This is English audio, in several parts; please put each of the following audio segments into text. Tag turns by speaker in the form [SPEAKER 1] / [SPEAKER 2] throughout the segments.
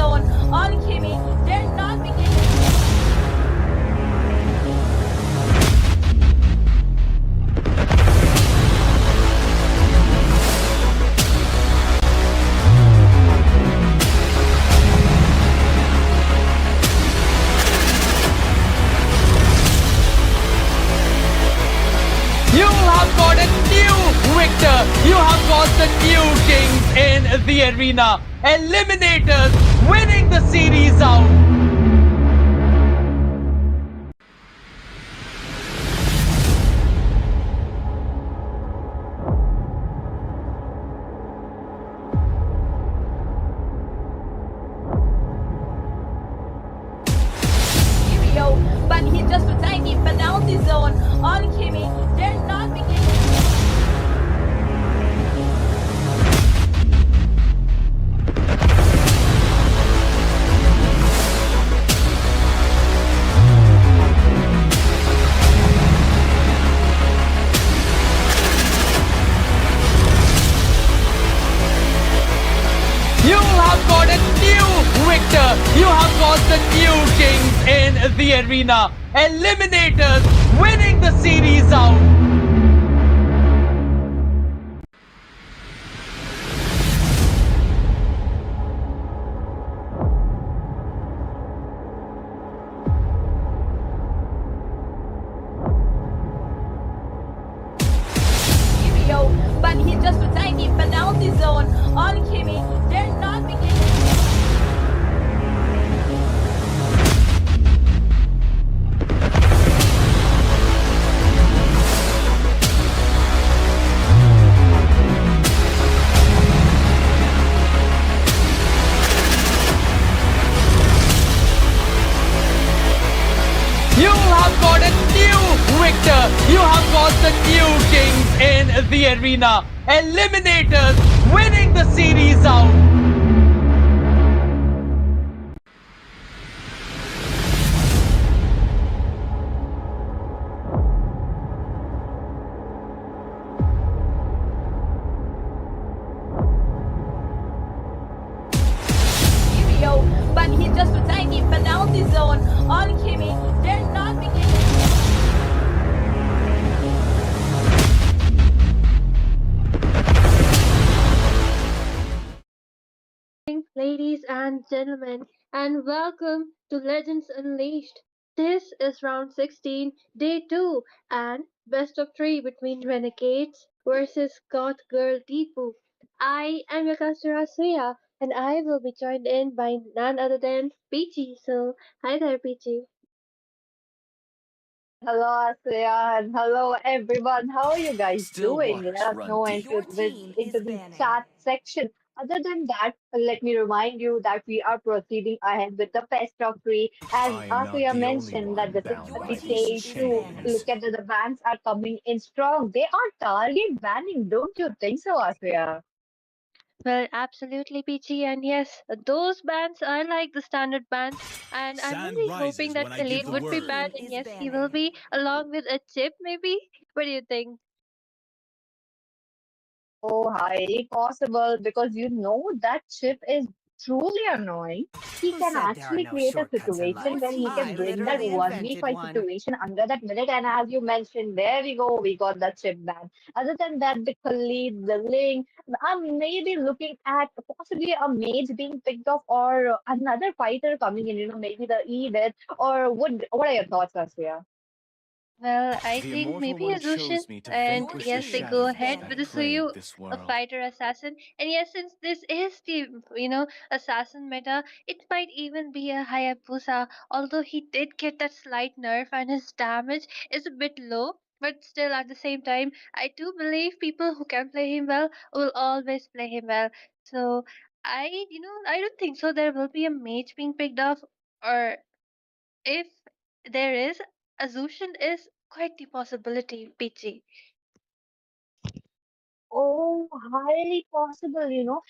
[SPEAKER 1] zone, alchemy, they're not beginning.
[SPEAKER 2] You have got a new victor. You have got the new kings in the arena. Eliminators winning the series out.
[SPEAKER 1] But he's just a tiny penalty zone, alchemy, they're not beginning.
[SPEAKER 2] You have got a new victor. You have got the new kings in the arena. Eliminators winning the series out.
[SPEAKER 1] But he's just a tiny penalty zone, alchemy, they're not beginning.
[SPEAKER 2] You have got a new victor. You have got the new kings in the arena. Eliminators winning the series out.
[SPEAKER 1] But he's just a tiny penalty zone, alchemy, they're not beginning.
[SPEAKER 3] Ladies and gentlemen, and welcome to Legends Unleashed. This is round 16, day 2, and best of 3 between Renegades versus Goth girl Deepu. I am your caster Asuya, and I will be joined in by none other than Peachy. So, hi there, Peachy.
[SPEAKER 4] Hello, Asya, and hello, everyone. How are you guys
[SPEAKER 5] Still
[SPEAKER 4] doing?
[SPEAKER 5] waters
[SPEAKER 4] Let us
[SPEAKER 5] run
[SPEAKER 4] know
[SPEAKER 5] deep.
[SPEAKER 4] into,
[SPEAKER 6] Your team
[SPEAKER 4] into
[SPEAKER 6] is
[SPEAKER 4] the
[SPEAKER 6] banning.
[SPEAKER 4] chat section. Other than that, let me remind you that we are proceeding ahead with the best of three. As
[SPEAKER 5] I am not
[SPEAKER 4] Asuya
[SPEAKER 5] the only
[SPEAKER 4] mentioned, that
[SPEAKER 5] one
[SPEAKER 4] this is
[SPEAKER 5] bound
[SPEAKER 6] Your
[SPEAKER 5] by
[SPEAKER 4] the
[SPEAKER 5] these
[SPEAKER 6] team
[SPEAKER 4] day
[SPEAKER 6] is
[SPEAKER 4] two.
[SPEAKER 6] banning.
[SPEAKER 5] chains.
[SPEAKER 4] Look at the bans are coming in strong. They are target banning, don't you think so, Asuya?
[SPEAKER 3] Well, absolutely, Peachy, and yes, those bands are like the standard bands, and I'm
[SPEAKER 5] Sand
[SPEAKER 3] really hoping
[SPEAKER 5] rises
[SPEAKER 3] that
[SPEAKER 5] when I give
[SPEAKER 3] Khalid
[SPEAKER 5] the
[SPEAKER 6] Your
[SPEAKER 3] would be
[SPEAKER 5] word.
[SPEAKER 3] banned,
[SPEAKER 6] team
[SPEAKER 3] and
[SPEAKER 6] is
[SPEAKER 3] yes, he will
[SPEAKER 6] banning.
[SPEAKER 3] be along with a chip, maybe. What do you think?
[SPEAKER 4] Oh, highly possible because you know that chip is truly annoying. He
[SPEAKER 6] Who
[SPEAKER 4] can
[SPEAKER 6] said there are
[SPEAKER 4] actually
[SPEAKER 6] no
[SPEAKER 4] create a
[SPEAKER 6] shortcuts in
[SPEAKER 4] situation
[SPEAKER 6] life?
[SPEAKER 4] when he can
[SPEAKER 6] I
[SPEAKER 4] bring that
[SPEAKER 6] literally invented
[SPEAKER 4] 1v5
[SPEAKER 6] one.
[SPEAKER 4] situation under that minute. And as you mentioned, there we go, we got the chip ban. Other than that, the Khalid, the Link, I'm maybe looking at possibly a mage being picked off or another fighter coming in, maybe the Edith. Or what are your thoughts, Asya?
[SPEAKER 3] Well, I
[SPEAKER 5] The
[SPEAKER 3] think
[SPEAKER 5] immortal
[SPEAKER 3] maybe a
[SPEAKER 5] one
[SPEAKER 3] Lucian,
[SPEAKER 5] chose me to
[SPEAKER 3] and
[SPEAKER 6] Your
[SPEAKER 5] vanquish the
[SPEAKER 3] yes, they
[SPEAKER 6] team
[SPEAKER 3] go
[SPEAKER 6] is
[SPEAKER 5] shadows
[SPEAKER 3] ahead with
[SPEAKER 5] that
[SPEAKER 3] the
[SPEAKER 6] banning.
[SPEAKER 5] plague
[SPEAKER 3] Suyu,
[SPEAKER 5] this
[SPEAKER 3] a
[SPEAKER 5] world.
[SPEAKER 3] fighter assassin. And yes, since this is the, assassin meta, it might even be a Hayabusa, although he did get that slight nerf and his damage is a bit low. But still, at the same time, I do believe people who can play him well will always play him well. So, I don't think so. There will be a mage being picked off, or if there is, Azushin is quite the possibility, Peachy.
[SPEAKER 4] Oh, highly possible.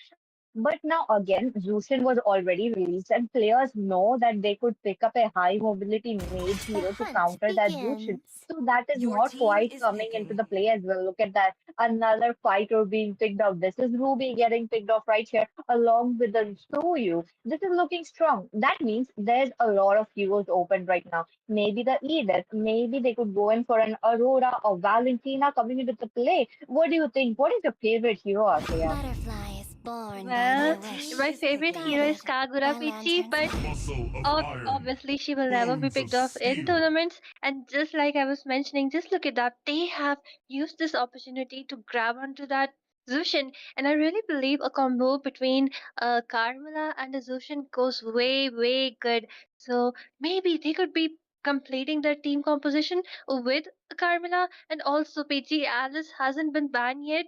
[SPEAKER 4] But now again, Zushin was already released, and players know that they could pick up a high mobility mage
[SPEAKER 5] The
[SPEAKER 4] hero to
[SPEAKER 5] hunt
[SPEAKER 4] counter that Zushin.
[SPEAKER 5] begins.
[SPEAKER 4] So that is
[SPEAKER 6] Your
[SPEAKER 4] not
[SPEAKER 6] team
[SPEAKER 4] quite
[SPEAKER 6] is
[SPEAKER 4] coming into
[SPEAKER 6] picking.
[SPEAKER 4] the play as well. Look at that. Another fighter being picked up. This is Ruby getting picked off right here, along with the Soyu. This is looking strong. That means there's a lot of heroes open right now. Maybe the Edith, maybe they could go in for an Aurora or Valentina coming into the play. What do you think? What is your favorite hero, Asriya?
[SPEAKER 5] Butterflies born by
[SPEAKER 6] Your
[SPEAKER 3] Well,
[SPEAKER 5] their
[SPEAKER 6] team
[SPEAKER 5] wish,
[SPEAKER 3] my
[SPEAKER 6] is
[SPEAKER 3] favorite
[SPEAKER 6] picking.
[SPEAKER 3] hero is
[SPEAKER 5] guided
[SPEAKER 3] Kagura
[SPEAKER 5] by
[SPEAKER 3] Pichi,
[SPEAKER 5] lantern's
[SPEAKER 3] but
[SPEAKER 5] light.
[SPEAKER 7] Muscle of iron,
[SPEAKER 3] obviously she will never be
[SPEAKER 7] bones of
[SPEAKER 3] picked off in
[SPEAKER 7] steel.
[SPEAKER 3] tournaments. And just like I was mentioning, just look at that. They have used this opportunity to grab onto that Zushin. And I really believe a combo between Carmela and a Zushin goes way, way good. So maybe they could be completing their team composition with Carmela, and also PG Alice hasn't been banned yet.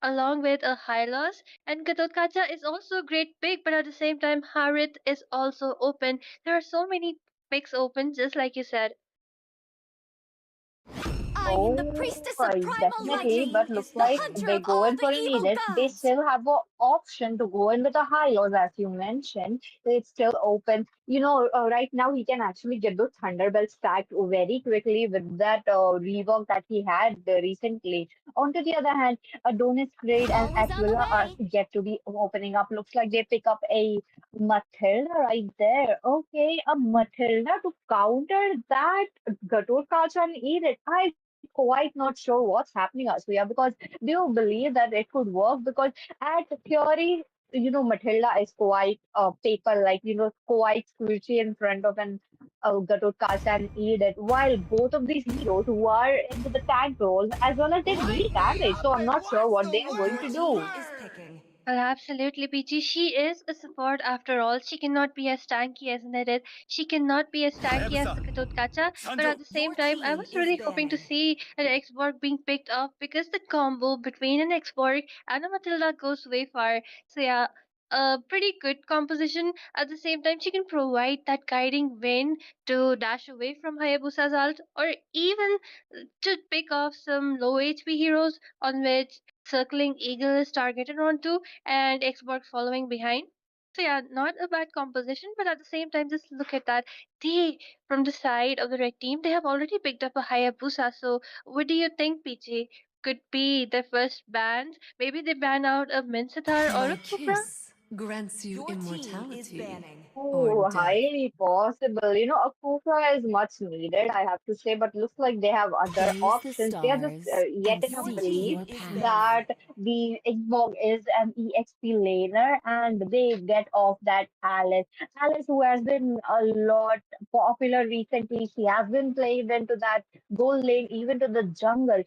[SPEAKER 3] Along with a Hylos, and Gatotkacha is also a great pick, but at the same time, Harith is also open. There are so many picks open, just like you said.
[SPEAKER 5] I am the
[SPEAKER 4] Oh,
[SPEAKER 5] priestess of primal
[SPEAKER 6] Your
[SPEAKER 4] definitely.
[SPEAKER 5] light,
[SPEAKER 6] team
[SPEAKER 4] But
[SPEAKER 6] is
[SPEAKER 4] looks
[SPEAKER 5] the
[SPEAKER 4] like
[SPEAKER 6] picking.
[SPEAKER 5] hunter
[SPEAKER 4] they
[SPEAKER 5] of
[SPEAKER 4] go
[SPEAKER 5] all
[SPEAKER 4] in
[SPEAKER 5] the
[SPEAKER 4] for an
[SPEAKER 5] evil
[SPEAKER 4] Edith. They
[SPEAKER 5] gods.
[SPEAKER 4] still have an option to go in with a high lows, as you mentioned. It's still open. Right now he can actually get those Thunderbolts stacked very quickly with that rework that he had recently. On to the other hand, Adonis Grade and
[SPEAKER 5] Always on the
[SPEAKER 4] Aquila are
[SPEAKER 5] way.
[SPEAKER 4] yet to be opening up. Looks like they pick up a Matilda right there. Okay, a Matilda to counter that Gatotkacha and Edith. I quite not sure what's happening, Asuya, because do you believe that it could work? Because at theory, Matilda is quite paper like, quite squishy in front of an Gatotkacha and Edith, while both of these heroes who are into the tank roles as well as they deal
[SPEAKER 7] Light me
[SPEAKER 4] damage. So
[SPEAKER 7] up
[SPEAKER 4] I'm
[SPEAKER 7] and
[SPEAKER 4] not sure
[SPEAKER 7] watch
[SPEAKER 4] what
[SPEAKER 7] the
[SPEAKER 4] they are going
[SPEAKER 6] Your
[SPEAKER 4] to
[SPEAKER 7] world
[SPEAKER 6] team
[SPEAKER 4] do.
[SPEAKER 6] is
[SPEAKER 7] burn.
[SPEAKER 6] picking.
[SPEAKER 3] Well, absolutely, Peachy. She is a support after all. She cannot be as tanky as Nedit. She cannot be as tanky as
[SPEAKER 7] ハヤブサ
[SPEAKER 3] the Katotkacha. But at
[SPEAKER 7] 参上
[SPEAKER 3] the same
[SPEAKER 6] Your
[SPEAKER 3] time, I
[SPEAKER 6] team
[SPEAKER 3] was
[SPEAKER 6] is
[SPEAKER 3] really hoping to
[SPEAKER 6] banning.
[SPEAKER 3] see an X-Borg being picked up because the combo between an X-Borg and a Matilda goes way far. So yeah, a pretty good composition. At the same time, she can provide that guiding wind to dash away from Hayabusa's ult, or even to pick off some low HP heroes on which circling eagle is targeted onto and Xbox following behind. So yeah, not a bad composition, but at the same time, just look at that. They, from the side of the red team, they have already picked up a Hayabusa. So what do you think, PG? Could be their first ban? Maybe they ban out a Mincetar or a
[SPEAKER 8] My
[SPEAKER 3] Kufra?
[SPEAKER 8] kiss grants you
[SPEAKER 6] Your team is
[SPEAKER 8] immortality
[SPEAKER 6] banning.
[SPEAKER 8] or
[SPEAKER 4] Oh,
[SPEAKER 8] death.
[SPEAKER 4] highly possible. A Kufra is much needed, I have to say, but looks like they have other
[SPEAKER 8] Gaze the
[SPEAKER 4] options. They are just
[SPEAKER 8] stars
[SPEAKER 4] yet
[SPEAKER 8] and
[SPEAKER 4] in a
[SPEAKER 6] Your
[SPEAKER 8] seek
[SPEAKER 4] belief
[SPEAKER 6] team
[SPEAKER 8] your
[SPEAKER 6] is
[SPEAKER 8] path.
[SPEAKER 6] banning.
[SPEAKER 4] that the Xbox is an EXP laner and they get off that Alice. Alice, who has been a lot popular recently, she has been played into that gold lane, even to the jungle.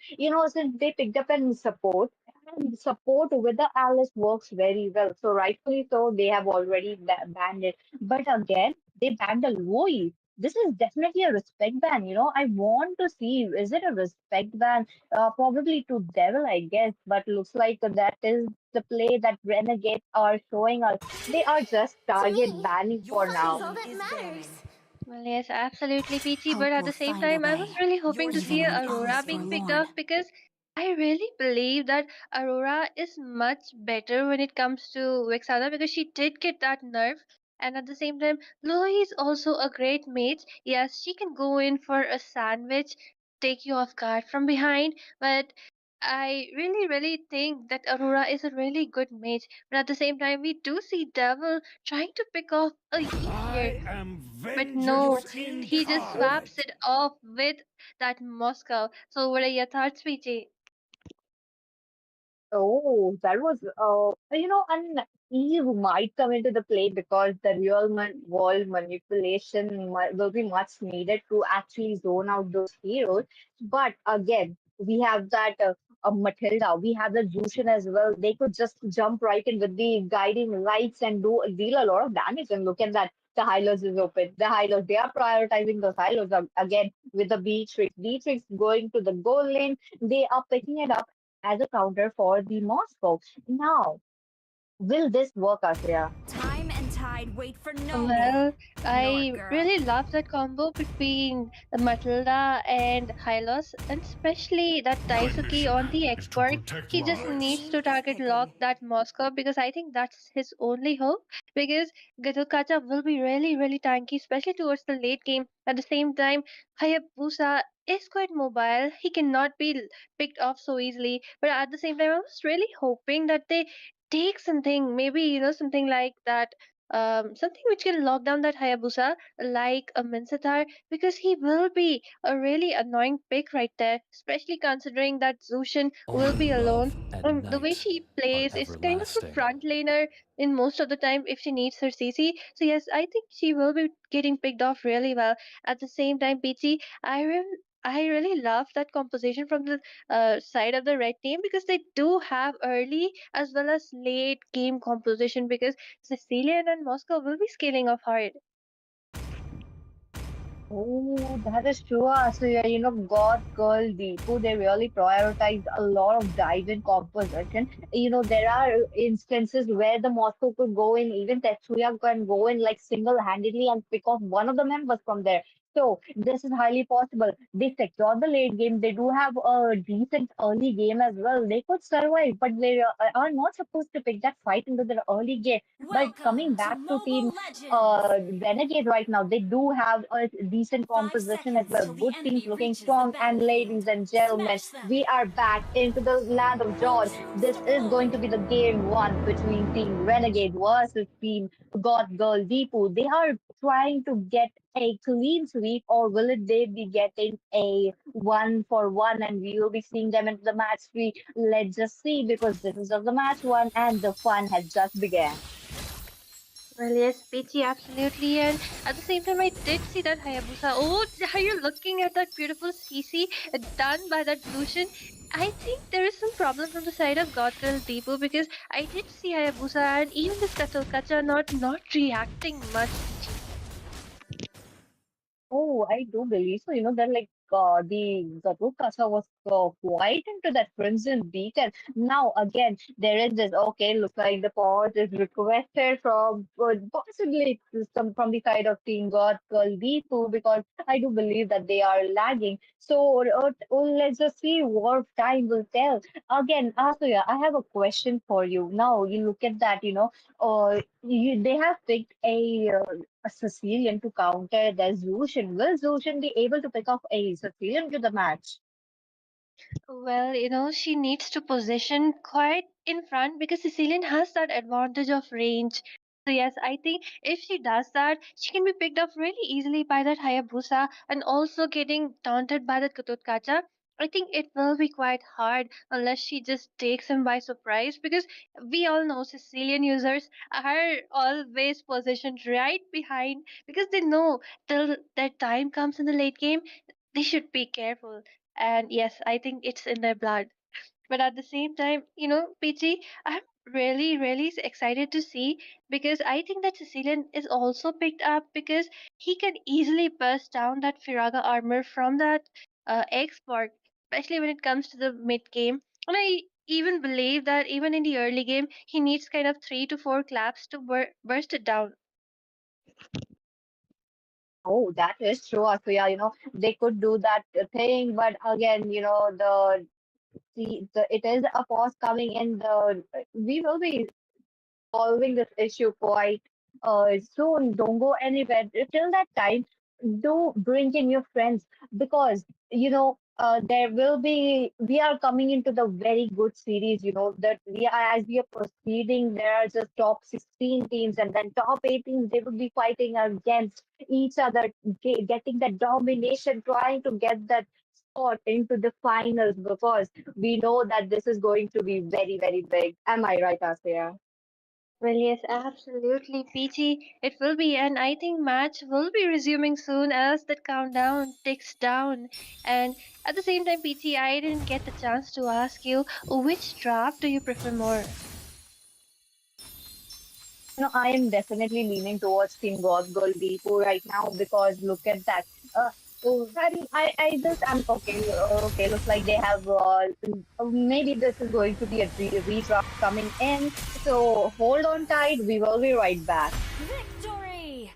[SPEAKER 4] Since they picked up an support, and support with the Alice works very well. So rightfully so, they have already banned it. But again, they banned the Loi. This is definitely a respect ban. I want to see, is it a respect ban? Probably to Devil, I guess, but looks like that is the play that Renegades are showing us. They are just
[SPEAKER 5] To
[SPEAKER 4] target
[SPEAKER 5] me,
[SPEAKER 4] banning for
[SPEAKER 6] Your
[SPEAKER 5] fun is
[SPEAKER 4] now.
[SPEAKER 5] all
[SPEAKER 6] team
[SPEAKER 5] that
[SPEAKER 6] is
[SPEAKER 5] matters.
[SPEAKER 6] banning.
[SPEAKER 3] Well, yes, absolutely, Peachy. But
[SPEAKER 8] Hope
[SPEAKER 3] at
[SPEAKER 8] will
[SPEAKER 3] the same
[SPEAKER 8] find a
[SPEAKER 3] time, I
[SPEAKER 8] way,
[SPEAKER 3] was really hoping
[SPEAKER 6] Your
[SPEAKER 3] to see
[SPEAKER 8] even
[SPEAKER 3] a
[SPEAKER 6] team
[SPEAKER 8] when
[SPEAKER 6] is
[SPEAKER 8] all
[SPEAKER 3] Aurora
[SPEAKER 8] is
[SPEAKER 3] being
[SPEAKER 6] picking.
[SPEAKER 3] picked
[SPEAKER 8] forlorn.
[SPEAKER 3] up because I really believe that Aurora is much better when it comes to Vexana because she did get that nerf. And at the same time, Louis is also a great mate. Yes, she can go in for a sandwich, take you off guard from behind, but I really, really think that Aurora is a really good mate. But at the same time, we do see Devil trying to pick off a Yi here.
[SPEAKER 7] I am
[SPEAKER 3] But
[SPEAKER 6] Your
[SPEAKER 3] no,
[SPEAKER 7] vengeance
[SPEAKER 6] team
[SPEAKER 3] he
[SPEAKER 6] is
[SPEAKER 3] just
[SPEAKER 6] banning.
[SPEAKER 7] incarnate.
[SPEAKER 3] swaps it off with that Moscow. So what are your thoughts, PJ?
[SPEAKER 4] Oh, that was, and Eve might come into the play because the real world manipulation will be much needed to actually zone out those heroes. But again, we have that Matilda, we have the Jushin as well. They could just jump right in with the guiding lights and deal a lot of damage. And look at that. The Hylos is open. The Hylos, they are prioritizing those Hylos again with the Beatrix. Beatrix going to the goal lane. They are picking it up as a counter for the Moscow. Now, will this work, Asriya?
[SPEAKER 5] Time and tide I'd wait for nobody.
[SPEAKER 3] Well,
[SPEAKER 5] Nor
[SPEAKER 3] I
[SPEAKER 5] girl.
[SPEAKER 3] really love that combo between Matilda and Hylos, and especially that
[SPEAKER 6] My
[SPEAKER 3] Daisuke
[SPEAKER 6] mission
[SPEAKER 3] on the
[SPEAKER 6] is to
[SPEAKER 3] expert.
[SPEAKER 6] protect
[SPEAKER 3] He just
[SPEAKER 5] Your
[SPEAKER 6] lives.
[SPEAKER 3] needs
[SPEAKER 5] team
[SPEAKER 3] to
[SPEAKER 5] is
[SPEAKER 3] target lock
[SPEAKER 5] picking.
[SPEAKER 3] that Moscow because I think that's his only hope. Because Gadokacha will be really, really tanky, especially towards the late game. At the same time, Hayabusa is quite mobile. He cannot be picked off so easily. But at the same time, I was really hoping that they take something, maybe something like that, something which can lock down that Hayabusa, like a Minsatar, because he will be a really annoying pick right there, especially considering that Zushin will
[SPEAKER 6] Only
[SPEAKER 3] be alone.
[SPEAKER 6] love and
[SPEAKER 3] The way
[SPEAKER 6] night
[SPEAKER 3] she
[SPEAKER 6] are
[SPEAKER 3] plays is kind of a
[SPEAKER 6] everlasting.
[SPEAKER 3] front laner in most of the time if she needs her CC. So yes, I think she will be getting picked off really well. At the same time, Peachy, I really love that composition from the side of the red team because they do have early as well as late game composition because Sicilian and Moscow will be scaling off hard.
[SPEAKER 4] Oh, that is true. So yeah, Goth, Girl, Deepu, they really prioritize a lot of dive-in composition. There are instances where the Moscow could go in, even Tetsuya can go in like single-handedly and pick off one of the members from there. So this is highly possible. They secure the late game. They do have a decent early game as well. They could survive, but they are not supposed to pick that fight into the early game. But coming
[SPEAKER 5] Welcome to
[SPEAKER 4] back to
[SPEAKER 5] Mobile
[SPEAKER 4] team
[SPEAKER 5] Legends!
[SPEAKER 4] Renegade right now. They do have a decent
[SPEAKER 5] 5
[SPEAKER 4] composition as
[SPEAKER 5] seconds
[SPEAKER 4] well.
[SPEAKER 5] till the
[SPEAKER 4] Good teams
[SPEAKER 5] enemy
[SPEAKER 4] looking
[SPEAKER 5] reaches the
[SPEAKER 4] strong. And
[SPEAKER 5] battlefield.
[SPEAKER 4] ladies and gentlemen,
[SPEAKER 5] Smash them!
[SPEAKER 4] we are back into the land of George. This is going to be the game one between Team Renegade versus Team God Girl Deepu. They are trying to get a clean sweep, or will it they be getting a 1-for-1, and we will be seeing them into the match three? Let's just see, because this is just the match one and the fun has just begun.
[SPEAKER 3] Well, yes, Peachy, absolutely. And at the same time, I did see that Hayabusa. Oh, are you looking at that beautiful CC done by that Zushin? I think there is some problem from the side of God Girl Deepu because I did see Hayabusa and even this Katokacha not reacting much, Peachy.
[SPEAKER 4] Oh, I do believe so. That like the Gato Casa was quite into that Crimson Beacon. Now again, there is this. Okay, looks like the pause is requested from possibly some from the side of Team God Girl D2, because I do believe that they are lagging. So let's just see what time will tell. Again, Asuya, I have a question for you. Now you look at that. They have picked a Sicilian to counter the Zushin. Will Zushin be able to pick up a Sicilian to the match?
[SPEAKER 3] Well, she needs to position quite in front because Sicilian has that advantage of range. So yes, I think if she does that, she can be picked up really easily by that Hayabusa and also getting taunted by that Kututkacha. I think it will be quite hard unless she just takes him by surprise because we all know Sicilian users are always positioned right behind because they know till that time comes in the late game, they should be careful. And yes, I think it's in their blood. But at the same time, PG, I'm really, really excited to see because I think that Sicilian is also picked up because he can easily burst down that Firaga armor from that export, especially when it comes to the mid game. And I even believe that even in the early game, he needs kind of 3 to 4 claps to burst it down.
[SPEAKER 4] Oh, that is true, Asuya. They could do that thing, but again, it is a pause coming in. We will be solving this issue quite soon. Don't go anywhere. Till that time, do bring in your friends, because there will be. We are coming into the very good series. That we are, as we are proceeding. There are just top 16 teams, and then top 8 teams. They will be fighting against each other, getting that domination, trying to get that spot into the finals, because we know that this is going to be very, very big. Am I right, Asya?
[SPEAKER 3] Well, yes, absolutely, Peachy. It will be, and I think match will be resuming soon as the countdown ticks down. And at the same time, Peachy, I didn't get the chance to ask you which draft do you prefer more?
[SPEAKER 4] I am definitely leaning towards Team God Gold Deepu right now, because look at that. Uh,
[SPEAKER 3] Oh,
[SPEAKER 4] And I just am okay. Okay, looks like they have. Maybe this is going to be a redraft coming in. So hold on tight. We will be right back.
[SPEAKER 5] Victory!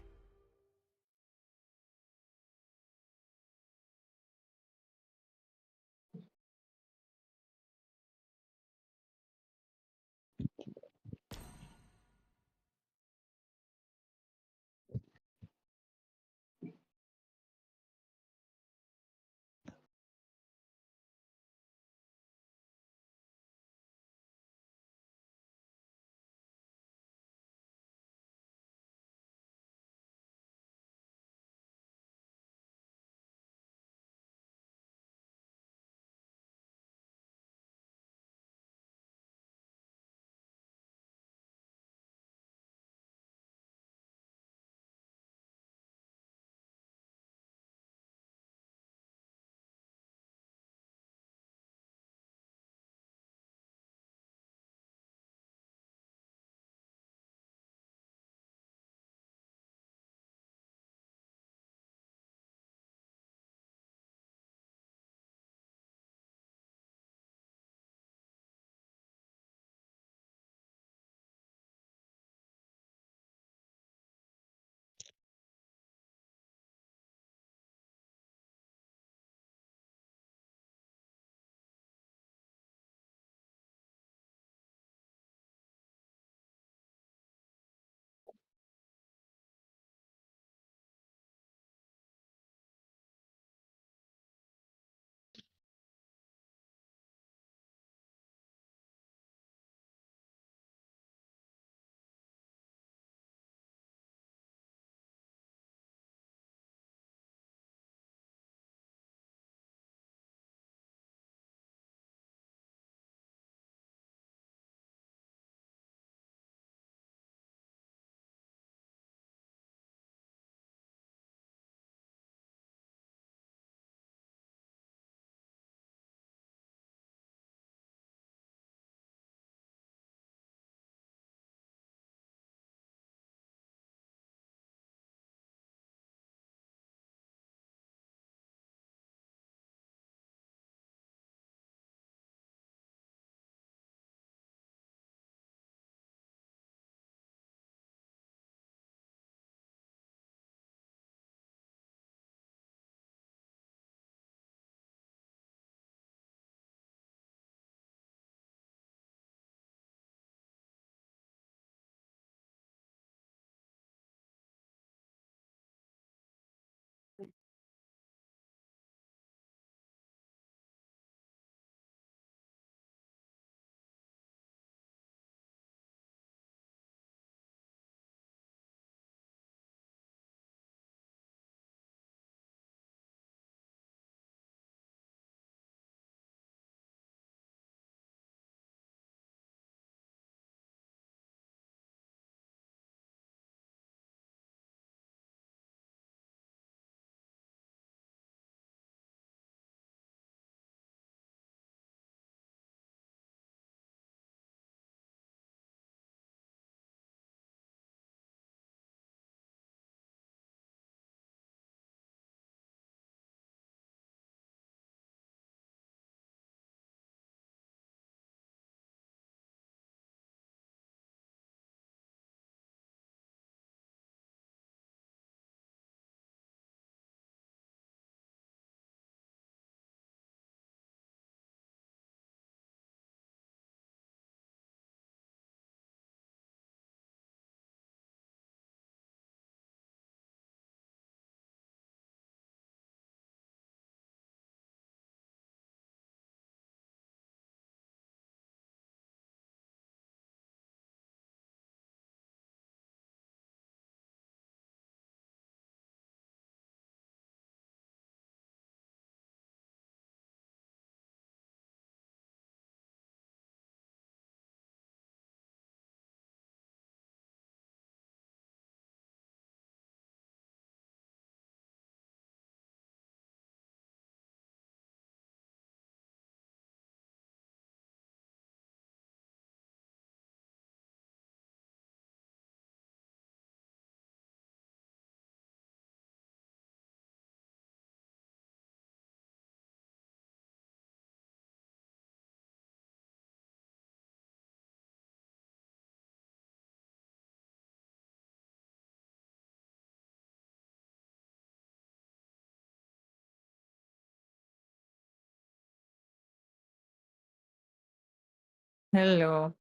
[SPEAKER 2] Hello.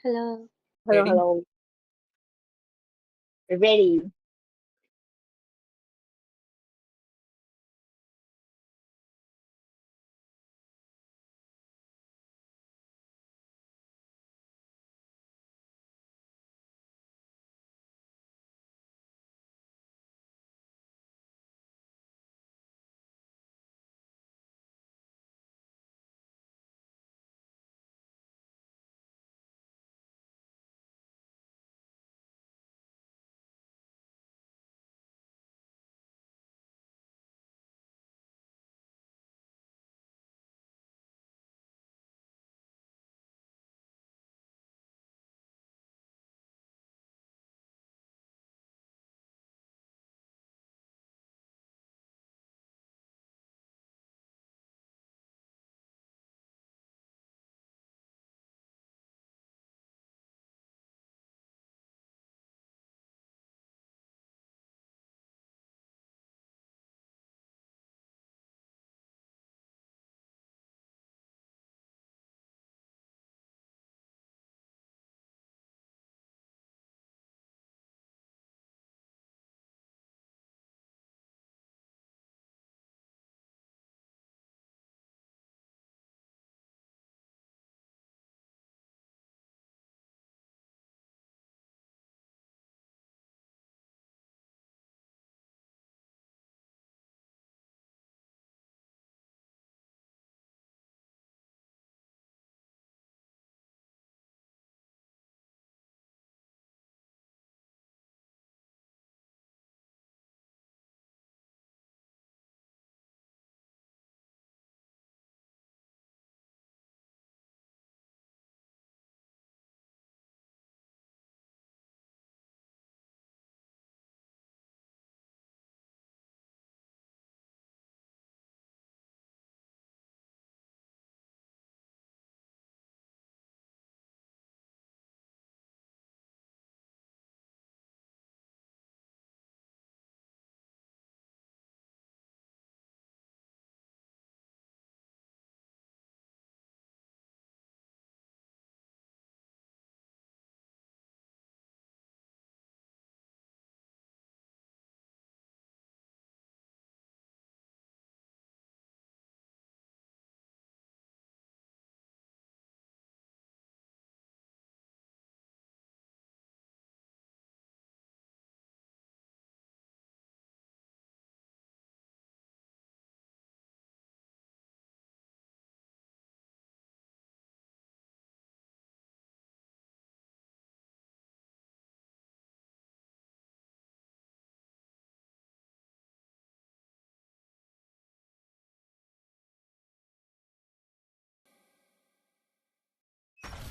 [SPEAKER 3] Hello.
[SPEAKER 4] Hello,
[SPEAKER 2] Ready?
[SPEAKER 4] hello. Ready.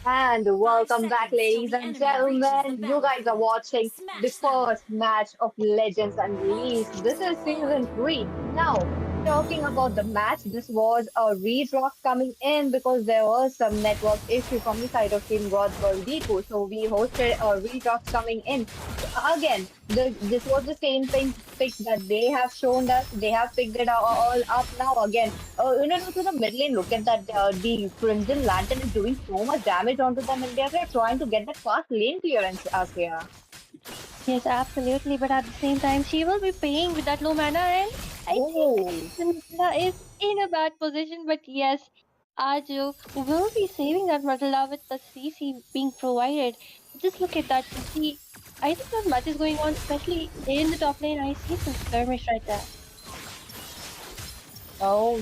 [SPEAKER 4] And
[SPEAKER 5] 5
[SPEAKER 4] welcome back,
[SPEAKER 5] seconds till
[SPEAKER 4] ladies
[SPEAKER 5] the
[SPEAKER 4] and
[SPEAKER 5] enemy reaches the
[SPEAKER 4] gentlemen. You guys are
[SPEAKER 5] battlefield.
[SPEAKER 4] watching the
[SPEAKER 5] Smash them!
[SPEAKER 4] first match of Legends Unleashed. This is season 3. Now, talking about the match, this was a redraw coming in because there was some network issue from the side of Team Goth Girl Deepu. So we hosted a redraw coming in. Again, this was the same thing pick that they have shown us. They have picked it all up now again. To the mid lane, look at that. The Crimson Lantern is doing so much damage onto them, and they're trying to get that fast lane clearance, Asya.
[SPEAKER 3] Yes, absolutely. But at the same time, she will be paying with that low mana, and I think
[SPEAKER 4] Oh,
[SPEAKER 3] Matilda is in a bad position. But yes, Arju will be saving that Matilda with the CC being provided. Just look at that. I think that much is going on, especially in the top lane. I see some skirmish right there.
[SPEAKER 4] oh,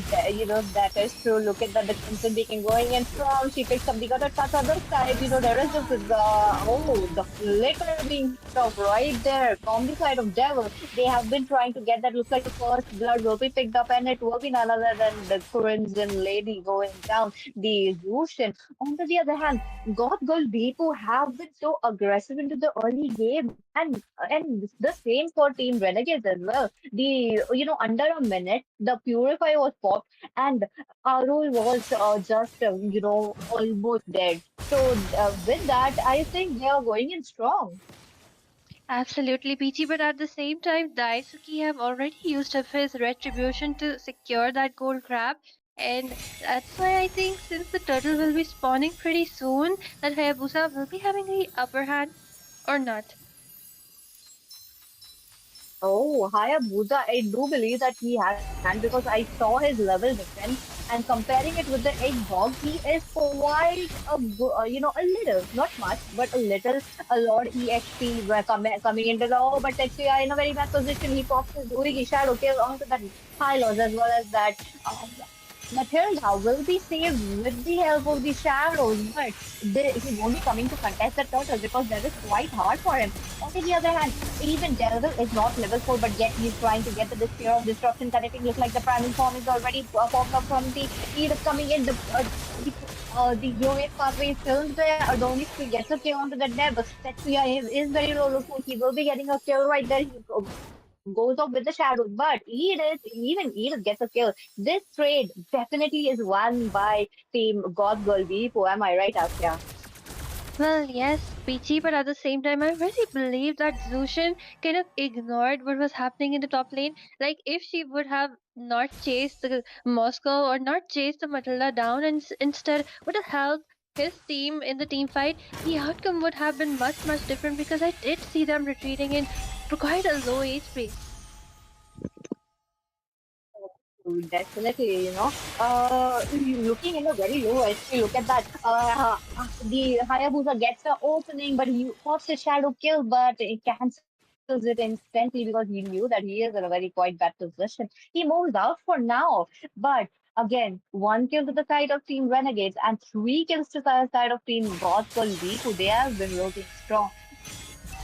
[SPEAKER 4] that is true. Look at that, the Crimson Beacon going in strong. She picks up the other touch other side. There is just the flicker being picked up right there from the side of Devil. They have been trying to get that. Looks like the first blood will be picked up, and it will be none other than the Crimson Lady going down. The Lucian. On the other hand, God Girl Deepu have been so aggressive into the early game, and the same for Team Renegades as well. Under a minute, the Purify was popped, and Arul was just almost dead. So with that, I think they are going in strong.
[SPEAKER 3] Absolutely, Peachy. But at the same time, Daisuke have already used up his retribution to secure that gold crab. And that's why I think since the turtle will be spawning pretty soon, that Hayabusa will be having the upper hand or not.
[SPEAKER 4] Oh, Hayabusa, I do believe that he has upper hand because I saw his level defense and comparing it with the egg dog, he is quite a little, not much, but a lot EXP coming into the, oh, but Tetsuya in a very bad position. He pops his Urigi shadow kills onto that high loss as well as that. Matilda will be saved with the help of the shadows, but he won't be coming to contest the turtle because that is quite hard for him. On the other hand, even Delville is not level 4, but yet he's trying to get to the Spear of Disruption connecting. Looks like the Primal Form is already popped up from the Edith coming in. The heroic pathway is still there. Adonis still gets a kill onto the dead, but Tetsuya is very low. Looks like he will be getting a kill right there. He goes off with the shadows, but even Edith gets a kill. This trade definitely is won by Team God Girl Deepu. Am I right, Asya?
[SPEAKER 3] Well, yes, Peachy, but at the same time, I really believe that Zushin kind of ignored what was happening in the top lane. Like, if she would have not chased the Moscow or not chased the Matilda down and instead would have helped his team in the team fight, the outcome would have been much, much different because I did see them retreating in quite a low HP.
[SPEAKER 4] Definitely, looking in a very low HP, look at that. The Hayabusa gets the opening, but he pops the shadow kill, but it cancels it instantly because he knew that he is in a very quite bad position. He moves out for now, but again, one kill to the side of Team Renegades and three kills to the side of Team Goth Girl Deepu. They have been looking strong.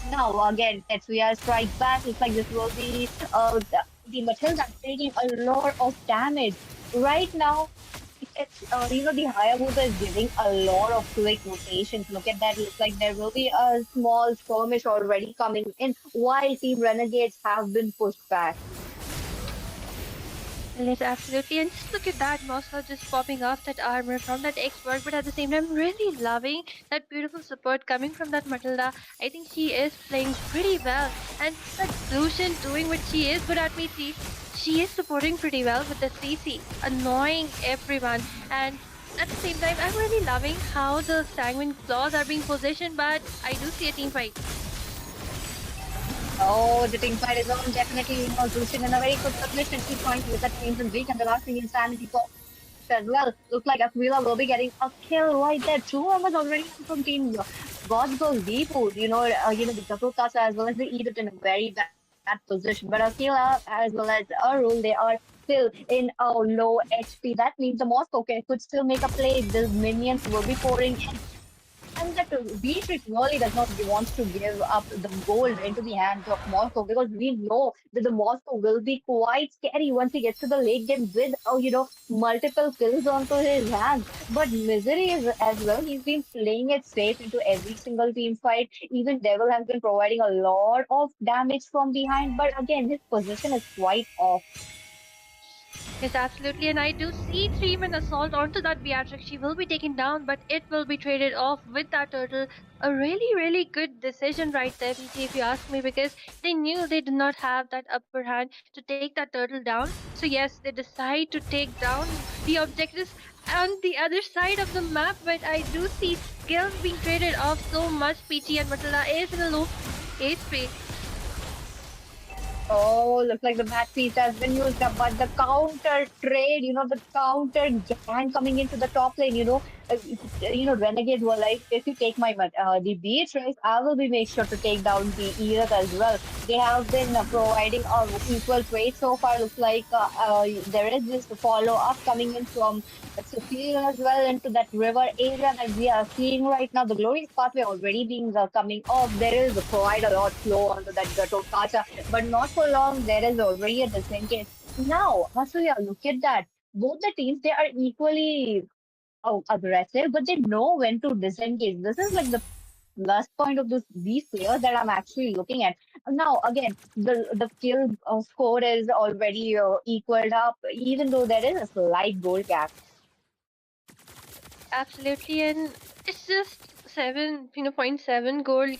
[SPEAKER 4] Now again, Tetsuya strikes back. Looks like this will be the Matilda taking a lot of damage. Right now, the Hayabusa is giving a lot of quick rotations. Look at that. Looks like there will be a small skirmish already coming in while Team Renegades have been pushed back.
[SPEAKER 3] Yes, absolutely. And just look at that, Moscow just popping off that armor from that expert, but at the same time, really loving that beautiful support coming from that Matilda. I think she is playing pretty well. And that Lucian doing what she is good at, me, see, she is supporting pretty well with the CC, annoying everyone. And at the same time, I'm really loving how the Sanguine Claws are being positioned, but I do see a team fight.
[SPEAKER 4] Oh, the team fight is on. Definitely, Zushin in a very good position. He's trying to look at Queens and Weak, and the last thing is Sanity Pop as well. Looks like Aquila will be getting a kill right there. Two members already from Team God Goes Deepu. The Kapukasa as well as the Edith in a very bad position. But Aquila as well as Arul, they are still in a low HP. That means the Moscow could still make a play. The minions will be pouring in. And that Beatrice really does not wants to give up the gold into the hands of Moscow because we know that the Moscow will be quite scary once he gets to the late game with multiple kills onto his hands. But Misery is as well. He's been playing it safe into every single team fight. Even Devil has been providing a lot of damage from behind. But again, his position is quite off.
[SPEAKER 3] Yes, absolutely. And I do see three-man assault onto that Beatrix. She will be taken down, but it will be traded off with that turtle. A really, really good decision right there, PG, if you ask me, because they knew they did not have that upper hand to take that turtle down. So yes, they decide to take down the objectives on the other side of the map, but I do see skills being traded off so much. PG and Matilda is in a low HP.
[SPEAKER 4] Oh, looks like the match piece has been used up, but the counter trade, the counter gang coming into the top lane, Renegades were like, if you take the Beatrice, I will be make sure to take down the Edith as well. They have been providing equal trade so far. Looks like there is this follow up coming in from Sophia as well into that river area that we are seeing right now. The glorious pathway already being coming off. There is quite a lot flow onto that Gato but not for long. There is already a disengage. Now, Masuya, look at that. Both the teams, they are equally aggressive, but they know when to disengage. This is like the plus point of these players that I'm actually looking at. Now, again, the kill score is already equaled up, even though there is a slight goal gap.
[SPEAKER 3] Absolutely, and it's just 7, point 7 gold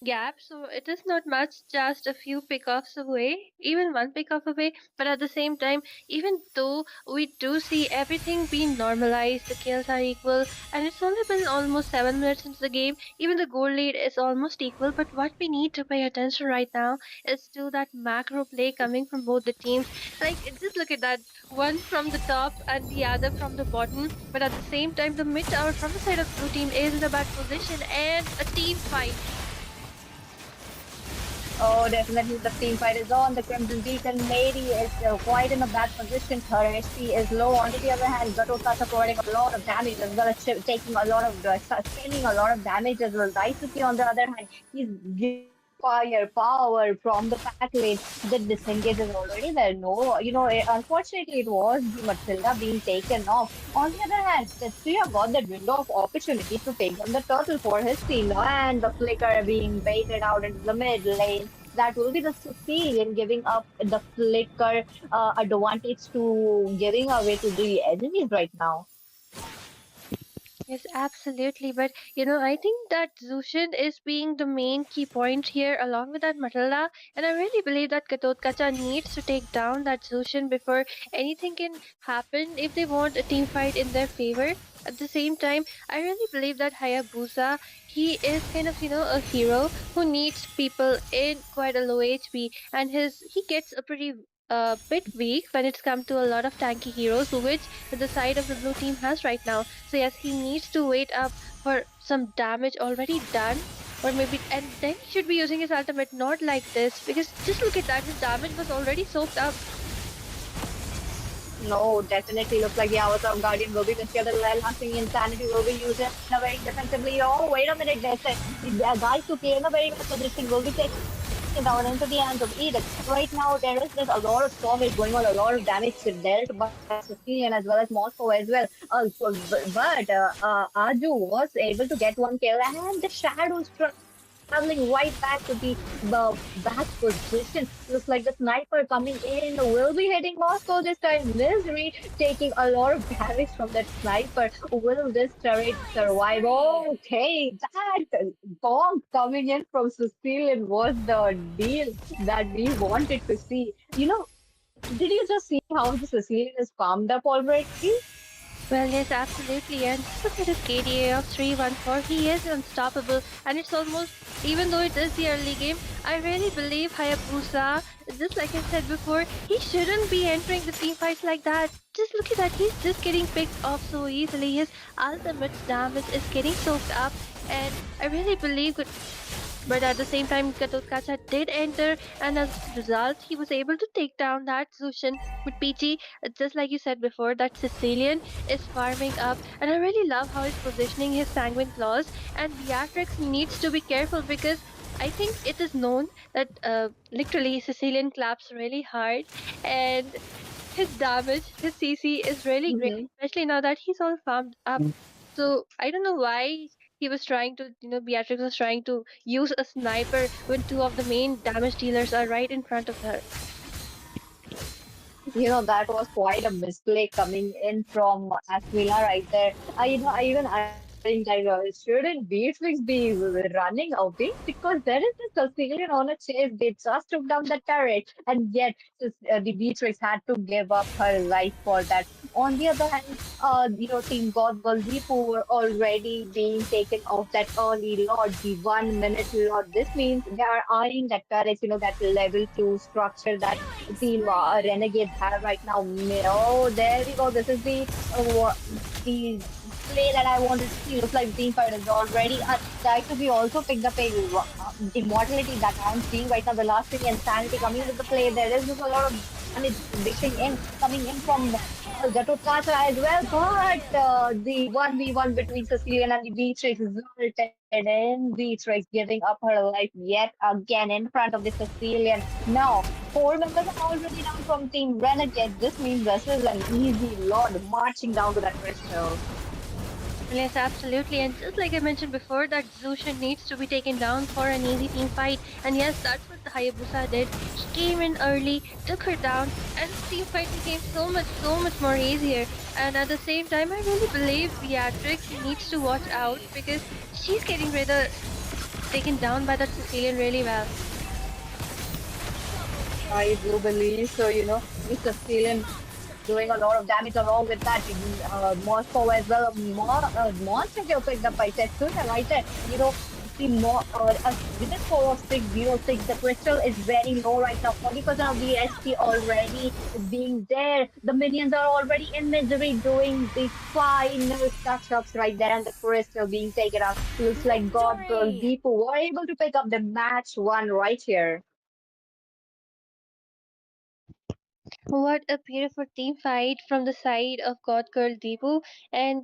[SPEAKER 3] gap, so it is not much, just a few pickoffs away, even one pickoff away. But at the same time, even though we do see everything being normalized, the kills are equal, and it's only been almost 7 minutes into the game, even the goal lead is almost equal. But what we need to pay attention right now is to that macro play coming from both the teams. Like, just look at that, one from the top and the other from the bottom. But at the same time, the mid tower from the side of the blue team is in a bad position, and a team fight.
[SPEAKER 4] Oh, definitely the team fight is on. The Crimson Beacon lady is quite in a bad position. Her HP is low. On the other hand, Gatotaka providing a lot of damage as well as taking a lot of sustaining a lot of damage as well. Daisuke on the other hand, he's giving firepower from the pack lane. The disengage is already there. No, unfortunately, it was the Matilda being taken off. On the other hand, Tetsuya got that window of opportunity to take on the turtle for his team, and the flicker being baited out into the mid lane. That will be the Sicilian giving up the flicker advantage to giving away to the enemies right now.
[SPEAKER 3] Yes, absolutely. But I think that Zushin is being the main key point here, along with that Matilda. And I really believe that Katotkacha needs to take down that Zushin before anything can happen if they want a team fight in their favor. At the same time, I really believe that Hayabusa, he is kind of, a hero who needs people in quite a low HP, and he gets a pretty bit weak when it's come to a lot of tanky heroes, which the side of the blue team has right now. So yes, he needs to wait up for some damage already done, or maybe, and then he should be using his ultimate, not like this, because just look at that, his damage was already soaked up.
[SPEAKER 4] No, definitely looks like the Avatar Guardian will be considered well. Hunting Insanity will be used in a very defensively. Oh, wait a minute, there's a guy to play in a very good position will be taken down into the hands of Edith. Right now, there is just a lot of stormage going on, a lot of damage dealt by Sicilian as well as Moscow as well. But Aju was able to get one kill, and the shadows traveling right back to the back position. Looks like the sniper coming in will be hitting Moscow this time. Misery taking a lot of damage from that sniper. Will this turret survive? Okay, that bomb coming in from Sicilian was the deal that we wanted to see. Did you just see how the Sicilian is farmed up already?
[SPEAKER 3] Well, yes, absolutely. And just look at his KDA of 314. He is unstoppable. And it's almost, even though it is the early game, I really believe Hayabusa, just like I said before, he shouldn't be entering the team fights like that. Just look at that. He's just getting picked off so easily. His ultimate damage is getting soaked up. And I really believe but at the same time, Gatotkacha did enter, and as a result, he was able to take down that Zushin with PG. Just like you said before, that Sicilian is farming up, and I really love how he's positioning his Sanguine Claws. And Beatrix needs to be careful because I think it is known that literally Sicilian claps really hard, and his damage, his CC is really great, especially now that he's all farmed up. So I don't know why he was trying to, Beatrix was trying to use a sniper when two of the main damage dealers are right in front of her.
[SPEAKER 4] That was quite a misplay coming in from Aquila right there. I think like shouldn't Beatrix be running away because there is this Sicilian on a chase. They just took down the turret, and yet the Beatrix had to give up her life for that. On the other hand, Team Goth Deepu were already being taken off that early lot, the 1 minute lot. This means they are eyeing that turret, that level 2 structure that Team Renegades have right now. Oh, there we go. This is the play that I wanted to see. Looks like Team Fight is already tried to be also picked up a immortality that I'm seeing right now. The last thing insanity coming into the play. There is just a lot of damage dishing in, coming in from Gatotkacha as well. But the 1v1 between Sicilian and the Beatrix resulted in Beatrix giving up her life yet again in front of the Sicilian. Now, 4 members are already down from Team Renegade. This means this is an easy lot marching down to that crystal.
[SPEAKER 3] Yes, absolutely. And just like I mentioned before, that Zushin needs to be taken down for an easy team fight. And yes, that's what the Hayabusa did. He came in early, took her down, and the team fight became so much more easier. And at the same time, I really believe Beatrix needs to watch out because she's getting rather taken down by that Sicilian really well.
[SPEAKER 4] I do believe so. Mr. Steelen doing a lot of damage along with that. Moscow as well. Monster kill picked up by Tetsuya right there. With the score of 606, the crystal is very low right now. 40% of the SP already being there. The minions are already in misery doing the final touch-ups right there, and the crystal being taken out. Looks like God Girl
[SPEAKER 5] Victory!
[SPEAKER 4] Deepu were able to pick up the match one right here.
[SPEAKER 3] What a beautiful team fight from the side of God Girl Deepu. And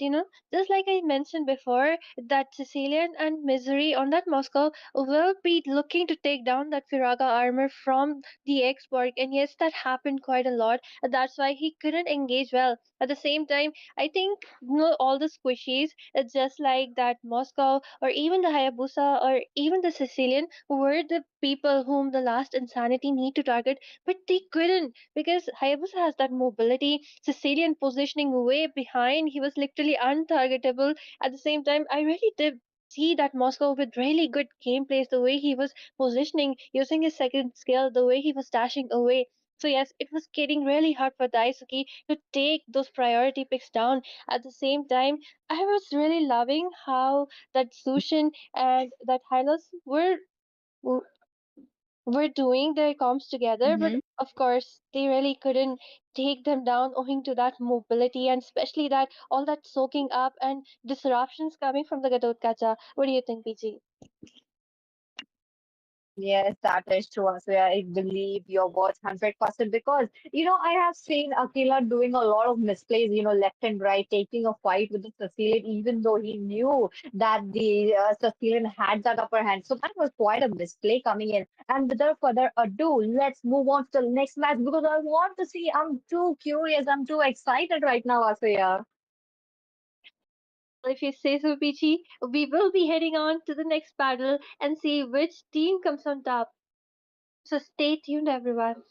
[SPEAKER 3] just like I mentioned before, that Sicilian and Misery on that Moscow will be looking to take down that Firaga armor from the X-Borg. And yes, that happened quite a lot. And that's why he couldn't engage well. At the same time, I think all the squishies, just like that Moscow or even the Hayabusa or even the Sicilian, were the people whom the last Insanity need to target, but they couldn't because Hayabusa has that mobility, Sicilian positioning way behind. He was literally untargetable. At the same time, I really did see that Moscow with really good gameplays, the way he was positioning, using his second skill, the way he was dashing away. So yes, it was getting really hard for Daisuke to take those priority picks down. At the same time, I was really loving how that Sushin and that Hylos were doing their comms together, but of course they really couldn't take them down owing to that mobility and especially that all that soaking up and disruptions coming from the Gadot Kacha. What do you think, PG?
[SPEAKER 4] Yes, that is true. So yeah, I believe your words 100% because I have seen Akila doing a lot of misplays, left and right, taking a fight with the Sicilian, even though he knew that the Sicilian had that upper hand. So that was quite a misplay coming in. And without further ado, let's move on to the next match because I want to see. I'm too curious. I'm too excited right now, Asya.
[SPEAKER 3] Well, if you say so, PG, we will be heading on to the next battle and see which team comes on top. So stay tuned, everyone.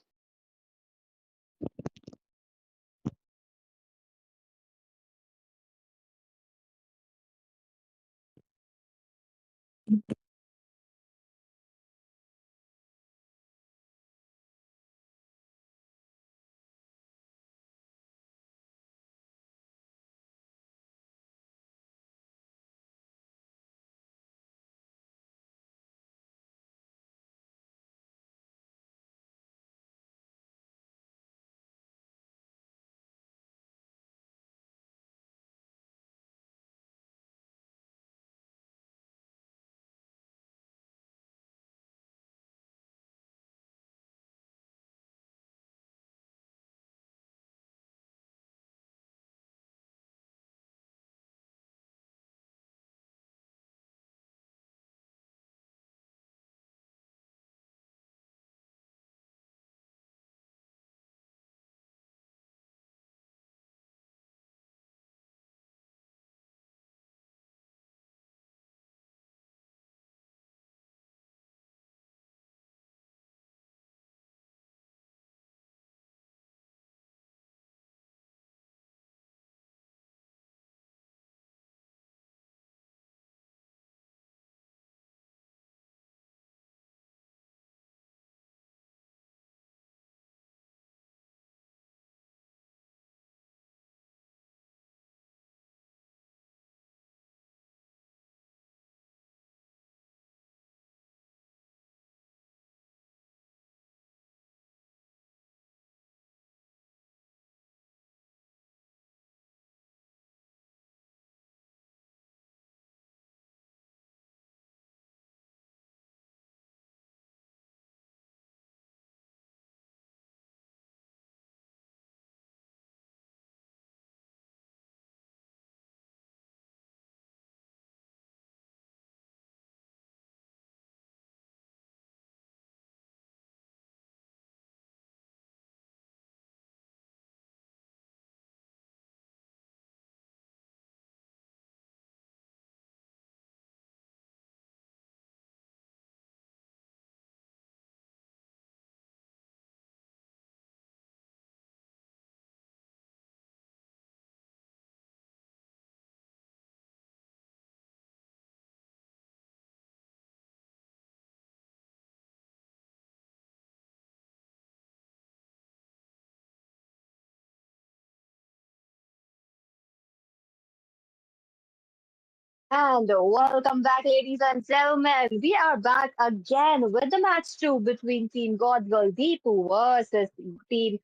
[SPEAKER 4] And welcome back, ladies and gentlemen. We are back again with the match two between Team God Girl Deepu versus Team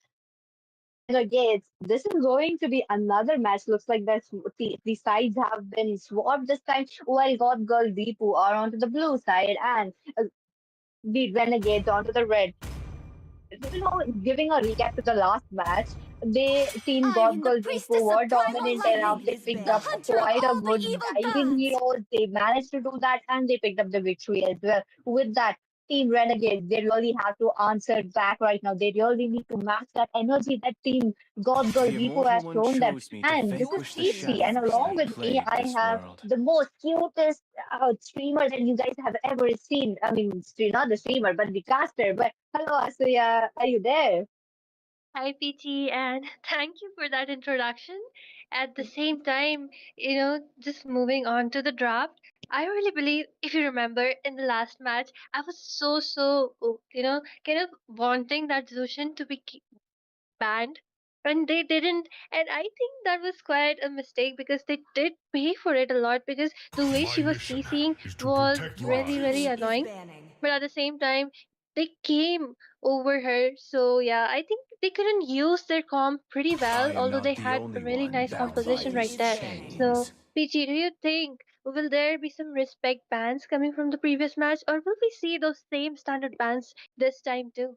[SPEAKER 4] Renegades. This is going to be another match. Looks like the sides have been swapped this time. While God Girl Deepu are onto the blue side and the Renegades onto the red. Giving a recap to the last match, Team
[SPEAKER 5] I
[SPEAKER 4] God
[SPEAKER 5] am the
[SPEAKER 4] Girl Deepu
[SPEAKER 5] priestess
[SPEAKER 4] were
[SPEAKER 5] of primal
[SPEAKER 4] dominant enough.
[SPEAKER 5] lightning,
[SPEAKER 4] They picked
[SPEAKER 5] the
[SPEAKER 4] up
[SPEAKER 5] hunter of
[SPEAKER 4] quite a
[SPEAKER 5] all the
[SPEAKER 4] good
[SPEAKER 5] evil
[SPEAKER 4] diving
[SPEAKER 5] gods.
[SPEAKER 4] heroes. They managed to do that and they picked up the victory as well. With that, Team Renegades, they really have to answer back right now. They really need to match that energy that Team God Girl
[SPEAKER 6] The
[SPEAKER 4] Deepu
[SPEAKER 6] Immortal
[SPEAKER 4] has
[SPEAKER 6] One
[SPEAKER 4] shown them.
[SPEAKER 6] chose me to
[SPEAKER 4] And this is
[SPEAKER 6] vanquish the
[SPEAKER 4] Peachy, and
[SPEAKER 6] shadows
[SPEAKER 4] along
[SPEAKER 6] that
[SPEAKER 4] with me,
[SPEAKER 6] plague
[SPEAKER 4] I
[SPEAKER 6] this
[SPEAKER 4] have
[SPEAKER 6] world.
[SPEAKER 4] the most cutest streamer that you guys have ever seen. I mean, not the streamer, but the caster. But hello, Asuya, are you there?
[SPEAKER 3] Hi, PT, and thank you for that introduction. At the same time, just moving on to the draft, I really believe, if you remember, in the last match, I was kind of wanting that Zushin to be banned, and they didn't. And I think that was quite a mistake because they did pay for it a lot because the way
[SPEAKER 7] My
[SPEAKER 3] she was
[SPEAKER 7] mission
[SPEAKER 3] CCing
[SPEAKER 7] is to
[SPEAKER 3] was
[SPEAKER 7] protect
[SPEAKER 3] really, really
[SPEAKER 7] lives.
[SPEAKER 3] annoying. But at the same time, they came over her. So yeah, I think they couldn't use their comp pretty
[SPEAKER 6] I
[SPEAKER 3] well,
[SPEAKER 6] am
[SPEAKER 3] although
[SPEAKER 6] not
[SPEAKER 3] they
[SPEAKER 6] the
[SPEAKER 3] had a
[SPEAKER 6] only
[SPEAKER 3] really
[SPEAKER 6] one
[SPEAKER 3] nice
[SPEAKER 6] bound by
[SPEAKER 3] composition right
[SPEAKER 6] these
[SPEAKER 3] there. So
[SPEAKER 6] chains.
[SPEAKER 3] PG, do you think will there be some respect bans coming from the previous match, or will we see those same standard bans this time too?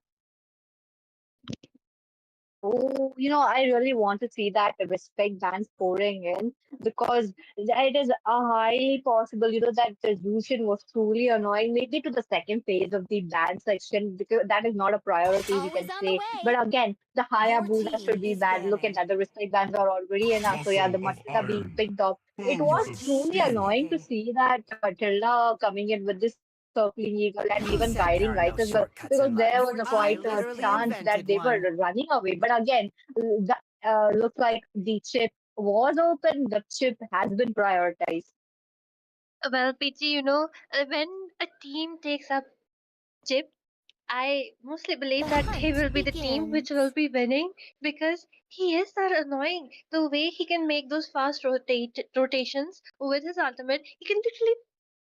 [SPEAKER 4] Oh, I really want to see that respect bans pouring in because it is highly possible, that the Lucian was truly annoying, maybe to the second phase of the ban section because that is not a priority, we
[SPEAKER 5] Always
[SPEAKER 4] can
[SPEAKER 5] on the
[SPEAKER 4] say.
[SPEAKER 5] way.
[SPEAKER 4] But again, the
[SPEAKER 5] Your
[SPEAKER 4] Hayabusa
[SPEAKER 5] team
[SPEAKER 4] should be
[SPEAKER 5] is
[SPEAKER 4] banned. Look at
[SPEAKER 5] banning.
[SPEAKER 4] that, the respect bans are already enough. So yeah, the
[SPEAKER 7] Muscle of
[SPEAKER 4] Matilda being
[SPEAKER 7] iron,
[SPEAKER 4] picked up. It
[SPEAKER 7] bones
[SPEAKER 4] was
[SPEAKER 5] Your
[SPEAKER 7] of
[SPEAKER 5] team
[SPEAKER 4] truly
[SPEAKER 5] is
[SPEAKER 7] steel.
[SPEAKER 4] annoying to
[SPEAKER 5] picking.
[SPEAKER 4] see that Matilda coming in with this circling eagle and even
[SPEAKER 8] Who
[SPEAKER 4] guiding
[SPEAKER 8] said
[SPEAKER 4] lights
[SPEAKER 8] there
[SPEAKER 4] as
[SPEAKER 8] are
[SPEAKER 4] well
[SPEAKER 8] no
[SPEAKER 4] because
[SPEAKER 8] shortcuts
[SPEAKER 4] there
[SPEAKER 8] in
[SPEAKER 4] was a
[SPEAKER 8] life?
[SPEAKER 4] quite
[SPEAKER 8] I
[SPEAKER 4] a
[SPEAKER 8] literally
[SPEAKER 4] chance that
[SPEAKER 8] invented
[SPEAKER 4] they were
[SPEAKER 8] one.
[SPEAKER 4] running away. But again, that looks like the chip was open, the chip has been prioritized.
[SPEAKER 3] Well, PG, when a team takes up chip, I mostly believe
[SPEAKER 5] The
[SPEAKER 3] that they
[SPEAKER 5] hunt
[SPEAKER 3] will be the team which will
[SPEAKER 5] begins.
[SPEAKER 3] be winning because he is that annoying. The way he can make those fast rotations with his ultimate, he can literally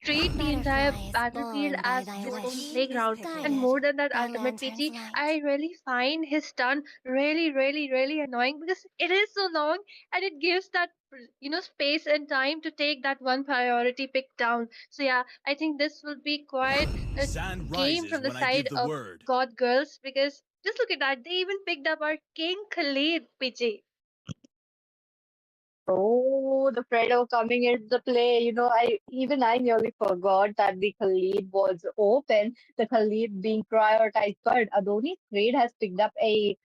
[SPEAKER 3] treat the entire
[SPEAKER 5] Butterflies
[SPEAKER 3] battlefield
[SPEAKER 5] born by
[SPEAKER 3] as
[SPEAKER 5] thy
[SPEAKER 3] his
[SPEAKER 8] Your
[SPEAKER 3] own
[SPEAKER 5] wish.
[SPEAKER 8] team is
[SPEAKER 3] playground. And
[SPEAKER 8] picking.
[SPEAKER 3] more
[SPEAKER 5] Guided
[SPEAKER 3] than that
[SPEAKER 5] by
[SPEAKER 3] ultimate
[SPEAKER 5] lantern's
[SPEAKER 3] PG,
[SPEAKER 5] light.
[SPEAKER 3] I really find his stun really, really, really annoying because it is so long and it gives that space and time to take that one priority pick down. So yeah, I think this will be quite
[SPEAKER 9] The
[SPEAKER 3] a
[SPEAKER 9] sand
[SPEAKER 3] game
[SPEAKER 9] rises
[SPEAKER 3] from the
[SPEAKER 9] when I give
[SPEAKER 3] side
[SPEAKER 9] the
[SPEAKER 3] of
[SPEAKER 9] word.
[SPEAKER 3] God girls because just look at that. They even picked up our King Khalid, PG.
[SPEAKER 4] Oh, the Fredo coming into the play. I nearly forgot that the Khalid was open, the Khalid being prioritized. But Adoni's trade has picked up a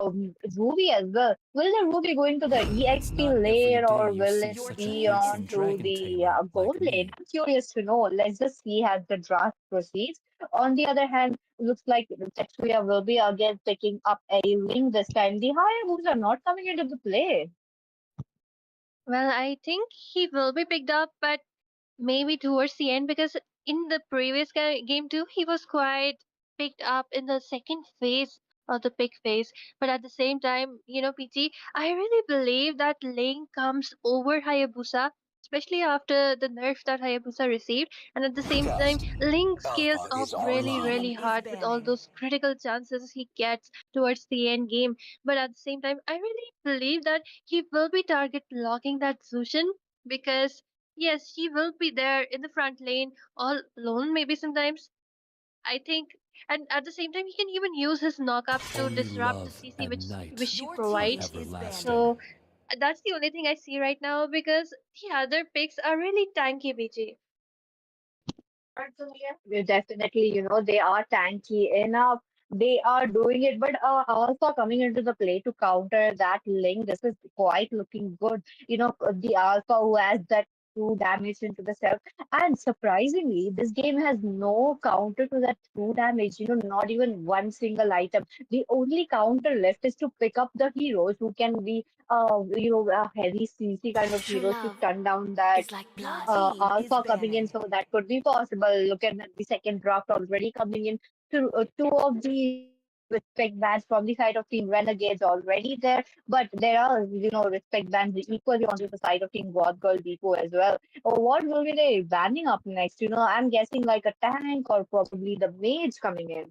[SPEAKER 4] Ruby as well. Will the Ruby go into the
[SPEAKER 6] It's
[SPEAKER 4] EXP
[SPEAKER 6] not every
[SPEAKER 4] lane
[SPEAKER 6] day
[SPEAKER 4] or
[SPEAKER 6] you
[SPEAKER 4] will
[SPEAKER 6] see
[SPEAKER 4] it
[SPEAKER 8] Your
[SPEAKER 6] such a
[SPEAKER 4] be
[SPEAKER 8] team is
[SPEAKER 6] handsome
[SPEAKER 4] on to
[SPEAKER 6] dragon
[SPEAKER 4] the
[SPEAKER 6] tamer
[SPEAKER 4] gold
[SPEAKER 6] like
[SPEAKER 4] lane?
[SPEAKER 6] me.
[SPEAKER 4] I'm curious to know. Let's just see as the draft proceeds. On the other hand, looks like Tetsuya will be again picking up a link this time. The higher moves are not coming into the play.
[SPEAKER 3] Well, I think he will be picked up, but maybe towards the end because in the previous game too he was quite picked up in the second phase of the pick phase, but at the same time, PT, I really believe that Link comes over Hayabusa, especially after the nerf that Hayabusa received, and at the same time Link scales up
[SPEAKER 8] Your
[SPEAKER 3] really,
[SPEAKER 8] team
[SPEAKER 3] really
[SPEAKER 8] is
[SPEAKER 3] hard with all
[SPEAKER 8] banning.
[SPEAKER 3] those critical chances he gets towards the end game. But at the same time, I really believe that he will be target locking that Zushin because yes, he will be there in the front lane all alone, maybe sometimes. I think, and at the same time, he can even use his knockups to
[SPEAKER 6] Only
[SPEAKER 3] disrupt the
[SPEAKER 6] love
[SPEAKER 3] CC
[SPEAKER 6] and
[SPEAKER 3] which
[SPEAKER 6] night
[SPEAKER 3] she
[SPEAKER 8] Your
[SPEAKER 6] are
[SPEAKER 3] provides.
[SPEAKER 8] team is banning.
[SPEAKER 6] everlasting.
[SPEAKER 3] So that's the only thing I see right now because the other picks are really tanky, BG.
[SPEAKER 4] Definitely, they are tanky enough. They are doing it, but Alpha coming into the play to counter that link. This is quite looking good. The Alpha who has that true damage into the self. And surprisingly, this game has no counter to that true damage. Not even one single item. The only counter left is to pick up the heroes who can be, a heavy CC kind of
[SPEAKER 5] True
[SPEAKER 4] heroes to
[SPEAKER 5] love
[SPEAKER 4] stun down that
[SPEAKER 5] is like
[SPEAKER 8] Your
[SPEAKER 5] blood.
[SPEAKER 8] team is
[SPEAKER 4] Alpha coming in,
[SPEAKER 8] banning.
[SPEAKER 4] so that could be possible. Look at the second draft already coming in. Two of the respect bans from the side of Team Renegades already there, but there are, respect bans equally onto the side of Team God Girl Deepu as well. What will be they banning up next? I'm guessing like a tank or probably the mage coming in.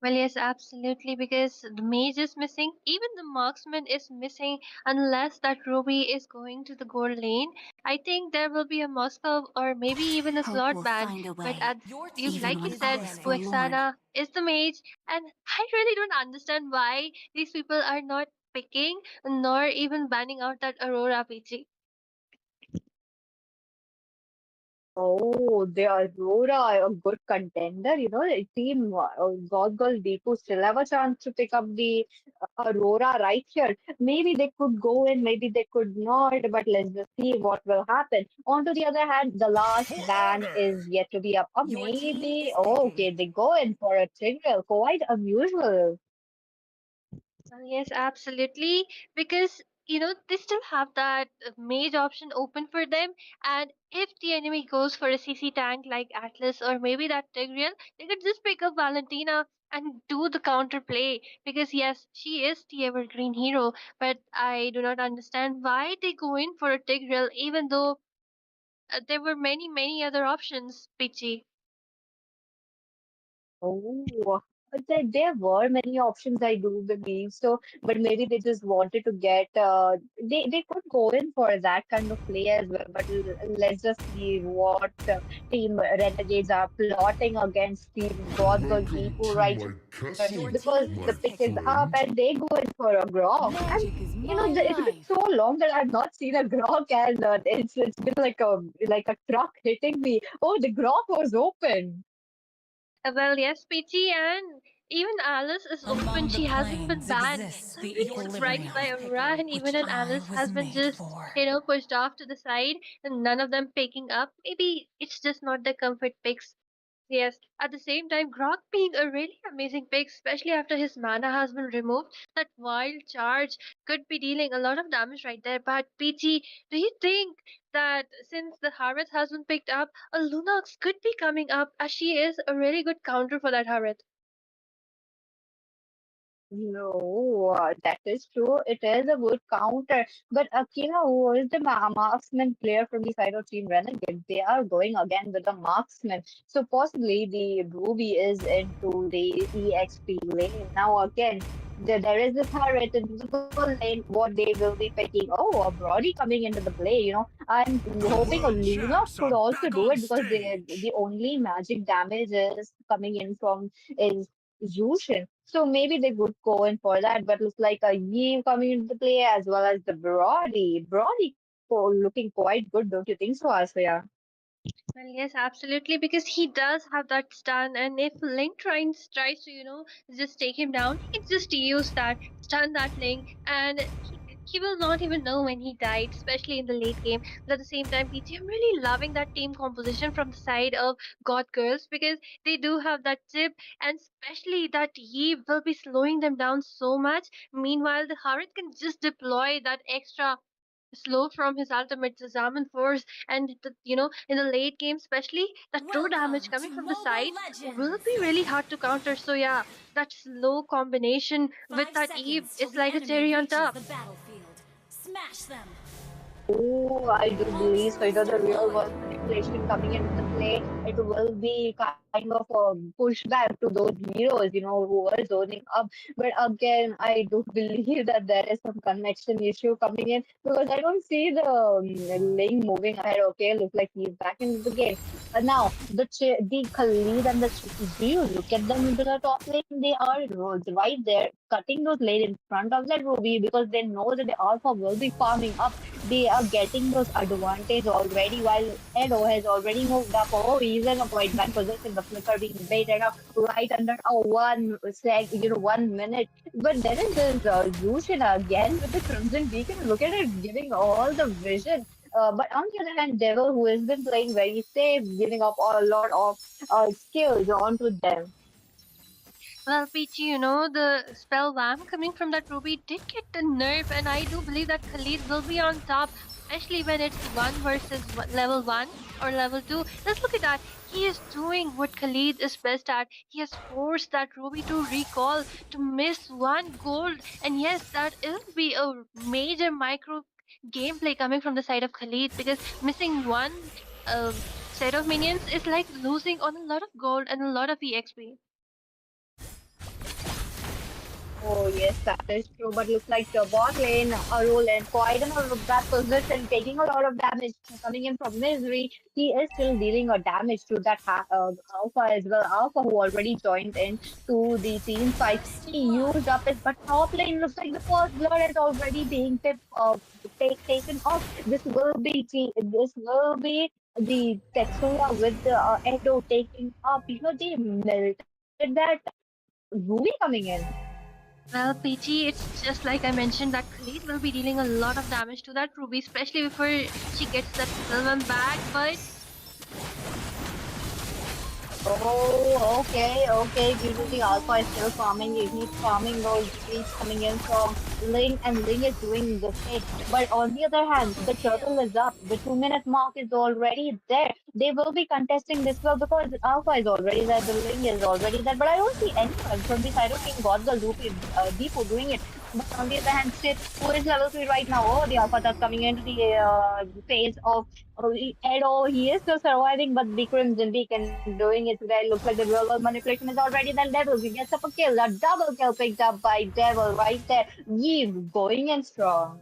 [SPEAKER 3] Well, yes, absolutely, because the mage is missing, even the marksman is missing, unless that Ruby is going to the gold lane. I think there will be a Moscow or maybe even a
[SPEAKER 5] Hope
[SPEAKER 3] slot
[SPEAKER 5] will
[SPEAKER 3] ban.
[SPEAKER 5] find a
[SPEAKER 3] But
[SPEAKER 5] way. Even
[SPEAKER 3] like you
[SPEAKER 5] when
[SPEAKER 3] said,
[SPEAKER 5] all is forlorn.
[SPEAKER 3] Uexana is the mage, and I really don't understand why these people are not picking nor even banning out that Aurora PG.
[SPEAKER 4] Oh, the Aurora, a good contender. Team God Girl Deepu still have a chance to pick up the Aurora right here. Maybe they could go in, maybe they could not, but let's just see what will happen. On to the other hand, the last ban is yet to be up. Or maybe, oh, okay, they go in for a trigger. Quite unusual.
[SPEAKER 3] Yes, absolutely. Because, they still have that mage option open for them. And if the enemy goes for a CC tank like Atlas or maybe that Tigreal, they could just pick up Valentina and do the counter play. Because, yes, she is the evergreen hero. But I do not understand why they go in for a Tigreal, even though there were many, many other options, Pichi.
[SPEAKER 4] Oh, there were many options, I do believe so, but maybe they just wanted to get, they could go in for that kind of play as well, but let's just see what Team Renegades are plotting against Team God Girl
[SPEAKER 6] Welcome
[SPEAKER 4] Deepu
[SPEAKER 6] to
[SPEAKER 4] right
[SPEAKER 6] my
[SPEAKER 4] here,
[SPEAKER 6] castle,
[SPEAKER 4] because the
[SPEAKER 6] my
[SPEAKER 4] pick is up
[SPEAKER 6] friend.
[SPEAKER 4] and they go in for a grok. And,
[SPEAKER 5] Magic is my
[SPEAKER 4] it's been
[SPEAKER 5] life.
[SPEAKER 4] so long that I've not seen a grok, and it's been like a truck hitting me. Oh, the grok was open.
[SPEAKER 3] Well, yes, Peachy, and even Alice is open.
[SPEAKER 7] Among the
[SPEAKER 3] She hasn't been
[SPEAKER 7] planes
[SPEAKER 3] banned.
[SPEAKER 7] exists
[SPEAKER 3] So
[SPEAKER 7] the
[SPEAKER 3] I'm really surprised by
[SPEAKER 7] equilibrium,
[SPEAKER 3] Aurora, and
[SPEAKER 7] which
[SPEAKER 3] even an
[SPEAKER 7] I
[SPEAKER 3] Alice
[SPEAKER 7] was
[SPEAKER 3] has been
[SPEAKER 7] made
[SPEAKER 3] just,
[SPEAKER 7] for.
[SPEAKER 3] pushed off to the side, and none of them picking up. Maybe it's just not the comfort picks. Yes, at the same time, Grok being a really amazing pick, especially after his mana has been removed, that wild charge could be dealing a lot of damage right there. But PG, do you think that since the Harvest has been picked up, a Lunox could be coming up as she is a really good counter for that Harvest?
[SPEAKER 4] No, that is true. It is a good counter. But Akira, who is the marksman player from the side of Team Renegade? They are going again with the marksman. So possibly the Ruby is into the EXP lane. Now again, there is this turret into the goal lane. What they will be picking? Oh, a Brody coming into the play. I'm
[SPEAKER 6] The
[SPEAKER 4] hoping a
[SPEAKER 6] world
[SPEAKER 4] Lunox
[SPEAKER 6] champs
[SPEAKER 4] could
[SPEAKER 6] are
[SPEAKER 4] also
[SPEAKER 6] back
[SPEAKER 4] do
[SPEAKER 6] on
[SPEAKER 4] it because
[SPEAKER 6] stage.
[SPEAKER 4] the only magic damage is coming in from is Yushin. So maybe they would go in for that, but looks like a Yee coming into the play as well as the Brody. Brody looking quite good, don't you think so, Asya?
[SPEAKER 3] Well, yes, absolutely, because he does have that stun, and if Link tries to, just take him down, he can just use that, stun that Link, and he will not even know when he died, especially in the late game. But at the same time, PT, I'm really loving that team composition from the side of God Girls because they do have that tip, and especially that Yi will be slowing them down so much. Meanwhile, the Harit can just deploy that extra slow from his ultimate Zaman force and in the late game especially that true damage
[SPEAKER 5] Welcome to
[SPEAKER 3] coming from the
[SPEAKER 5] Mobile
[SPEAKER 3] side will
[SPEAKER 5] Legends.
[SPEAKER 3] be really hard to counter. So yeah, that slow combination with
[SPEAKER 5] 5
[SPEAKER 3] that Eve
[SPEAKER 5] seconds till
[SPEAKER 3] is
[SPEAKER 5] the
[SPEAKER 3] like a
[SPEAKER 5] enemy
[SPEAKER 3] cherry on
[SPEAKER 5] reaches
[SPEAKER 3] top.
[SPEAKER 5] the battlefield. Smash them.
[SPEAKER 4] Oh, I do
[SPEAKER 5] Home
[SPEAKER 4] believe so.
[SPEAKER 5] boost
[SPEAKER 4] The real
[SPEAKER 5] deployed.
[SPEAKER 4] world manipulation coming into the play. It will be kind of a pushback to those heroes, who are zoning up. But again, I do believe that there is some connection issue coming in because I don't see the link moving ahead. Okay, looks like he's back into the game. Now, the Khalid and the do you look at them into the top lane? They are right there, cutting those lane in front of that Ruby because they know that the Alpha will be farming up. They are getting those advantage already while Edo has already moved up. Oh, he's in a quite bad position. The flicker being baited up right under 1 minute. But there is this Yushin again with the Crimson Beacon. Look at it, giving all the vision. But on the other hand, Devil, who has been playing very safe, giving up a lot of skills onto them.
[SPEAKER 3] Well, Peachy, the spell Wham coming from that Ruby did get the nerf, and I do believe that Khalid will be on top. especially when it's one versus level one or level two. Let's look at that. He is doing what Khalid is best at. He has forced that Ruby to recall, to miss one gold, and yes, that will be a major micro gameplay coming from the side of Khalid, because missing one set of minions is like losing on a lot of gold and a lot of EXP.
[SPEAKER 4] Oh yes, that is true. But looks like the bot lane role and quite in a bad position, taking a lot of damage coming in from Misery. He is still dealing a damage to that Alpha as well. Alpha who already joined in to the team fight.
[SPEAKER 5] First
[SPEAKER 4] He
[SPEAKER 5] blood.
[SPEAKER 4] used up it, but top lane looks like the first blood is already being taken off. This will be the Texura with the Edo taking up. They melted that Ruby coming in.
[SPEAKER 3] Well, PG, it's just like I mentioned that Khalid will be dealing a lot of damage to that Ruby, especially before she gets that Sylvan back. But
[SPEAKER 4] Oh, okay. Usually Alpha is still farming. He's farming those creeps coming in from Ling, and Ling is doing the same. But on the other hand, the turtle is up. The 2 minute mark is already there. They will be contesting this well because Alpha is already there. The Ling is already there. But I don't see anyone from the side of Team God the Deepu doing it. But on the other hand, Sid, who is level 3 right now? Oh, the Alpha that's coming into the phase of Edo. He is still surviving, but the Crimson Beacon doing it today. Looks like the real world manipulation is already done. Devil, he gets up a kill. A double kill picked up by Devil right there. Yves going in strong.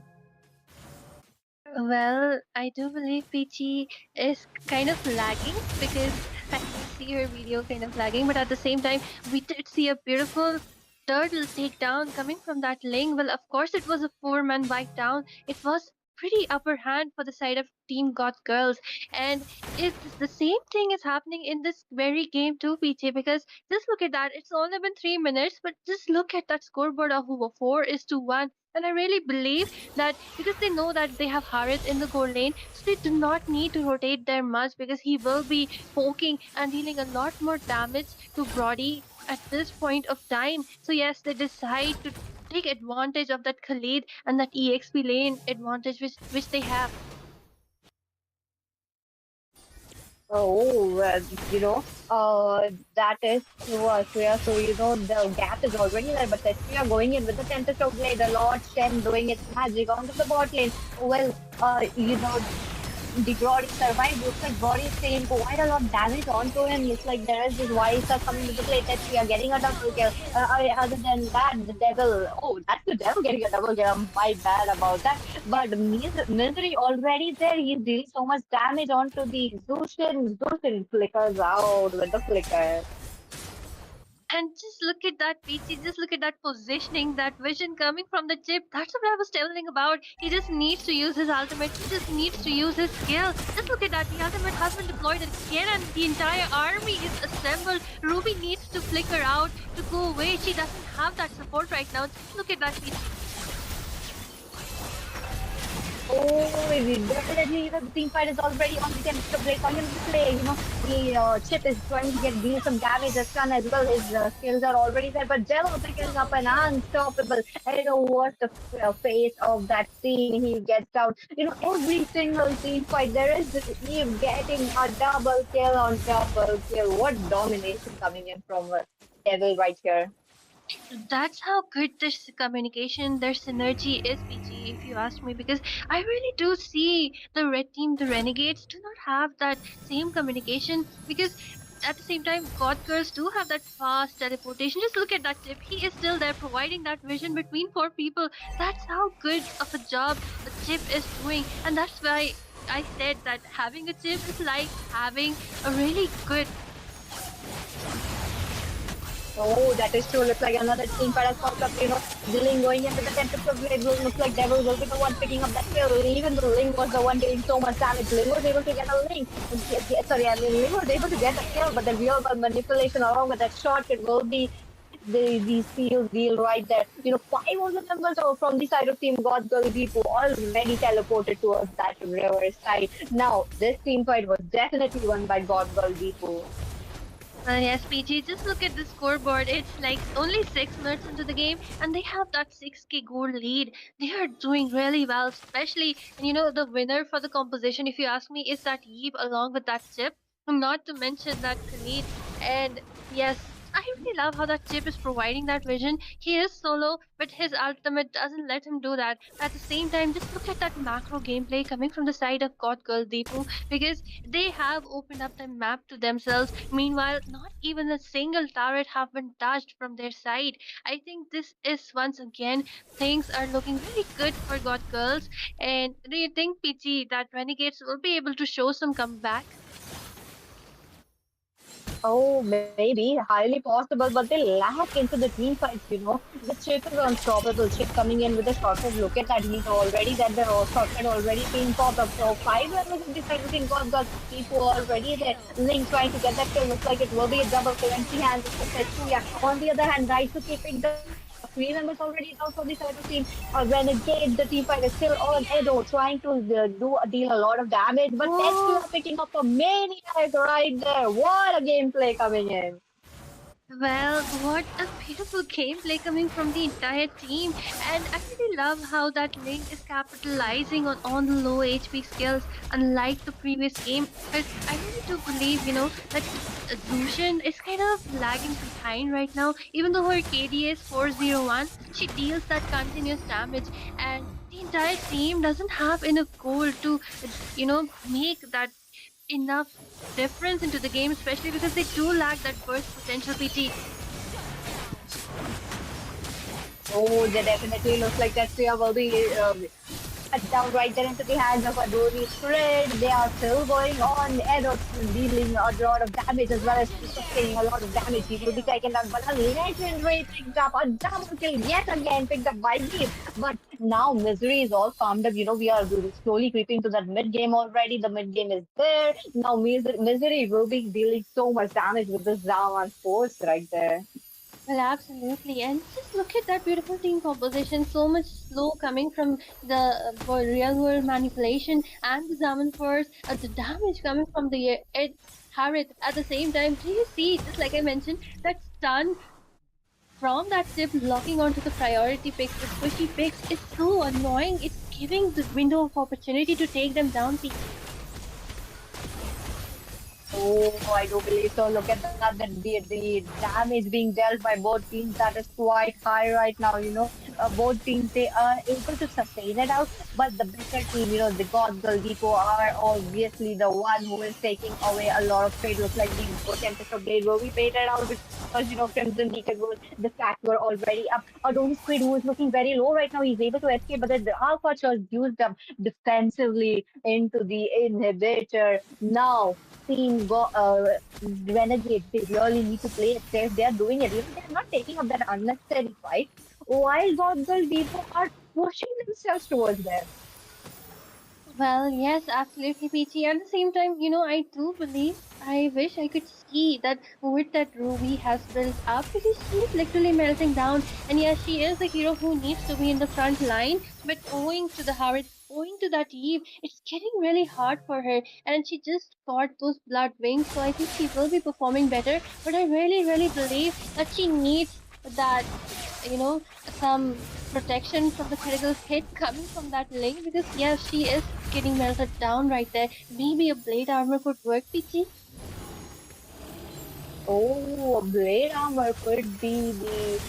[SPEAKER 3] well, I do believe Peachy is kind of lagging because I can see her video kind of lagging, but at the same time, we did see a beautiful turtle takedown coming from that lane. Well, of course, it was a four-man wipe down. It was pretty upper hand for the side of Team Goth Girls, and it's the same thing is happening in this very game too, PJ. Because just look at that. It's only been 3 minutes, but just look at that scoreboard of 4-1. And I really believe that because they know that they have Harith in the gold lane, so they do not need to rotate there much because he will be poking and dealing a lot more damage to Brody at this point of time. So yes, they decide to take advantage of that Khalid and that EXP lane advantage which they have.
[SPEAKER 4] Oh, that is true, Ashriya. So, the gap is already there, but Ashriya going in with the Tempest of Blade, the Lord Shen doing its magic onto the bot lane. Well, the Brody survived. Looks like Brody is taking quite a lot of damage onto him. Looks like there is this Wise coming into play that we are getting a double kill. Other than that, the Devil. Oh, that's the Devil getting a double kill. I'm quite bad about that. But Misery already there. He's dealing so much damage onto the Zushin. Zushin flickers out with the flicker.
[SPEAKER 3] And just look at that PC, just look at that positioning, that vision coming from the chip. That's what I was telling about. He just needs to use his ultimate, he just needs to use his skill. Just look at that, the ultimate has been deployed again and the entire army is assembled. Ruby needs to flicker out to go away. She doesn't have that support right now. Just look at that.
[SPEAKER 4] Oh, definitely, the team fight is already on the temperature break. On him to play, the chip is trying to deal some damage. The stun as well. His skills are already there, but Jello picking up an unstoppable. I don't know what the face of that team he gets out. Every single team fight there is him getting a double kill on double kill. What domination coming in from Devil right here.
[SPEAKER 3] That's how good this communication, their synergy is, PG, if you ask me, because I really do see the red team, the Renegades, do not have that same communication because at the same time, God Girls do have that fast teleportation. Just look at that chip. He is still there providing that vision between four people. That's how good of a job the chip is doing. And that's why I said that having a chip is like having a really good.
[SPEAKER 4] Oh, that is true. Looks like another team fight has popped up. The going into the temperature blade will look like Devil will be the one picking up that kill. Even though Ling was the one doing so much damage, Ling was able to get a Ling. Sorry, Ling was able to get a kill, but the real manipulation along with that shot, it will be the seal deal right there. Five of the members are from the side of Team God Girl Deepu already teleported towards that river side. Now, this team fight was definitely won by God Girl Deepu.
[SPEAKER 3] Yes, PG, just look at the scoreboard. It's like only 6 minutes into the game, and they have that 6K goal lead. They are doing really well, especially, and the winner for the composition, if you ask me, is that Eve along with that chip. Not to mention that Khalid. And yes, I really love how that chip is providing that vision. He is solo, but his ultimate doesn't let him do that. At the same time, just look at that macro gameplay coming from the side of God Girl Deepu, because they have opened up the map to themselves. Meanwhile, not even a single turret have been touched from their side. I think this is once again things are looking very good for God Girls. And do you think, PG, that Renegades will be able to show some comeback?
[SPEAKER 4] Oh, maybe, highly possible, but they lack into the team fights. The chip is unstoppable. Chip coming in with a shortcut. Look at that. He's already that the shortcut already being popped up. So five members of the side looking got people already there.
[SPEAKER 5] Kill.
[SPEAKER 4] Link trying to get that kill. Looks like it will be a double kill. Empty hands with Tetsuya. On the other hand, right to keep picked up. Three members already down from the side of team. Renegades, the team fight is still on Edo, trying to deal a lot of damage, but Tetsuya
[SPEAKER 3] Oh,
[SPEAKER 4] picking up a maniac right there. What a gameplay coming in.
[SPEAKER 3] well, what a beautiful gameplay coming from the entire team. And I really love how that Link is capitalizing on the low HP skills, unlike the previous game. But I really do believe, that Zushin is kind of lagging behind right now. Even though her KD is 401, she deals that continuous damage. And the entire team doesn't have enough gold to, make that enough difference into the game, especially because they do lack that burst potential, PT.
[SPEAKER 4] Oh, they definitely looks like Tetsuya will be cut down right there into the hands of Adoni Spread. They are still going on. Edo dealing a lot of damage as well as sustaining a lot of damage. He will be
[SPEAKER 5] Kill.
[SPEAKER 4] taken down, but a legendary picked up a double kill yet again picked up by Deep. But now Misery is all calmed up. We are slowly creeping to that mid game already. The mid game is there. Now Misery will be dealing so much damage with this Zaman force right there.
[SPEAKER 3] Well, absolutely. And just look at that beautiful team composition. So much slow coming from the real world manipulation and the Zaman Force, the damage coming from the Harith at the same time. Do you see, just like I mentioned, that stun from that chip locking onto the priority picks, the squishy picks is so annoying. It's giving the window of opportunity to take them down.
[SPEAKER 4] Oh, I do believe so. Look at that. The damage being dealt by both teams, that is quite high right now. Both teams, they are able to sustain it out, but the better team, the God Girl Deepu are obviously the one who is taking away a lot of trade. Looks like the Tempest of Blade will be baited out because, Crimson Beacon was, the stacks were already up. Adonis Squid, who is looking very low right now, he's able to escape, but the Alpha was used up defensively into the inhibitor. Now, team Renegades, they really need to play it safe. They are doing it. They're not taking up that unnecessary fight. While God Girl people are pushing themselves towards them.
[SPEAKER 3] Well, yes, absolutely, Peachy. At the same time, I do believe, I wish I could see that with that Ruby has built up, because she is literally melting down. And yes, she is the hero who needs to be in the front line, but owing to the Howard, owing to that Eve, it's getting really hard for her. And she just got those blood wings, so I think she will be performing better. But I really, really believe that she needs that, some protection from the critical hit coming from that link, because yes, she is getting melted down right there. Maybe a blade armor could work, Peachy.
[SPEAKER 4] Oh, blade armor could be the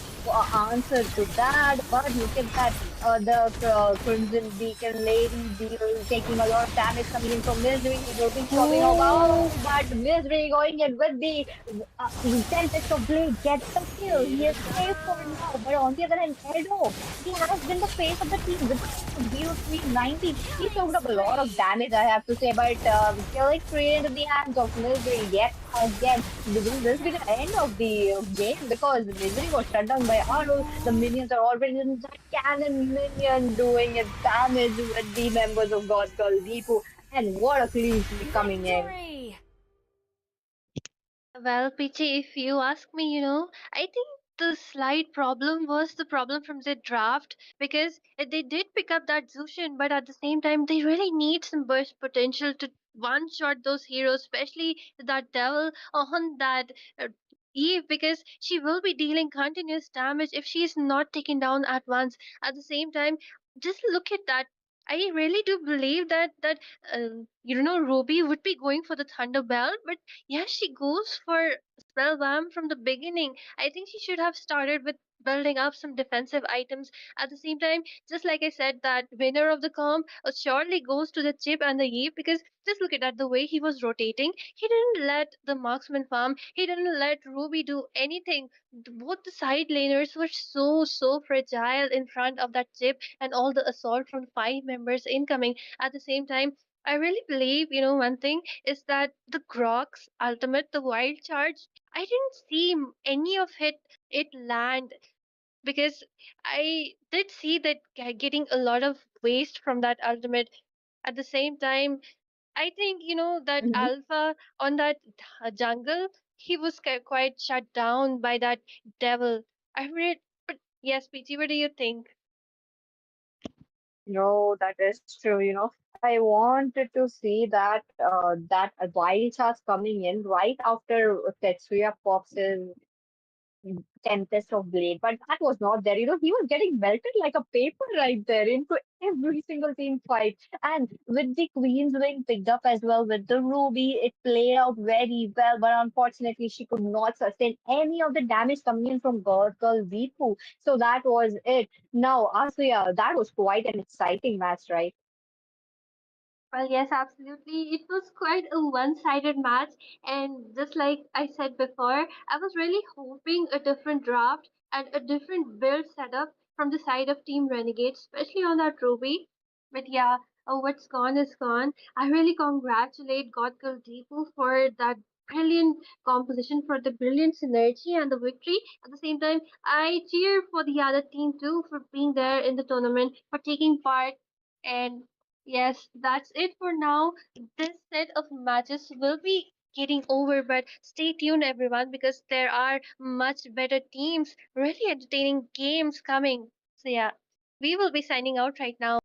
[SPEAKER 4] answer to that. But look at that. The Crimson Beacon lady taking a lot of damage coming in from Misery. He will be chopping off.
[SPEAKER 3] Oh,
[SPEAKER 4] Oh, but Misery going in with the Tempest of Blade gets the kill. He is safe for now. But on the other hand, Edo, he has been the face of the team with the 0390. He soaked up a lot of
[SPEAKER 5] Spree.
[SPEAKER 4] damage, I have to say. But killing spree into the hands of Misery yet again. Will this be the end of the game? Because Misery was shut down by RO. The minions are already in that cannon minion doing its damage with the members of God Girl Deepu. And what a clean sweep coming in.
[SPEAKER 5] Victory.
[SPEAKER 3] well, Peachy, if you ask me, I think the slight problem was the problem from the draft, because they did pick up that Zushin, but at the same time, they really need some burst potential to one shot those heroes, especially that devil on that Eve, because she will be dealing continuous damage if she is not taken down at once. At the same time, just look at that. I really do believe Ruby would be going for the Thunder Belt, but yes, she goes for Spellbomb from the beginning. I think she should have started with building up some defensive items. At the same time, just like I said, that winner of the comp surely goes to the Chip and the Eve, because just look at that, the way he was rotating. He didn't let the marksman farm. He didn't let Ruby do anything. Both the side laners were so fragile in front of that Chip and all the assault from five members incoming. At the same time, I really believe, one thing is that the Grok's ultimate, the wild charge, I didn't see any of it land, because I did see that getting a lot of waste from that ultimate. At the same time, I think that
[SPEAKER 4] Mhm.
[SPEAKER 3] Alpha on that jungle, he was quite shut down by that devil. I read, but yes, PT, what do you think?
[SPEAKER 4] No, that is true. I wanted to see that wild charge coming in right after Tetsuya pops his Tempest of Blade, but that was not there. He was getting melted like a paper right there into every single team fight. And with the Queen's Wing picked up as well with the Ruby, it played out very well, but unfortunately, she could not sustain any of the damage coming in from Goth Girl Deepu. So that was it. Now, Asuya, that was quite an exciting match, right?
[SPEAKER 3] Well, yes, absolutely. It was quite a one-sided match, and just like I said before, I was really hoping a different draft and a different build setup from the side of Team Renegade, especially on that Ruby. But yeah, what's gone is gone. I really congratulate God Girl Deepu for that brilliant composition, for the brilliant synergy and the victory. At the same time, I cheer for the other team too for being there in the tournament, for taking part. And yes, that's it for now. This set of matches will be getting over, but stay tuned, everyone, because there are much better teams, really entertaining games coming. So, yeah, we will be signing out right now.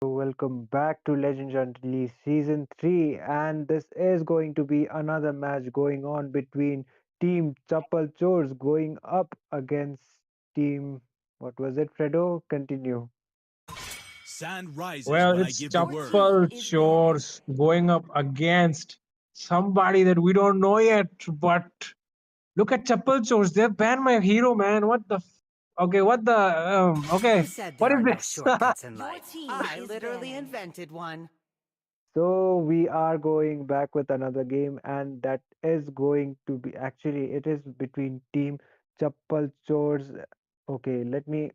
[SPEAKER 6] Welcome back to Legendary Season 3, and this is going to be another match going on between Team Chappal Chores going up against Team. What was it, Fredo? Continue.
[SPEAKER 7] Sand rises
[SPEAKER 8] Well,
[SPEAKER 7] when I
[SPEAKER 8] it's
[SPEAKER 7] give the
[SPEAKER 5] Your
[SPEAKER 7] word.
[SPEAKER 5] team
[SPEAKER 8] Chappal
[SPEAKER 5] is banned.
[SPEAKER 8] Chores going up against somebody that we don't know yet. But look at Chappal Chores. They've banned my hero, man. What the? Okay, what the?
[SPEAKER 9] Who
[SPEAKER 8] Okay,
[SPEAKER 9] said
[SPEAKER 8] what
[SPEAKER 9] there
[SPEAKER 8] is
[SPEAKER 9] are no
[SPEAKER 8] this?
[SPEAKER 9] shortcuts in
[SPEAKER 5] Your
[SPEAKER 9] life?
[SPEAKER 5] team
[SPEAKER 9] I
[SPEAKER 5] is
[SPEAKER 9] literally
[SPEAKER 5] banned.
[SPEAKER 9] invented one.
[SPEAKER 6] So, we are going back with another game, and that is going to be actually, it is between Team Chappal Chores. Okay, let me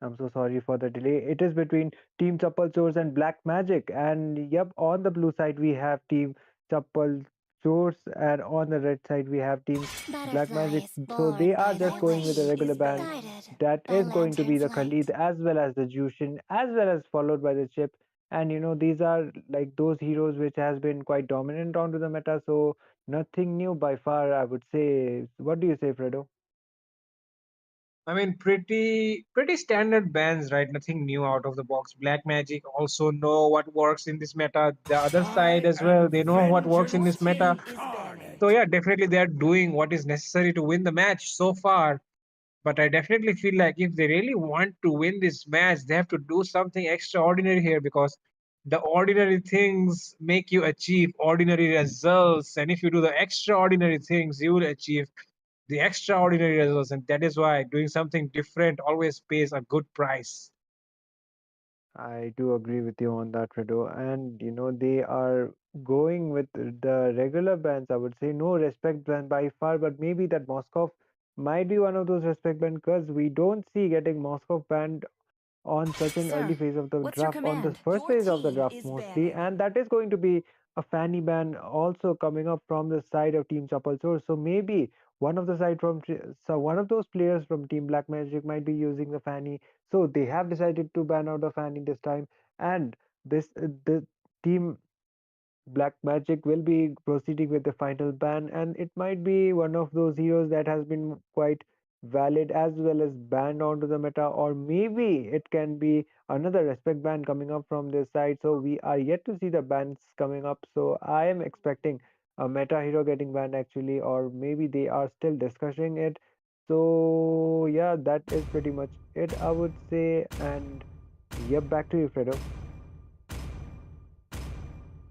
[SPEAKER 6] I'm so sorry for the delay. It is between Team Chappal Chores and Black Magic. And yep, on the blue side we have Team Chappal Chores, and on the red side we have Team Black
[SPEAKER 5] Butterfly
[SPEAKER 6] Magic.
[SPEAKER 5] is
[SPEAKER 6] So they
[SPEAKER 5] born
[SPEAKER 6] are
[SPEAKER 5] by the
[SPEAKER 6] just going with the
[SPEAKER 5] wish,
[SPEAKER 6] regular
[SPEAKER 9] is
[SPEAKER 6] ban.
[SPEAKER 9] banned.
[SPEAKER 5] guided
[SPEAKER 6] That
[SPEAKER 5] by
[SPEAKER 6] is going to be
[SPEAKER 5] lantern's
[SPEAKER 6] the
[SPEAKER 5] light.
[SPEAKER 6] Khalid as well as the Jushin, as well as followed by the Chip. And these are like those heroes which has been quite dominant onto the meta. So nothing new by far, I would say. What do you say, Fredo?
[SPEAKER 8] I mean, pretty standard bans, right? Nothing new out of the box. Black Magic also know what works in this meta. The other side
[SPEAKER 7] I
[SPEAKER 8] as well,
[SPEAKER 7] am
[SPEAKER 8] they know what works in
[SPEAKER 5] Your
[SPEAKER 8] this meta.
[SPEAKER 5] team
[SPEAKER 7] vengeance
[SPEAKER 5] is banned.
[SPEAKER 8] So
[SPEAKER 7] incarnate.
[SPEAKER 8] yeah, definitely they are doing what is necessary to win the match so far. But I definitely feel like if they really want to win this match, they have to do something extraordinary here because the ordinary things make you achieve ordinary results. And if you do the extraordinary things, you will achieve the extraordinary results. And that is why doing something different always pays a good price.
[SPEAKER 6] I do agree with you on that, Fredo. And they are going with the regular bands. I would say no respect band by far, but maybe that Moskov might be one of those respect band because we don't see getting Moskov banned on such an early
[SPEAKER 5] Sir,
[SPEAKER 6] phase of the
[SPEAKER 5] what's your
[SPEAKER 6] draft, on the
[SPEAKER 5] command?
[SPEAKER 6] first
[SPEAKER 5] Your
[SPEAKER 6] phase of the
[SPEAKER 5] team
[SPEAKER 6] draft
[SPEAKER 5] is
[SPEAKER 6] mostly,
[SPEAKER 5] banning.
[SPEAKER 6] and that is going to be a fanny ban also coming up from the side of Team Chapel Source. So maybe one of those players from Team Black Magic might be using the fanny. So they have decided to ban out the fanny this time, and the team Black Magic will be proceeding with the final ban, and it might be one of those heroes that has been quite valid as well as banned onto the meta, or maybe it can be another respect ban coming up from this side. So we are yet to see the bans coming up. So I am expecting a meta hero getting banned actually, or maybe they are still discussing it. So yeah, that is pretty much it, I would say. And yep, back to you, Fredo.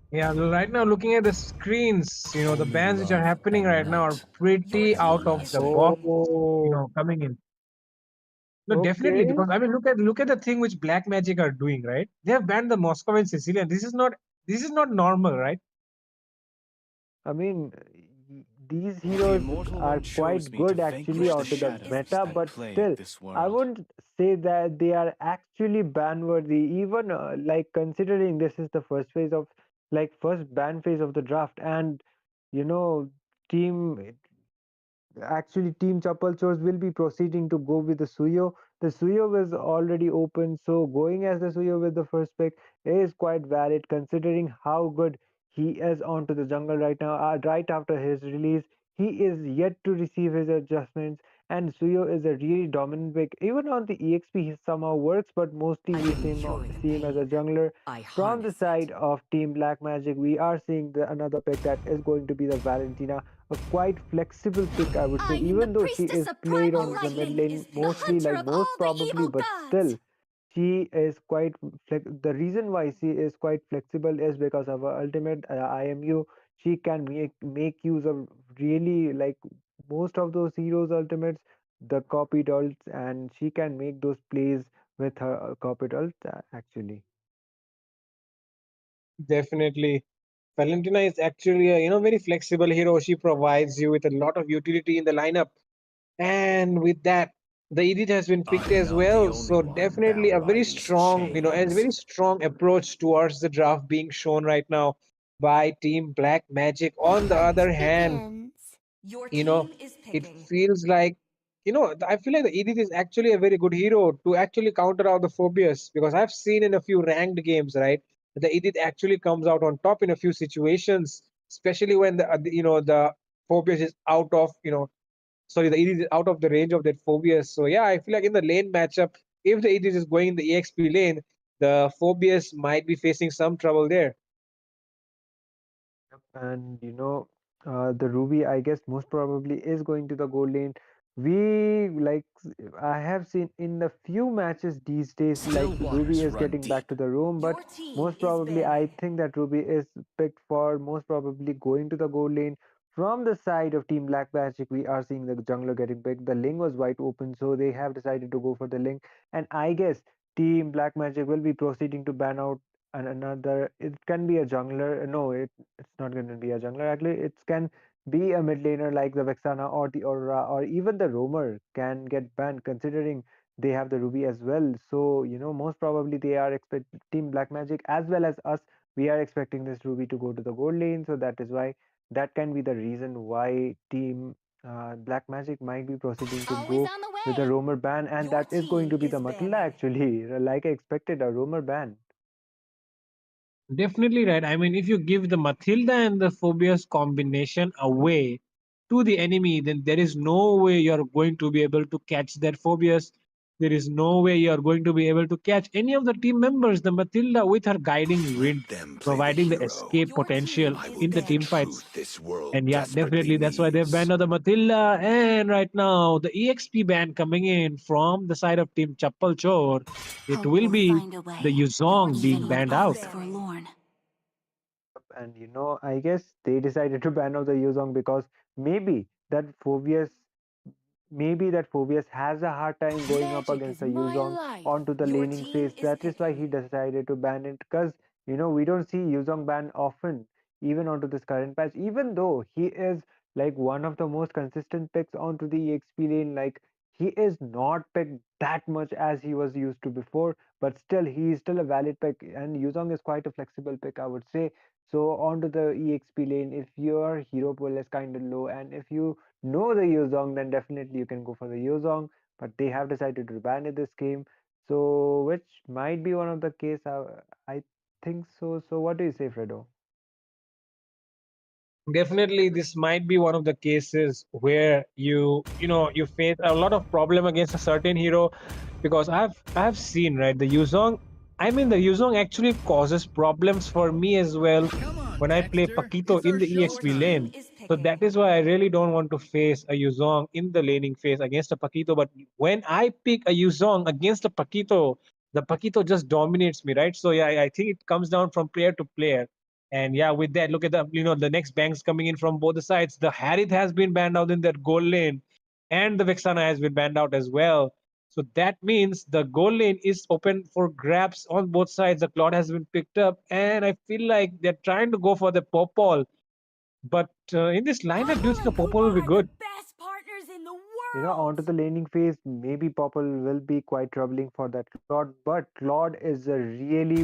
[SPEAKER 8] Yeah, right now looking at the screens, the
[SPEAKER 7] Only
[SPEAKER 8] bans which are
[SPEAKER 7] love
[SPEAKER 8] happening
[SPEAKER 7] and
[SPEAKER 8] right now are
[SPEAKER 7] light.
[SPEAKER 5] Your
[SPEAKER 8] pretty out
[SPEAKER 5] team
[SPEAKER 8] of
[SPEAKER 5] is
[SPEAKER 8] the box,
[SPEAKER 5] banned.
[SPEAKER 6] Oh,
[SPEAKER 8] coming in. No, definitely,
[SPEAKER 6] okay.
[SPEAKER 8] because I mean, look at the thing which Black Magic are doing, right? They have banned the Moscow and Sicilian. This is not normal, right?
[SPEAKER 6] I mean, these
[SPEAKER 7] The
[SPEAKER 6] heroes
[SPEAKER 7] immortal
[SPEAKER 6] are
[SPEAKER 7] one chose
[SPEAKER 6] quite
[SPEAKER 7] me to
[SPEAKER 6] good actually
[SPEAKER 5] Your
[SPEAKER 7] vanquish the
[SPEAKER 6] onto the
[SPEAKER 5] team is
[SPEAKER 7] shadows
[SPEAKER 6] meta,
[SPEAKER 7] that
[SPEAKER 6] but
[SPEAKER 5] banned.
[SPEAKER 7] plague
[SPEAKER 6] still,
[SPEAKER 7] this
[SPEAKER 6] I
[SPEAKER 7] world.
[SPEAKER 6] wouldn't say that they are actually ban worthy. Even like considering this is the first phase of like first ban phase of the draft, and you know, team actually Team Chapel Chores will be proceeding to go with the Suyo. The Suyo was already open, so going as the Suyo with the first pick is quite valid considering how good he is onto the jungle right now. Right after his release, he is yet to receive his adjustments, and Suyo is a really dominant pick. Even on the EXP, he somehow works, but mostly
[SPEAKER 9] I
[SPEAKER 6] we
[SPEAKER 9] enjoy the
[SPEAKER 6] see him as a
[SPEAKER 9] pain.
[SPEAKER 6] jungler.
[SPEAKER 9] I
[SPEAKER 6] From the
[SPEAKER 9] harness
[SPEAKER 6] side
[SPEAKER 9] it.
[SPEAKER 6] of Team Black Magic, we are seeing another pick that is going to be the Valentina, a quite flexible pick, I would say,
[SPEAKER 5] I am the
[SPEAKER 6] even though she
[SPEAKER 5] priestess
[SPEAKER 6] is
[SPEAKER 5] of
[SPEAKER 6] played
[SPEAKER 5] primal
[SPEAKER 6] on
[SPEAKER 5] Your
[SPEAKER 6] the mid
[SPEAKER 5] lightning, team
[SPEAKER 6] lane
[SPEAKER 5] is the
[SPEAKER 6] mostly,
[SPEAKER 5] hunter
[SPEAKER 6] like
[SPEAKER 5] of
[SPEAKER 6] most
[SPEAKER 5] all the
[SPEAKER 6] probably,
[SPEAKER 5] evil
[SPEAKER 6] but
[SPEAKER 5] gods.
[SPEAKER 6] still, she is quite the reason why she is quite flexible is because of her ultimate IMU. She can make use of really like most of those heroes' ultimates, the copied ults, and she can make those plays with her copied ult actually.
[SPEAKER 8] Definitely. Valentina is actually a very flexible hero. She provides you with a lot of utility in the lineup. And with that, the edit has been picked
[SPEAKER 7] I'm
[SPEAKER 8] as
[SPEAKER 7] not the
[SPEAKER 8] well.
[SPEAKER 7] only
[SPEAKER 8] So
[SPEAKER 7] one
[SPEAKER 8] definitely
[SPEAKER 7] bound
[SPEAKER 8] a
[SPEAKER 7] by
[SPEAKER 8] very
[SPEAKER 7] these
[SPEAKER 8] strong, a
[SPEAKER 7] chains.
[SPEAKER 8] very strong approach towards the draft being shown right now by Team Black Magic.
[SPEAKER 5] The
[SPEAKER 8] On the
[SPEAKER 5] hunt
[SPEAKER 8] other hand,
[SPEAKER 5] begins. Your
[SPEAKER 8] you know,
[SPEAKER 5] team is
[SPEAKER 8] it
[SPEAKER 5] picking.
[SPEAKER 8] feels like, I feel like the Edith is actually a very good hero to actually counter out the Phobius because I've seen in a few ranked games, right? The Edith actually comes out on top in a few situations, especially when the Phobius is out of, sorry, the Edith is out of the range of that Phobius. So yeah, I feel like in the lane matchup, if the Edith is going in the EXP lane, the Phobius might be facing some trouble there.
[SPEAKER 6] Yep, and the Ruby, I guess, most probably is going to the gold lane. We like I have seen in the few matches these days, like
[SPEAKER 7] Still
[SPEAKER 6] Ruby
[SPEAKER 7] waters
[SPEAKER 6] is
[SPEAKER 7] run
[SPEAKER 6] getting back
[SPEAKER 7] deep.
[SPEAKER 6] to the room, but
[SPEAKER 5] Your team
[SPEAKER 6] most
[SPEAKER 5] is
[SPEAKER 6] probably I
[SPEAKER 5] banning.
[SPEAKER 6] think that Ruby is picked for most probably going to the gold lane. From the side of Team Black Magic, we are seeing the jungler getting picked. The lane was wide open, so they have decided to go for the link. And I guess Team Black Magic will be proceeding to ban out another. It can be a jungler. No, it's not going to be a jungler. Actually, it can be a mid laner like the Vexana or the Aurora or even the Roamer can get banned considering they have the Ruby as well. So, most probably they are expecting Team Black Magic as well as us. We are expecting this Ruby to go to the gold lane. So that is why that can be the reason why Team Black Magic might be proceeding to
[SPEAKER 5] Always
[SPEAKER 6] go
[SPEAKER 5] on the
[SPEAKER 6] with the
[SPEAKER 5] way.
[SPEAKER 6] Roamer ban, and
[SPEAKER 5] Your
[SPEAKER 6] that is going
[SPEAKER 5] team
[SPEAKER 6] to be the
[SPEAKER 5] is
[SPEAKER 6] Matilla
[SPEAKER 5] banning.
[SPEAKER 6] actually, like I expected, a Roamer ban.
[SPEAKER 8] Definitely right. I mean, if you give the Matilda and the Phobius combination away to the enemy, then there is no way you're going to be able to catch that Phobius. There is no way you're going to be able to catch any of the team members. The Matilda with her guiding
[SPEAKER 7] Let
[SPEAKER 8] wind,
[SPEAKER 7] them play the
[SPEAKER 8] providing the
[SPEAKER 7] hero.
[SPEAKER 8] escape
[SPEAKER 5] Your team
[SPEAKER 8] potential
[SPEAKER 7] I
[SPEAKER 5] is
[SPEAKER 7] will
[SPEAKER 8] in the
[SPEAKER 7] be the
[SPEAKER 8] team
[SPEAKER 5] banning.
[SPEAKER 8] fights.
[SPEAKER 7] truth this world
[SPEAKER 8] And yeah,
[SPEAKER 7] desperately
[SPEAKER 8] definitely that's why they've
[SPEAKER 7] needs.
[SPEAKER 8] banned out the Matilda. And right now, the EXP ban coming in from the side of Team Chappal Chor, it
[SPEAKER 5] Hope
[SPEAKER 8] will
[SPEAKER 5] will
[SPEAKER 8] be
[SPEAKER 5] find a
[SPEAKER 8] the
[SPEAKER 5] way. Your
[SPEAKER 8] Yuzong being
[SPEAKER 5] team
[SPEAKER 8] banned
[SPEAKER 5] is
[SPEAKER 8] out.
[SPEAKER 5] forlorn.
[SPEAKER 6] And I guess they decided to ban out the Yuzong because maybe that Phobius has a hard time going up
[SPEAKER 5] Magic
[SPEAKER 6] against
[SPEAKER 5] is
[SPEAKER 6] a
[SPEAKER 5] my
[SPEAKER 6] Yuzong
[SPEAKER 5] life.
[SPEAKER 6] onto the
[SPEAKER 5] Your
[SPEAKER 6] laning
[SPEAKER 5] team
[SPEAKER 6] phase.
[SPEAKER 5] is
[SPEAKER 6] That is why
[SPEAKER 5] picking.
[SPEAKER 6] he decided to ban it because we don't see Yuzong ban often, even onto this current patch, even though he is like one of the most consistent picks onto the EXP lane. Like he is not picked that much as he was used to before, but still he is still a valid pick, and Yuzong is quite a flexible pick, I would say. So onto the EXP lane, if your hero pool is kind of low, and if you know the Yuzong, then definitely you can go for the Yuzong. But they have decided to ban it this game, so which might be one of the case. I think so. So what do you say, Fredo?
[SPEAKER 8] Definitely this might be one of the cases where you face a lot of problem against a certain hero, because I've seen, right, the Yuzong. I mean, the Yuzong actually causes problems for me as well
[SPEAKER 7] Come on,
[SPEAKER 8] when I play
[SPEAKER 7] Dexter.
[SPEAKER 8] Pakito
[SPEAKER 7] It's
[SPEAKER 8] in
[SPEAKER 7] our
[SPEAKER 8] the
[SPEAKER 5] Your
[SPEAKER 8] EXP
[SPEAKER 7] showtime.
[SPEAKER 5] team
[SPEAKER 8] lane.
[SPEAKER 5] is
[SPEAKER 8] So that
[SPEAKER 5] picking.
[SPEAKER 8] is why I really don't want to face a Yuzong in the laning phase against a Pakito. But when I pick a Yuzong against a Pakito, the Pakito just dominates me, right? So yeah, I think it comes down from player to player. And yeah, with that, look at the next banks coming in from both the sides. The Harith has been banned out in that goal lane, and the Vexana has been banned out as well. So that means the goal lane is open for grabs on both sides. The Claude has been picked up, and I feel like they're trying to go for the Popol. But in this lineup, do you
[SPEAKER 5] Humble
[SPEAKER 8] think the
[SPEAKER 5] and
[SPEAKER 8] Popol
[SPEAKER 5] Koopa
[SPEAKER 8] will be
[SPEAKER 5] are the
[SPEAKER 8] good?
[SPEAKER 5] best partners in the
[SPEAKER 6] Onto
[SPEAKER 5] world.
[SPEAKER 6] the laning phase, maybe Popple will be quite troubling for that Claude, but Claude is a really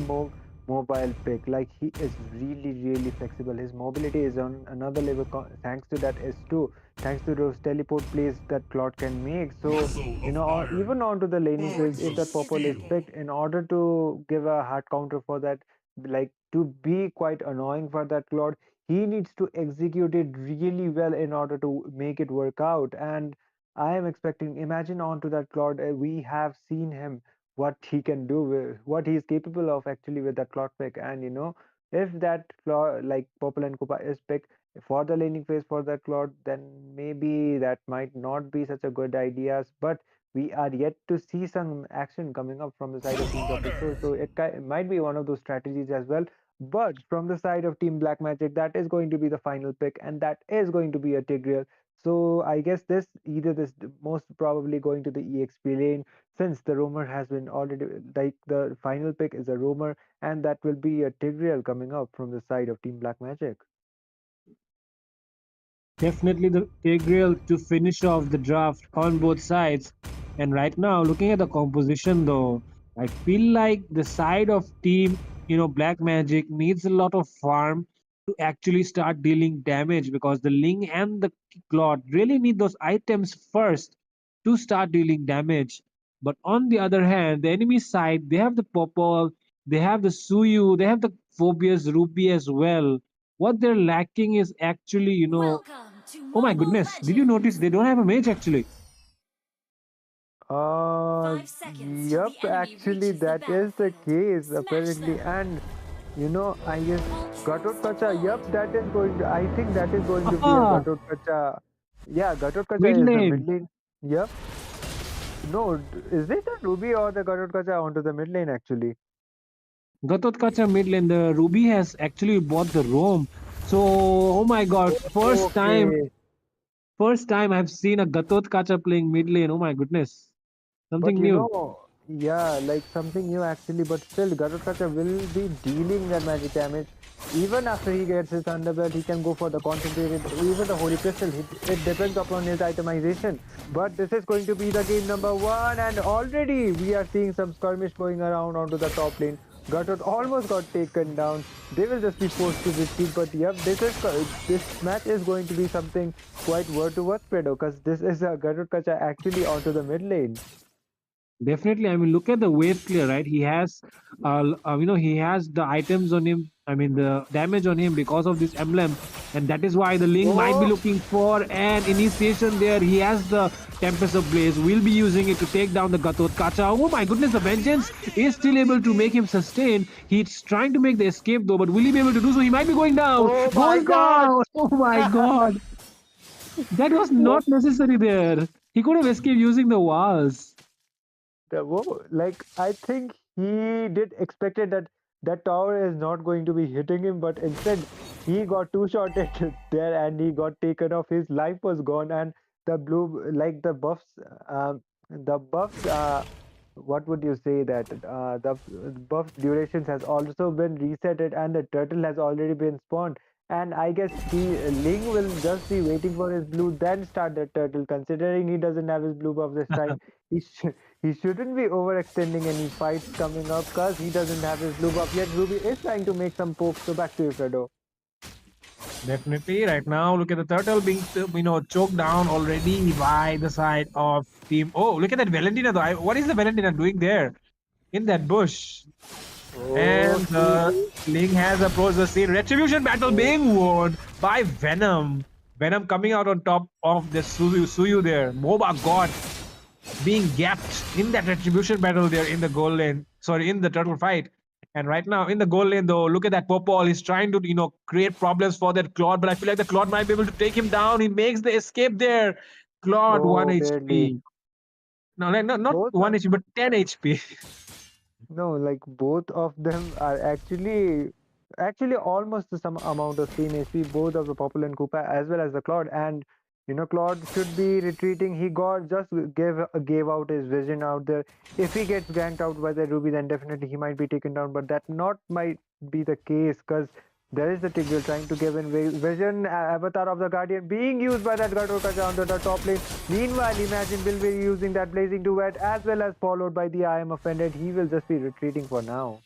[SPEAKER 6] mobile pick. Like he is really, really flexible. His mobility is on another level thanks to that S2, thanks to those teleport plays that Claude can make. So, even onto the laning
[SPEAKER 5] Your
[SPEAKER 6] phase, if that
[SPEAKER 5] team is
[SPEAKER 6] Popple is
[SPEAKER 5] picking.
[SPEAKER 6] picked, in order to give a hard counter for that, like to be quite annoying for that Claude, he needs to execute it really well in order to make it work out. And I am expecting, imagine onto that Claude, we have seen him, what he can do, what he is capable of actually with that Claude pick. And if that Claude, like Purple and Koopa is picked for the laning phase for that Claude, then maybe that might not be such a good idea. But we are yet to see some action coming up from the side of Team Topple Source. So it might be one of those strategies as well. But from the side of Team Black Magic, that is going to be the final pick, and that is going to be a Tigreal. So I guess this most probably going to the EXP lane, since the roamer has been already, like the final pick is a roamer, and that will be a Tigreal coming up from the side of Team Black Magic.
[SPEAKER 8] Definitely the Tigreal to finish off the draft on both sides. And right now, looking at the composition though, I feel like the side of team, Black Magic needs a lot of farm to actually start dealing damage, because the Ling and the Claude really need those items first to start dealing damage. But on the other hand, the enemy side, they have the Popol, they have the Suyu, they have the Phobias Ruby as well. What they're lacking is actually,
[SPEAKER 5] Welcome to
[SPEAKER 8] oh my
[SPEAKER 5] Mobile
[SPEAKER 8] goodness, did you notice
[SPEAKER 5] Legends.
[SPEAKER 8] they don't have a mage actually?
[SPEAKER 5] 5 seconds till
[SPEAKER 6] Yep,
[SPEAKER 5] the enemy
[SPEAKER 6] actually
[SPEAKER 5] reaches the
[SPEAKER 6] that is the
[SPEAKER 5] battlefield.
[SPEAKER 6] case
[SPEAKER 5] Smash
[SPEAKER 6] apparently,
[SPEAKER 5] them.
[SPEAKER 6] and I guess
[SPEAKER 5] Ultras
[SPEAKER 6] Gatotkacha. Yep,
[SPEAKER 5] won.
[SPEAKER 6] that is going to. I think that is going to be a
[SPEAKER 8] Haha,
[SPEAKER 6] Gatotkacha. Yeah,
[SPEAKER 8] mid
[SPEAKER 6] Gatotkacha is the mid
[SPEAKER 8] lane.
[SPEAKER 6] lane. Yep. No, is it the Ruby or the Gatotkacha onto the mid lane actually?
[SPEAKER 8] Gatotkacha mid lane. The Ruby has actually bought the roam. So, oh my god,
[SPEAKER 6] Okay,
[SPEAKER 8] first time I've seen a Gatotkacha playing mid lane. Oh my goodness,
[SPEAKER 6] but
[SPEAKER 8] something new.
[SPEAKER 6] yeah, like something new actually, but still, Garutkaka will be dealing that magic damage. Even after he gets his Thunderbelt, he can go for the concentrated, even the Holy Pistol. It depends upon his itemization. But this is going to be the game number one, and already we are seeing some skirmish going around onto the top lane. Gatot almost got taken down. They will just be forced to retreat. But yep, this match is going to be something quite word to word spread because this is a Garutkaka actually onto the mid lane.
[SPEAKER 8] Definitely, I mean, look at the wave clear, right? He has, he has the items on him. I mean, the damage on him because of this emblem, and that is why the Ling might be
[SPEAKER 6] Oh,
[SPEAKER 8] looking for an initiation there. He has the Tempest of Blaze. Will be using it to take down the Gatotkacha. Oh my goodness, the Vengeance is still able to make him sustain. He's trying to make the escape though, but will he be able to do so? He might be going down.
[SPEAKER 6] oh my
[SPEAKER 8] Goes
[SPEAKER 6] God!
[SPEAKER 8] down. Oh my god, that was not necessary there. He could have escaped using the walls.
[SPEAKER 6] Whoa, like I think he did expected that that tower is not going to be hitting him, but instead he got two-shotted there and he got taken off. His life was gone, and the blue, like the buffs, what would you say that the buff durations has also been resetted, and the turtle has already been spawned. And I guess Ling will just be waiting for his blue, then start the turtle. Considering he doesn't have his blue buff this time, he should. He shouldn't be overextending any fights coming up because he doesn't have his blue buff yet. Ruby is trying to make some pokes. So back to you, Fredo.
[SPEAKER 8] Definitely. Right now, look at the turtle being, choked down already by the side of team. Oh, look at that Valentina though. What is the Valentina doing there in that bush? And the
[SPEAKER 6] Okay.
[SPEAKER 8] Ling has approached the scene. Retribution battle being won by Venom. Venom coming out on top of the Suyu there. Moba God being gapped in that retribution battle there in the gold lane. Sorry, in the turtle fight. And right now in the gold lane though, look at that Popol. He's trying to create problems for that Claude, but I feel like the Claude might be able to take him down. He makes the escape there. Claude 1
[SPEAKER 6] Oh, barely.
[SPEAKER 8] HP. No, like, not
[SPEAKER 6] Both
[SPEAKER 8] 1
[SPEAKER 6] of
[SPEAKER 8] HP, but 10 HP.
[SPEAKER 6] No, like both of them are actually almost the some amount of same HP, both of the Popple and Koopa as well as the Claude. And Claude should be retreating. He got just gave out his vision out there. If he gets ganked out by the Ruby, then definitely he might be taken down. But that not might be the case because there is the Tigreal trying to give in vision. Avatar of the Guardian being used by that Gatotkacha on the top lane. Meanwhile, imagine will be using that Blazing Duet as well as followed by the I am offended. He will just be retreating for now.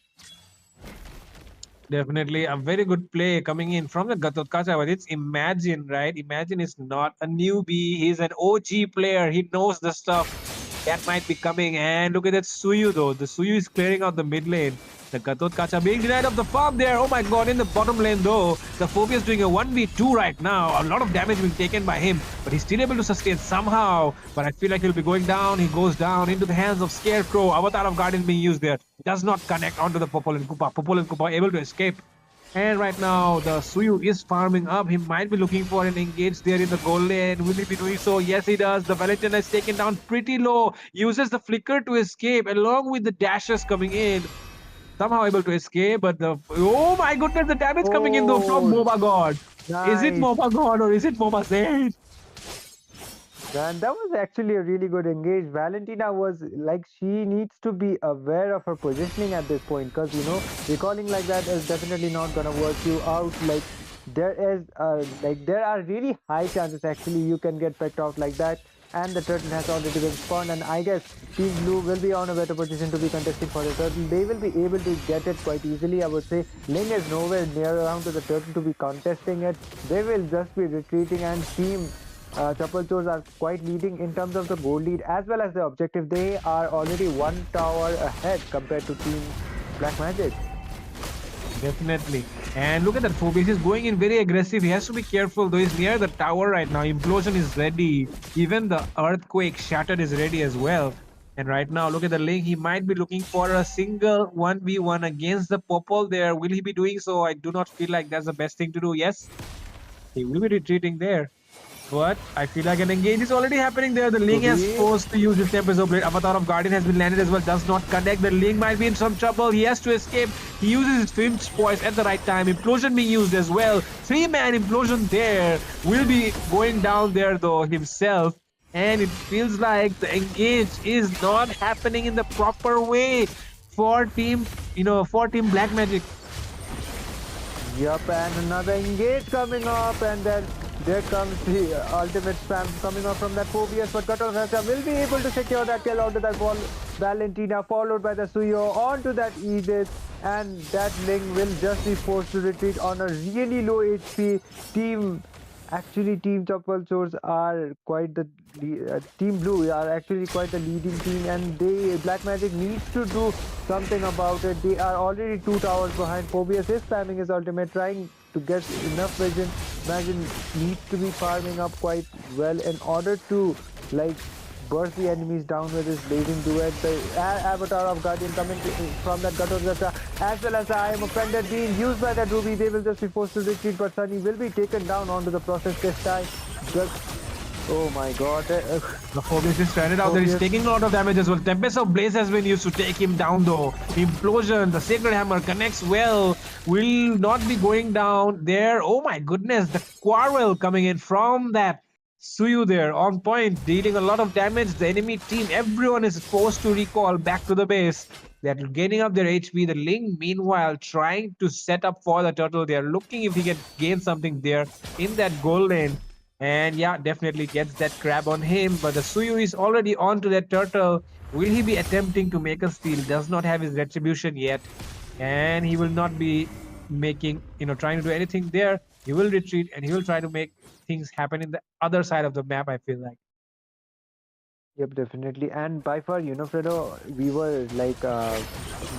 [SPEAKER 8] Definitely a very good play coming in from the Gatotkacha. But it's Imagine, right? Imagine is not a newbie. He's an OG player. He knows the stuff that might be coming. And look at that Suyu though. The Suyu is clearing out the mid lane. The Gatotkacha being denied of the farm there. Oh my god, in the bottom lane though. The Phobia is doing a 1v2 right now. A lot of damage being taken by him. But he's still able to sustain somehow. But I feel like he'll be going down. He goes down into the hands of Scarecrow. Avatar of Guardian being used there. Does not connect onto the Popol and Koopa. Popol and Koopa able to escape. And right now, the Suyu is farming up. He might be looking for an engage there in the goal lane. Will he be doing so? Yes, he does. The Valentina is taken down pretty low. Uses the flicker to escape along with the dashes coming in. Somehow able to escape, but oh my goodness, the damage coming in though from
[SPEAKER 6] Oh,
[SPEAKER 8] Moba God. Is it
[SPEAKER 6] nice.
[SPEAKER 8] Moba God or is it Moba Saint?
[SPEAKER 6] And that was actually a really good engage. Valentina was like she needs to be aware of her positioning at this point because recalling like that is definitely not gonna work you out. Like there are really high chances actually you can get picked out like that. And the turtle has already been spawned, and I guess Team Blue will be on a better position to be contesting for the turtle. They will be able to get it quite easily, I would say. Ling is nowhere near around to the turtle to be contesting it. They will just be retreating, and Team CHAPPAL Chores are quite leading in terms of the goal lead as well as the objective. They are already one tower ahead compared to Team Black Magic.
[SPEAKER 8] Definitely. And look at that, Phoebus is going in very aggressive. He has to be careful though. He's near the tower right now. Implosion is ready. Even the earthquake shattered is ready as well. And right now, look at the link. He might be looking for a single 1v1 against the Popol there. Will he be doing so? I do not feel like that's the best thing to do. Yes, he will be retreating there. But I feel like an engage is already happening there. The Ling has
[SPEAKER 6] Toby.
[SPEAKER 8] forced to use his Tempest Blade. Avatar of Guardian has been landed as well. Does not connect. The Ling might be in some trouble. He has to escape. He uses his Finch Poise at the right time. Implosion being used as well. 3-man Implosion there. Will be going down there though himself. And it feels like the engage is not happening in the proper way for Team Black Magic.
[SPEAKER 6] Yup, and another engage coming up, and then there comes the ultimate spam coming up from that Phobius, but Kato will be able to secure that kill onto that ball. Valentina followed by the Suyo onto that Edith, and that Ling will just be forced to retreat on a really low HP team. Actually, Team CHAPPAL Chores are quite the Team Blue are actually quite the leading team, and Black Magic needs to do something about it. They are already 2 towers behind. Phobius is spamming his ultimate, trying to get enough vision. Imagine needs to be farming up quite well in order to like burst the enemies down with his blazing duet. The avatar of Guardian coming from that Gatorgata, as well as the I am offended being used by that Ruby. They will just be forced to retreat, but Sunny will be taken down onto the process this time. Oh my god.
[SPEAKER 8] The Phobius is stranded out there. He's
[SPEAKER 6] Phobius.
[SPEAKER 8] taking a lot of damage as well. Tempest of Blaze has been used to take him down though. Implosion, the Sacred Hammer connects well. Will not be going down there. Oh my goodness, the Quarrel coming in from that Suyu there on point, dealing a lot of damage. The enemy team, everyone is forced to recall back to the base. They're gaining up their HP. The Ling, meanwhile, trying to set up for the turtle. They're looking if he can gain something there in that goal lane. And yeah, definitely gets that grab on him. But the Suyu is already on to that turtle. Will he be attempting to make a steal? Does not have his retribution yet. And he will not be trying to do anything there. He will retreat and he will try to make things happen in the other side of the map, I feel like.
[SPEAKER 6] Yep, definitely. And by far, Fredo, we were like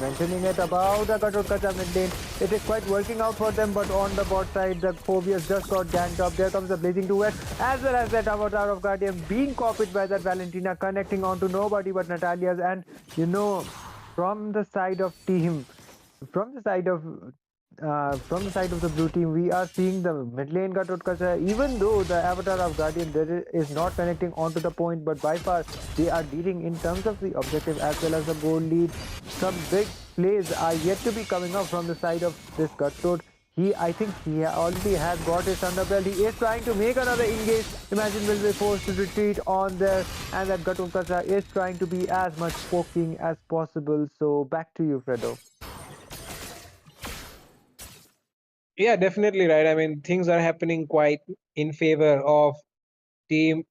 [SPEAKER 6] mentioning it about the Katurkacha mid lane. It is quite working out for them, but on the bot side, the Phobius just got ganked up. There comes the Blazing Duet, as well as that Avatar of Guardian being copied by that Valentina, connecting onto nobody but Natalia's. And, from the side of team, from the side of the blue team, we are seeing the mid lane Gatot even though the Avatar of Guardian there is not connecting onto the point, but by far they are leading in terms of the objective as well as the goal lead. Some big plays are yet to be coming up from the side of this Gatot. I think he already has got his underbelt. He is trying to make another engage. Imagine will be forced to retreat on there, and that Gatot is trying to be as much poking as possible. So back to you, Fredo.
[SPEAKER 8] Yeah, definitely right. I mean, things are happening quite in favor of Team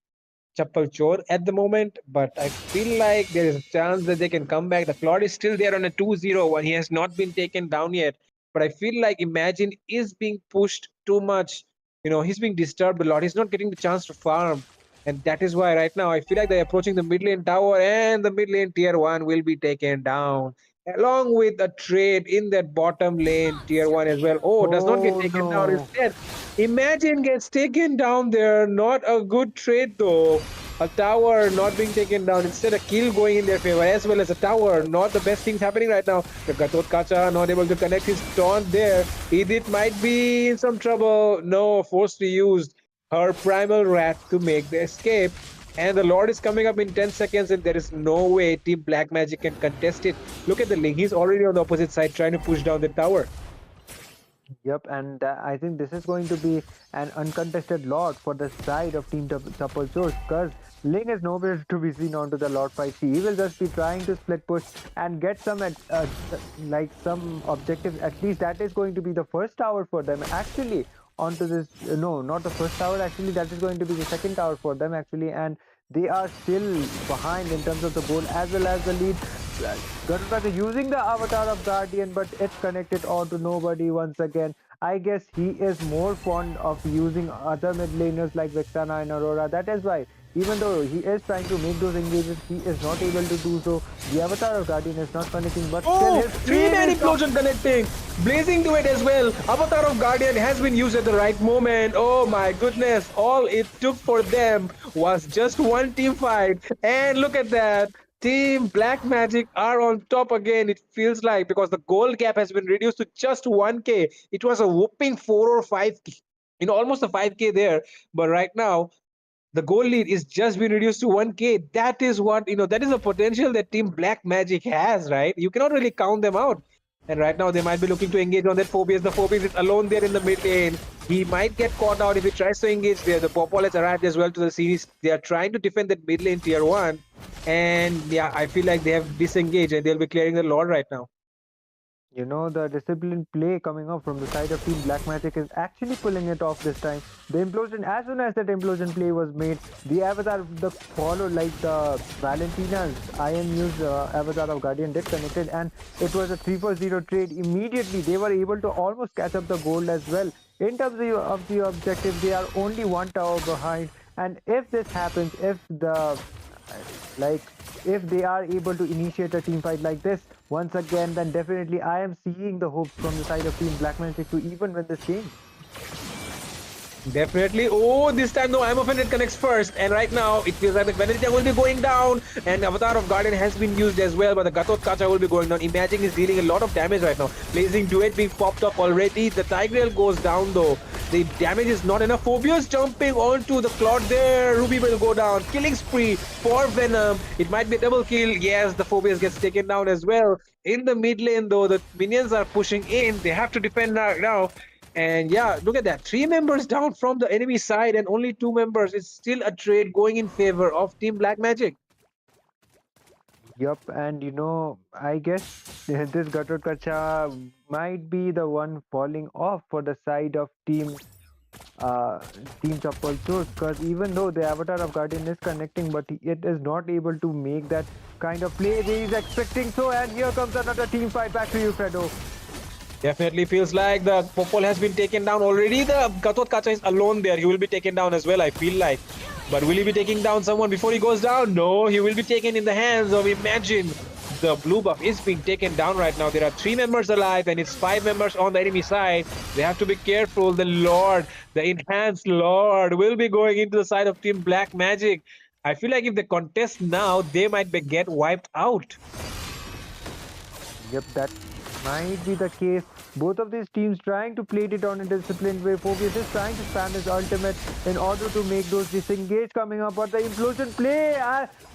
[SPEAKER 8] CHAPPAL Chore at the moment, but I feel like there is a chance that they can come back. The Claude is still there on a 2-0 he has not been taken down yet. But I feel like Imagine is being pushed too much. He's being disturbed a lot. He's not getting the chance to farm. And that is why right now I feel like they're approaching the mid lane tower, and the mid lane tier 1 will be taken down, along with a trade in that bottom lane tier 1 as well. Oh, does not get taken down instead. Imagine gets taken down there. Not a good trade though. A tower not being taken down, instead a kill going in their favor, as well as a tower. Not the best things happening right now. The Gatot not able to connect his taunt there. Edith might be in some trouble. No, forced to use her primal rat to make the escape. And the Lord is coming up in 10 seconds, and there is no way Team Black Magic can contest it. Look at the Ling. He's already on the opposite side trying to push down the tower.
[SPEAKER 6] Yep, and I think this is going to be an uncontested lot for the side of Team CHAPPAL Chores, because Ling is nowhere to be seen onto the lot fight. He will just be trying to split push and get some some objective. At least that is going to be the first tower for them. Actually, onto this, no, not the first tower. Actually, that is going to be the second tower for them. Actually, and they are still behind in terms of the goal as well as the lead. Garuda using the Avatar of Guardian, but it's connected onto nobody once again. I guess he is more fond of using other mid laners like Vexana and Aurora. That is why, even though he is trying to make those engages, he is not able to do so. The Avatar of Guardian is not connecting, but still his
[SPEAKER 8] 3-man Implosion connecting. Blazing to it as well. Avatar of Guardian has been used at the right moment. Oh my goodness. All it took for them was just one team fight. And look at that. Team Black Magic are on top again, it feels like, because the goal gap has been reduced to just 1k. It was a whooping 4 or 5k, almost a 5k there. But right now, the goal lead is just been reduced to 1k. That is what, that is a potential that Team Black Magic has, right? You cannot really count them out. And right now, they might be looking to engage on that Phobius. The Phobius is alone there in the mid lane. He might get caught out if he tries to engage there. The Popol has arrived as well to the series. They are trying to defend that mid lane tier 1. And yeah, I feel like they have disengaged and they'll be clearing the Lord right now.
[SPEAKER 6] You know, the disciplined play coming up from the side of Team Black Magic is actually pulling it off this time. The implosion, as soon as that implosion play was made, the avatar, the follow, like the Valentina's IMU's avatar of Guardian did connected, and it was a 3-for-0 trade. Immediately, they were able to almost catch up the gold as well. In terms of the objective, they are only one tower behind, and if this happens, if the like if they are able to initiate a team fight like this once again, then definitely I am seeing the hope from the side of Team Black Magic to even win this game.
[SPEAKER 8] Definitely. Oh, this time though, I'm offended connects first, and right now it feels like the Benedicta will be going down, and Avatar of Guardian has been used as well, but the Gatot Kacha will be going down. Imagine is dealing a lot of damage right now. Blazing Duet being popped up already. The Tigreal goes down though. The damage is not enough. Phobius jumping onto the Claude there. Ruby will go down. Killing spree for Venom. It might be a double kill. Yes, the Phobius gets taken down as well. In the mid lane though, the minions are pushing in. They have to defend now. And yeah, look at that. 3 members down from the enemy side and only 2 members. It's still a trade going in favor of Team Black Magic.
[SPEAKER 6] Yup, and you know, I guess this Gatot Kacha might be the one falling off for the side of uh, Team CHAPPAL Chores, because even though the avatar of Guardian is connecting, but it is not able to make that kind of play he is expecting. So, and here comes another team fight. Back to you, Fredo.
[SPEAKER 8] Definitely feels like the Popol has been taken down already. The Gatot Kacha is alone there. He will be taken down as well, I feel like. But will he be taking down someone before he goes down? No, he will be taken in the hands of Imagine. The blue buff is being taken down right now. There are 3 members alive and it's 5 members on the enemy side. They have to be careful. The Lord, the enhanced Lord, will be going into the side of Team Black Magic. I feel like if they contest now, they might get wiped out.
[SPEAKER 6] Yep, that might be the case. Both of these teams trying to play it on a disciplined way. Phobius is trying to spam his ultimate in order to make those disengage coming up, but the implosion play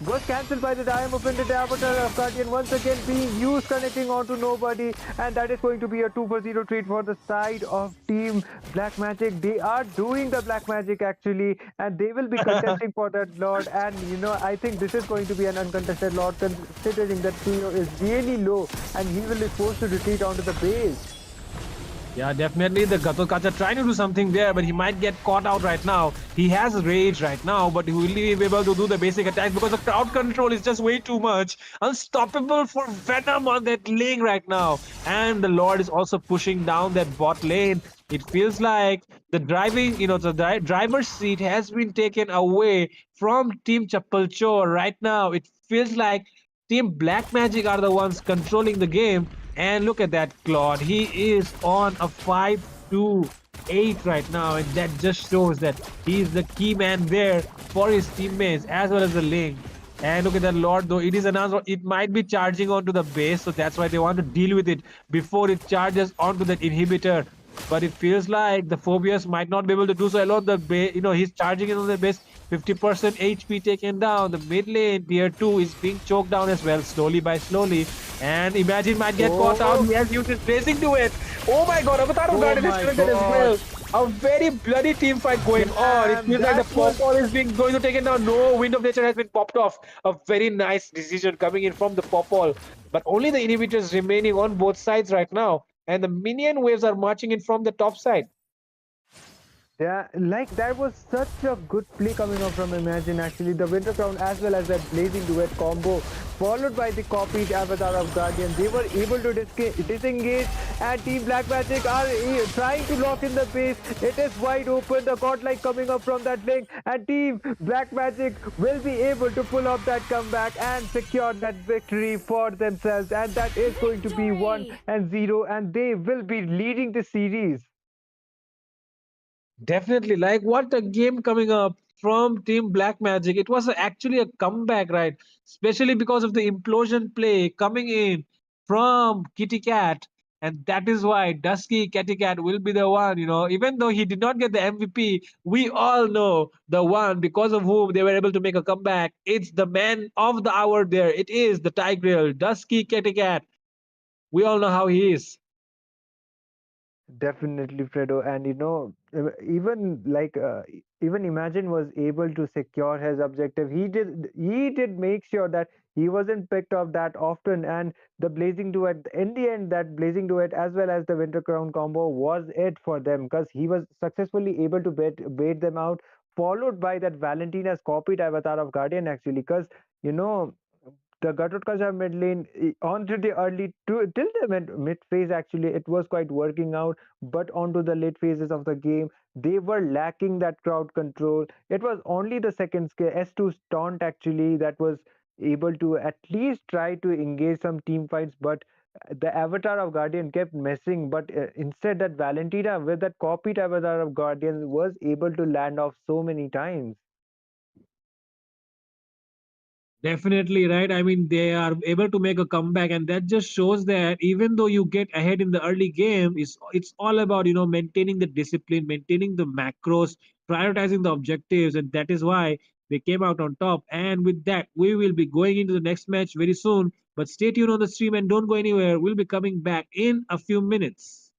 [SPEAKER 6] was cancelled by the Diamond Offended Avatar of Guardian once again being used, connecting onto nobody, and that is going to be a 2-for-0 trade for the side of Team Black Magic. They are doing the Black Magic actually, and they will be contesting for that Lord, and you know, I think this is going to be an uncontested Lord considering that Trio is really low and he will be forced to retreat onto the base.
[SPEAKER 8] Yeah, definitely the Gatot Kacha trying to do something there, but he might get caught out right now. He has rage right now, but he will be able to do the basic attacks because the crowd control is just way too much. Unstoppable for Venom on that lane right now. And the Lord is also pushing down that bot lane. It feels like the driving, the driver's seat has been taken away from Team CHAPPAL Chore right now. It feels like Team Black Magic are the ones controlling the game. And look at that Claude. He is on a 5-2-8 right now. And that just shows that he is the key man there for his teammates as well as the lane. And look at that Lord though. It is announced it might be charging onto the base. So that's why they want to deal with it before it charges onto that inhibitor. But it feels like the Phobius might not be able to do so alone. The base, he's charging it on the base. 50% HP taken down. The mid lane tier 2 is being choked down as well, slowly by slowly. And Imagine might get caught out. He has used his Blazing Duet. Oh my god, Avatar of Guardian is connected as well. A very bloody team fight going on. It feels like the Popol is going to taken down. No, Wind of Nature has been popped off. A very nice decision coming in from the Popol. But only the inhibitors remaining on both sides right now. And the minion waves are marching in from the top side.
[SPEAKER 6] Yeah, like that was such a good play coming up from Imagine actually. The Winter Crown as well as that Blazing Duet combo followed by the copied Avatar of Guardian. They were able to disengage and Team Black Magic are trying to lock in the base. It is wide open, the Godlike coming up from that link, and Team Black Magic will be able to pull off that comeback and secure that victory for themselves, and that is going to be 1-0 and they will be leading the series.
[SPEAKER 8] Definitely. Like, what a game coming up from Team Black Magic. It was actually a comeback, right? Especially because of the implosion play coming in from Kitty Cat. And that is why Dusky Kitty Cat will be the one, even though he did not get the MVP, we all know the one because of whom they were able to make a comeback. It's the man of the hour there. It is the Tigreal, Dusky Kitty Cat. We all know how he is.
[SPEAKER 6] Definitely, Fredo, and even even Imagine was able to secure his objective. He did make sure that he wasn't picked off that often, and the Blazing Duet in the end, that Blazing Duet as well as the Winter Crown combo was it for them because he was successfully able to bait them out, followed by that Valentina's copied avatar of Guardian actually, because you know the Gatotkacha mid lane onto the early till the mid phase actually it was quite working out, but onto the late phases of the game they were lacking that crowd control. It was only the second skill S2 taunt actually that was able to at least try to engage some team fights, but the avatar of Guardian kept missing. But instead, that Valentina with that copied avatar of Guardian was able to land off so many times.
[SPEAKER 8] Definitely right. I mean, they are able to make a comeback, and that just shows that even though you get ahead in the early game, it's all about maintaining the discipline, maintaining the macros, prioritizing the objectives, and that is why they came out on top. And with that, we will be going into the next match very soon. But stay tuned on the stream and don't go anywhere. We'll be coming back in a few minutes.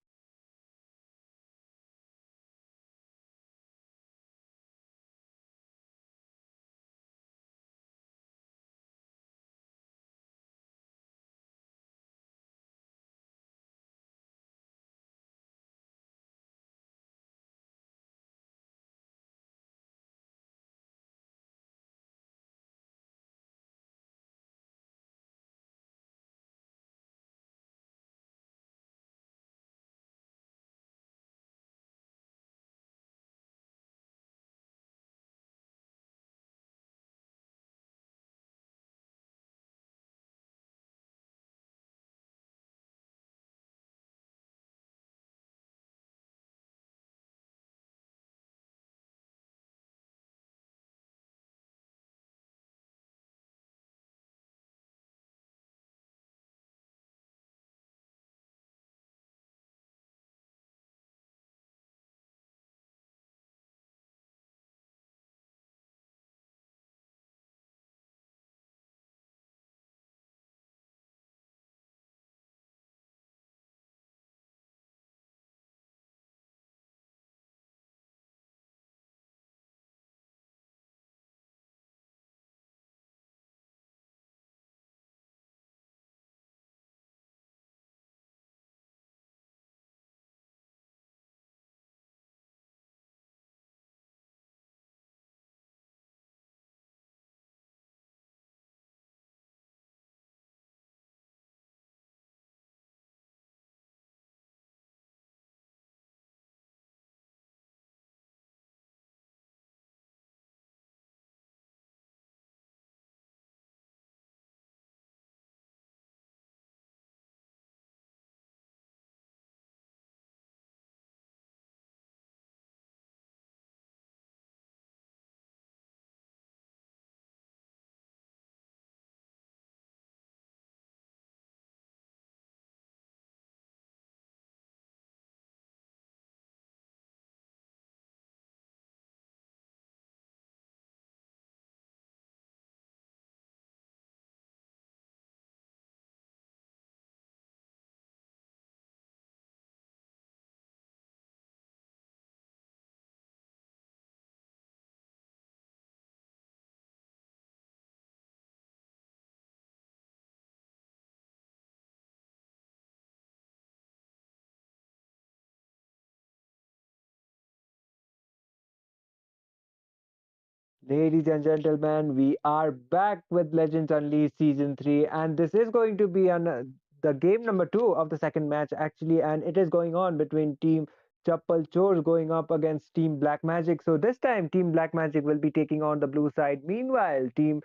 [SPEAKER 6] Ladies and gentlemen, we are back with Legends Unleashed Season 3, and this is going to be the game number 2 of the second match, actually, and it is going on between Team Chappal Chores going up against Team Black Magic. So, this time, Team Black Magic will be taking on the blue side. Meanwhile, Team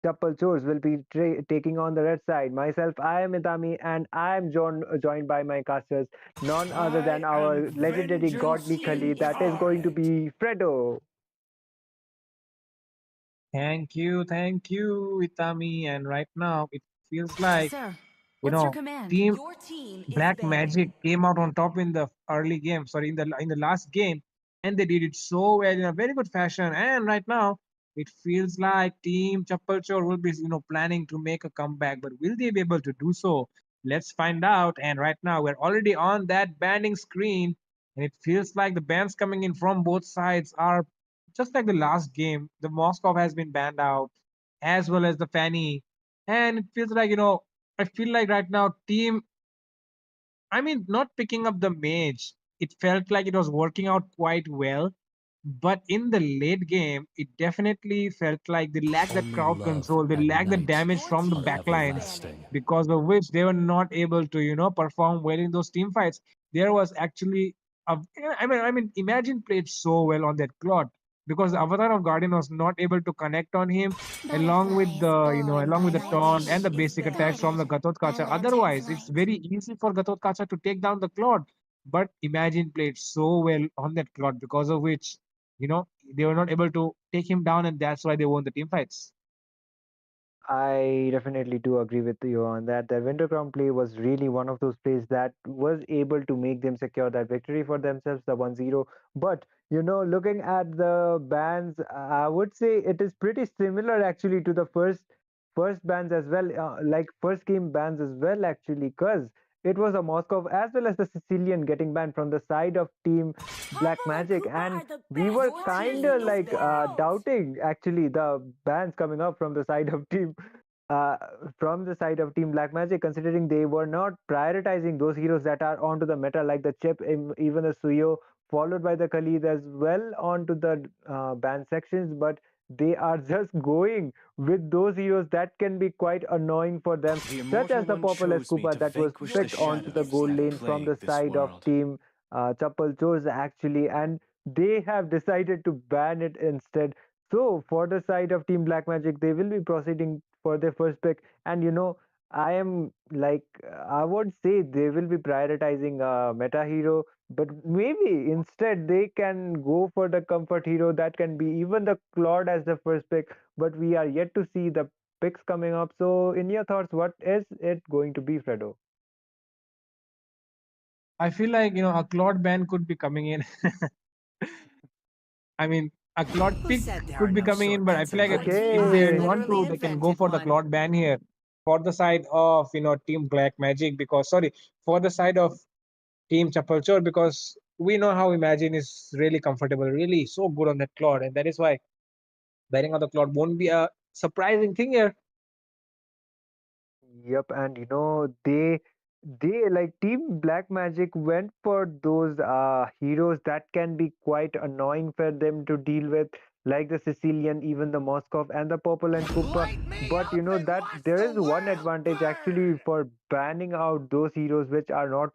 [SPEAKER 6] Chappal Chores will be taking on the red side. Myself, I am Itami, and I am joined by my casters, none other than
[SPEAKER 7] I
[SPEAKER 6] our
[SPEAKER 7] am
[SPEAKER 6] legendary godly
[SPEAKER 7] vengeance
[SPEAKER 6] Kali,
[SPEAKER 7] in
[SPEAKER 6] that is going to
[SPEAKER 7] kind.
[SPEAKER 6] be Fredo.
[SPEAKER 8] Thank you, Itami. And right now, it feels like, you know, Team Black Magic came out on top in the early game, sorry, in the last game, and they did it so well in a very good fashion. And right now, it feels like Team Chappal will be, planning to make a comeback. But will they be able to do so? Let's find out. And right now, we're already on that banning screen, and it feels like the bans coming in from both sides are just like the last game. The Moscow has been banned out, as well as the Fanny, and it feels like, I feel like right now, Team not picking up the mage. It felt like it was working out quite well. But in the late game, it definitely felt like they lacked that
[SPEAKER 7] Only
[SPEAKER 8] crowd
[SPEAKER 7] love
[SPEAKER 8] control. They
[SPEAKER 7] at
[SPEAKER 8] lacked the
[SPEAKER 7] night
[SPEAKER 8] damage from the
[SPEAKER 7] are
[SPEAKER 8] backlines,
[SPEAKER 7] everlasting.
[SPEAKER 8] because of which they were not able to, perform well in those team fights. There was actually a, Imagine played so well on that Claude, because the Avatar of Guardian was not able to connect on him, along with the taunt and the basic attacks from the Gatot Otherwise, it's very easy for Gatot to take down the Claude. But Imagine played so well on that Claude, because of which, you know, they were not able to take him down, and that's why they won the team fights.
[SPEAKER 6] I definitely do agree with you on that. The Winter Crown play was really one of those plays that was able to make them secure that victory for themselves, the 1-0. But, looking at the bans, I would say it is pretty similar actually to the first bans as well, like first game bans as well, actually, because it was a Moscow as well as the Sicilian getting banned from the side of Team Black Magic, and we were kind of like doubting actually the bans coming up uh, from the side of Team Black Magic, considering they were not prioritizing those heroes that are onto the meta, like the Chip, even the Suyo, followed by the Khalid as well onto the ban sections, but they are just going with those heroes that can be quite annoying for them,
[SPEAKER 7] The
[SPEAKER 6] such
[SPEAKER 7] Immortal
[SPEAKER 6] as the
[SPEAKER 7] One
[SPEAKER 6] popular
[SPEAKER 7] chose me
[SPEAKER 6] Scuba
[SPEAKER 7] to
[SPEAKER 6] that was
[SPEAKER 7] vanquish the
[SPEAKER 6] picked onto the
[SPEAKER 7] shadows
[SPEAKER 6] gold
[SPEAKER 7] that
[SPEAKER 6] lane from the
[SPEAKER 7] plague this
[SPEAKER 6] side of
[SPEAKER 7] world.
[SPEAKER 6] Team Chappal Chores actually, and they have decided to ban it instead. So for the side of Team Black Magic, they will be proceeding for their first pick, and I am like I would say they will be prioritizing a meta hero, but maybe instead they can go for the comfort hero that can be even the Claude as the first pick. But we are yet to see the picks coming up. So in your thoughts, what is it going to be, Fredo?
[SPEAKER 8] I feel like, a Claude ban could be coming in. A Claude pick could be coming in, but I feel like if they
[SPEAKER 6] Okay.
[SPEAKER 8] want to, they can go for the Claude ban here for the side of, Team Black Magic, because sorry, for the side of Team Chapalchor, because we know how Imagine is really comfortable, really so good on that Claude, and that is why banning on the Claude won't be a surprising thing here.
[SPEAKER 6] Yep, and they like Team Black Magic went for those heroes that can be quite annoying for them to deal with, like the Sicilian, even the Moskov and the Purple and Koopa. But that there is one advantage actually for banning out those heroes which are not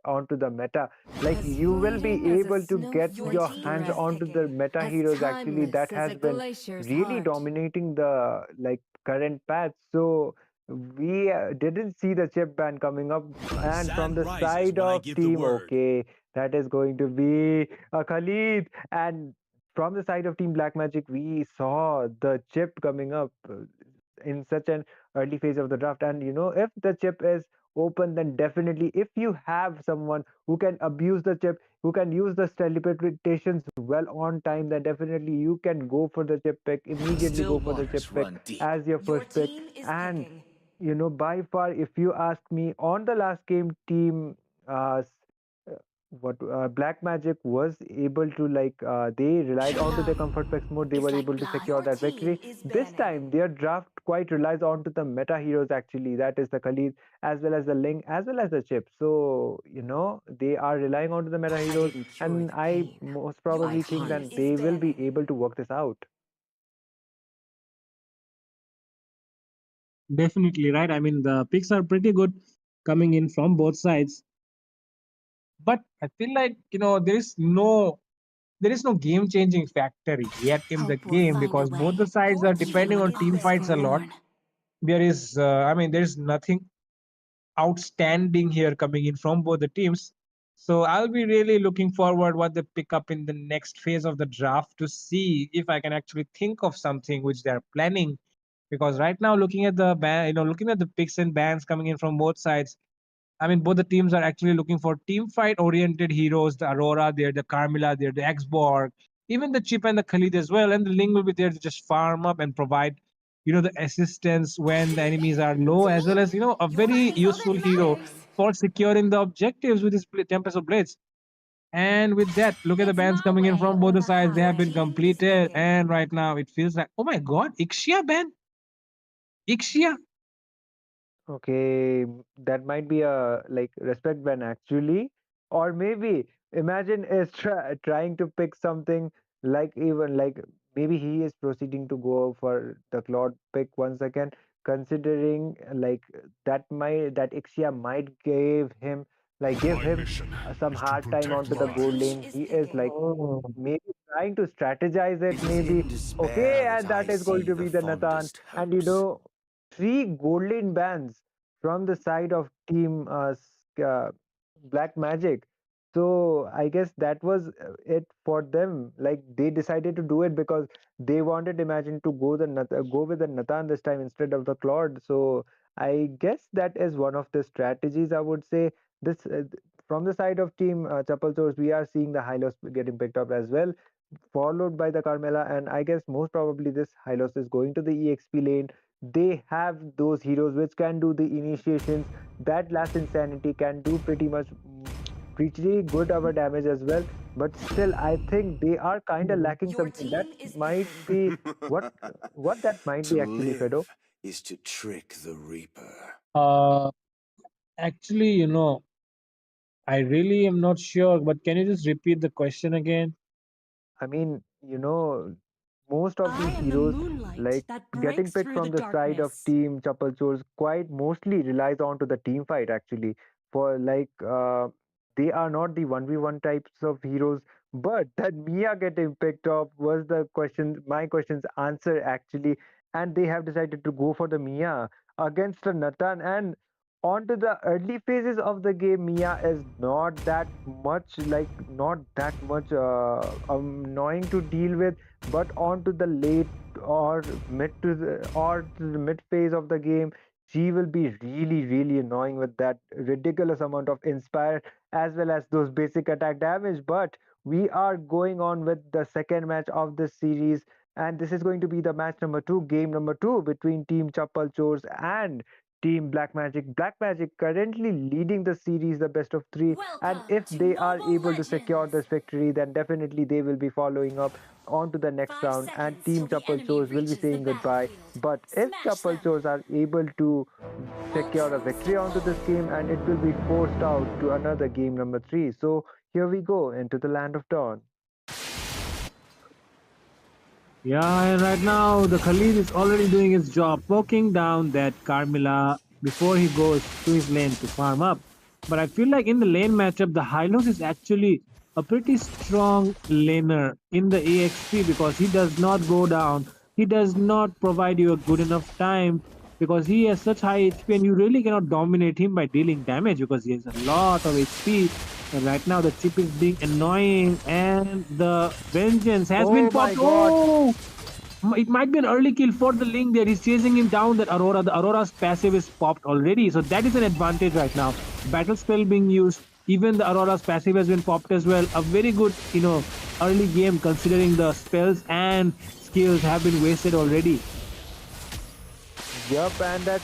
[SPEAKER 6] onto the meta. Like you will be able to get your hands onto the meta heroes actually that has been really dominating the like current patch. So we didn't see the chip ban coming up,
[SPEAKER 7] The
[SPEAKER 6] and from
[SPEAKER 7] sand
[SPEAKER 6] the
[SPEAKER 7] rises
[SPEAKER 6] side
[SPEAKER 7] when I
[SPEAKER 6] of
[SPEAKER 7] give the
[SPEAKER 6] team,
[SPEAKER 7] word.
[SPEAKER 6] okay, that is going to be a Khalid. And from the side of Team Black Magic, we saw the chip coming up in such an early phase of the draft. And if the chip is open, then definitely, if you have someone who can abuse the chip, who can use the teleportations well on time, then definitely you can go for the chip pick, immediately
[SPEAKER 9] Still
[SPEAKER 6] go for the chip
[SPEAKER 9] waters
[SPEAKER 6] pick
[SPEAKER 9] run deep.
[SPEAKER 6] as your first pick. And by far, if you ask me, on the last game, team uh, what Black Magic was able to they relied onto their comfort picks mode. They were able to secure that victory. This time, their draft quite relies onto the meta heroes actually. That is the Khalid as well as the Ling as well as the Chip. So they are relying onto the meta heroes, and I most probably think that they will be able to work this out.
[SPEAKER 8] Definitely right. The picks are pretty good coming in from both sides, but I feel like, there is no game changing factor yet in the game, because both the sides are depending on team fights a lot. There is nothing outstanding here coming in from both the teams. So I'll be really looking forward what they pick up in the next phase of the draft to see if I can actually think of something which they're planning. Because right now, looking at the looking at the picks and bans coming in from both sides, I mean, both the teams are actually looking for team fight oriented heroes. The Aurora, they're the Carmilla, they're the X-Borg, even the Chip and the Khalid as well. And the Ling will be there to just farm up and provide, the assistance when the enemies are low, as well as, a very useful hero for securing the objectives with his Tempest of Blades. And with that, look at the bans coming in from both the sides. They have been completed. And right now, it feels like, oh my God, Ixia ban? Ixia?
[SPEAKER 6] Okay, that might be a like respect ban actually, or maybe imagine is trying to pick something like even like maybe he is proceeding to go for the Claude pick once again, considering like that Ixia might give him some hard time onto the gold lane. He is like
[SPEAKER 8] Oh.
[SPEAKER 6] maybe trying to strategize it,
[SPEAKER 7] It is
[SPEAKER 6] maybe
[SPEAKER 7] in
[SPEAKER 6] okay,
[SPEAKER 7] despair
[SPEAKER 6] and
[SPEAKER 7] that
[SPEAKER 6] that
[SPEAKER 7] I
[SPEAKER 6] is going
[SPEAKER 7] see
[SPEAKER 6] to
[SPEAKER 7] the
[SPEAKER 6] be the Nathan,
[SPEAKER 7] fondest
[SPEAKER 6] and
[SPEAKER 7] hopes.
[SPEAKER 6] three golden bands from the side of team Black Magic. So I guess that was it for them. Like they decided to do it because they wanted Imagine to go with the Nathan this time instead of the Claude. So I guess that is one of the strategies I would say. This from the side of team Chappal Source, we are seeing the Hylos getting picked up as well, followed by the Carmela, and I guess most probably this Hylos is going to the EXP lane. They have those heroes which can do the initiations. That last insanity can do pretty good our damage as well. But still, I think they are kind of lacking something. That might be what what that might
[SPEAKER 7] To
[SPEAKER 6] be actually, Fedo.
[SPEAKER 7] live is to trick the Reaper.
[SPEAKER 8] Uh, Actually, I really am not sure, but can you just repeat the question again?
[SPEAKER 6] I mean, most of these heroes, like getting picked from the side of team Chappal Chores, quite mostly relies on to the team fight actually. For they are not the 1v1 types of heroes, but that Mia getting picked up was my question's answer actually, and they have decided to go for the Mia against the Nathan. And onto the early phases of the game, Mia is not that much annoying to deal with, but onto the late or to the mid phase of the game, she will be really really annoying with that ridiculous amount of inspire as well as those basic attack damage. But we are going on with the second match of this series, and this is going to be the match number 2, game number 2 between Team Chappal Chores and Team Black Magic. Black Magic currently leading the series, the best of 3, and if they are able to secure this victory, then definitely they will be following up on to the next round, and Team Chappal Chores will be saying goodbye. But if Chappal Chores are able to secure a victory onto this game, and it will be forced out to another game number 3. So here we go into the land of dawn.
[SPEAKER 8] Yeah, and right now the Khalid is already doing his job, poking down that Carmilla before he goes to his lane to farm up. But I feel like in the lane matchup, the Hylos is actually a pretty strong laner in the EXP because he does not go down. He does not provide you a good enough time because he has such high HP and you really cannot dominate him by dealing damage because he has a lot of HP. And right now the chip is being annoying and the vengeance has been
[SPEAKER 6] Oh my
[SPEAKER 8] popped.
[SPEAKER 6] god.
[SPEAKER 8] Oh! It might be an early kill for the Link there. He's chasing him down. That Aurora, the Aurora's passive is popped already. So that is an advantage right now. Battle spell being used. Even the Aurora's passive has been popped as well. A very good, early game considering the spells and skills have been wasted already.
[SPEAKER 6] Yup, and that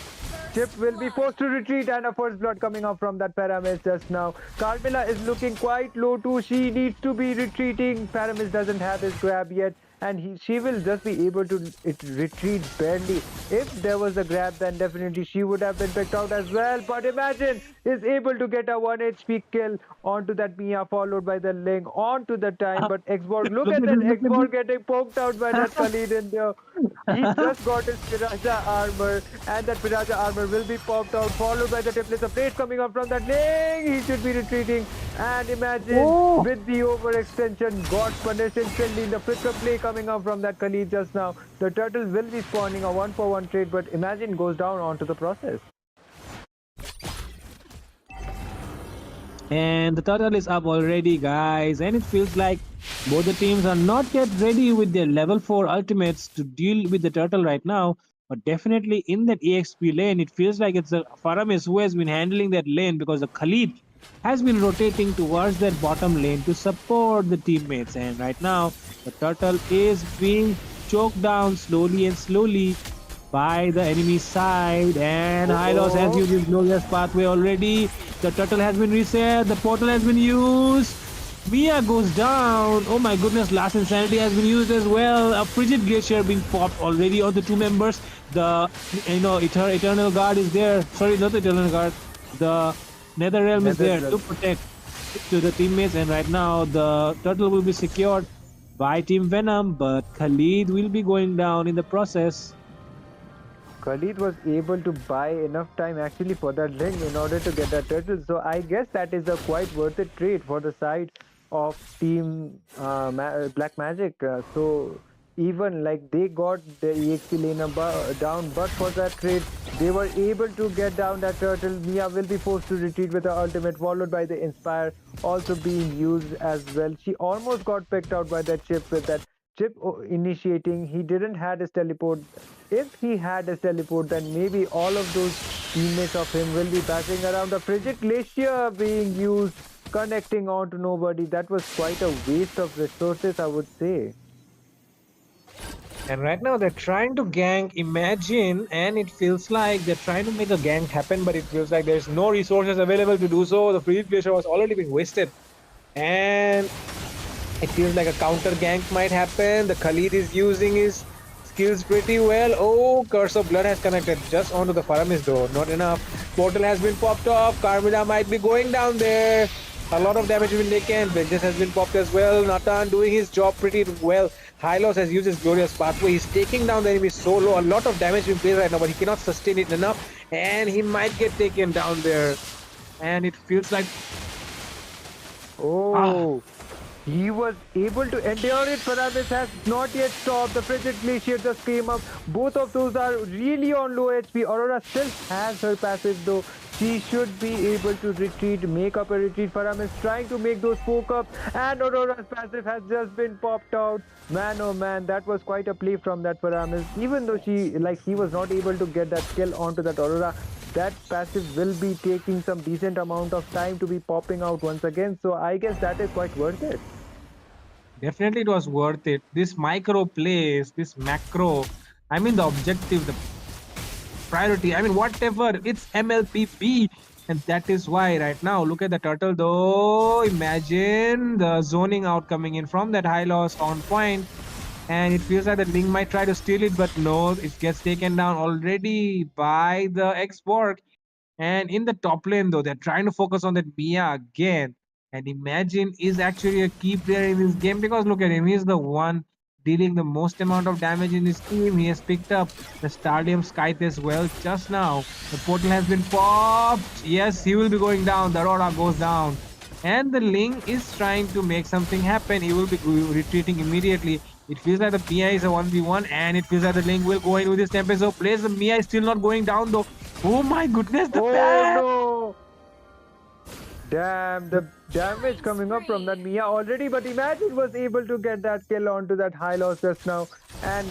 [SPEAKER 6] chip will be forced to retreat, and a first blood coming up from that Paramis just now. Carmilla is looking quite low too. She needs to be retreating. Paramis doesn't have his grab yet, and she will just be able to retreat barely. If there was a grab, then definitely she would have been picked out as well. But Imagine is able to get a 1 HP kill onto that Mia, followed by the Ling onto the time. But Xborg, look
[SPEAKER 8] Look
[SPEAKER 6] at
[SPEAKER 8] at
[SPEAKER 6] that
[SPEAKER 8] this, look at
[SPEAKER 6] Xborg getting poked out by that Khalid in there. He just got his Piraja armor, and that Piraja armor will be popped out, followed by the templates of blade coming up from that Ling. He should be retreating. And Imagine with the overextension got punished instantly. The flicker play coming up from that Khalid just now. The turtle will be spawning a 1-for-1 trade, but Imagine goes down onto the process.
[SPEAKER 8] And the turtle is up already, guys, and it feels like both the teams are not yet ready with their level 4 ultimates to deal with the turtle right now. But definitely in that EXP lane, it feels like it's the Faramis who has been handling that lane, because the Khalid has been rotating towards that bottom lane to support the teammates. And right now, the turtle is being choked down slowly and slowly by the enemy side, and Hylos has
[SPEAKER 6] Oh,
[SPEAKER 8] used his glorious pathway already. The turtle has been reset, the portal has been used. Mia goes down. Oh my goodness, last insanity has been used as well. A frigid glacier being popped already on the two members. The eternal guard is there. Sorry, not the eternal guard. The nether realm is there to
[SPEAKER 6] Netherlands.
[SPEAKER 8] protect to the teammates, and right now the turtle will be secured by Team Venom, but Khalid will be going down in the process.
[SPEAKER 6] Khalid was able to buy enough time actually for that ring in order to get that turtle. So I guess that is a quite worth it trade for the side of Team Black Magic. So even like they got the EXP lane down, but for that trade, they were able to get down that turtle. Mia will be forced to retreat with her ultimate, followed by the Inspire also being used as well. She almost got picked out by that chip with that chip initiating. He didn't had his teleport. If he had his teleport, then maybe all of those teammates of him will be bashing around. The frigid glacier being used, connecting on to nobody. That was quite a waste of resources, I would say.
[SPEAKER 8] And right now they're trying to gank Imagine, and it feels like they're trying to make a gank happen, but it feels like there's no resources available to do so. The free glacier was already being wasted, and it feels like a counter gank might happen. The Khalid is using his skills pretty well. Oh, Curse of Blood has connected just onto the Faramis though. Not enough. Portal has been popped off. Carmilla might be going down there. A lot of damage has been taken. Vengeance has been popped as well. Nathan doing his job pretty well. Hylos has used his glorious pathway. He's taking down the enemy so low. A lot of damage being played right now, but he cannot sustain it enough. And he might get taken down there. And it feels like
[SPEAKER 6] Oh, he was able to endure it. Faramis has not yet stopped. The frigid glacier just came up. Both of those are really on low HP. Aurora still has her passive though. She should be able to retreat, make up a retreat. Faramis trying to make those poke up, and Aurora's passive has just been popped out. Man, oh man, that was quite a play from that Faramis. Even though he was not able to get that kill onto that Aurora, that passive will be taking some decent amount of time to be popping out once again. So I guess that is quite worth it.
[SPEAKER 8] definitely it was worth it. This micro plays, this macro, I mean the objective, the priority, I mean whatever, it's MLPP. And that is why right now, look at the turtle though. Imagine the zoning out coming in from that high loss on point. And it feels like the Ling might try to steal it, but no, it gets taken down already by the X-Borg. And in the top lane, though, they're trying to focus on that Mia again. And Imagine is actually a key player in this game, because look at him. He's the one dealing the most amount of damage in his team. He has picked up the Stardom Scythe as well just now. The portal has been popped. Yes, he will be going down. The Aurora goes down. And the Ling is trying to make something happen. He will be retreating immediately. It feels like the Mia is a 1v1, and it feels like the Ling will go in with his Tempest. So plays the Mia is still not going down though. Oh my goodness, the
[SPEAKER 6] Oh
[SPEAKER 8] ban!
[SPEAKER 6] no! Damn, the damage coming up from that Mia already, but Imagine was able to get that kill onto that high loss just now. And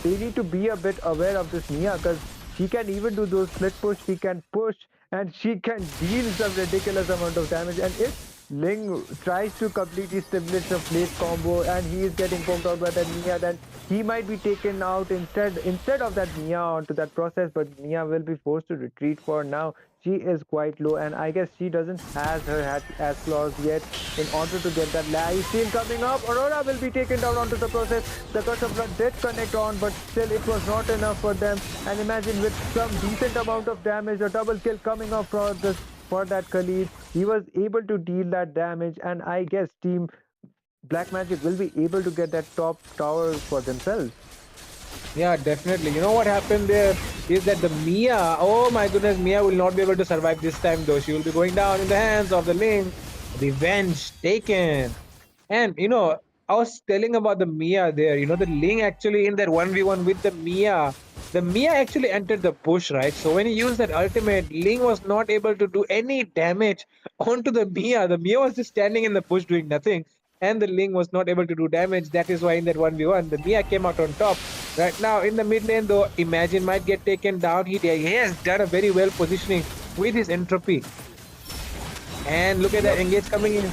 [SPEAKER 6] they need to be a bit aware of this Mia, because she can even do those split push, she can push, and she can deal some ridiculous amount of damage. And if Ling tries to completely establish a plate combo and he is getting poked out by that Mia, then he might be taken out instead of that Mia onto that process, but Mia will be forced to retreat for now. She is quite low, and I guess she doesn't has her hat as claws yet in order to get that live steal coming up. Aurora will be taken down onto the process. The Curse of Blood did connect on, but still it was not enough for them. And Imagine with some decent amount of damage, a double kill coming up for that Khalid. He was able to deal that damage, and I guess Team Black Magic will be able to get that top tower for themselves.
[SPEAKER 8] Yeah, definitely. You know what happened there is that the Mia, oh my goodness, Mia will not be able to survive this time though. She will be going down in the hands of the Ling. Revenge taken. And I was telling about the Mia there. You know, the Ling actually in that 1v1 with the Mia actually entered the bush, right? So when he used that ultimate, Ling was not able to do any damage onto the Mia. The Mia was just standing in the bush doing nothing, and the Ling was not able to do damage. That is why in that 1v1, the Mia came out on top. Right now in the mid lane, though, Imagine might get taken down. He has done a very well positioning with his entropy. And look at that
[SPEAKER 6] Yep.
[SPEAKER 8] engage coming in.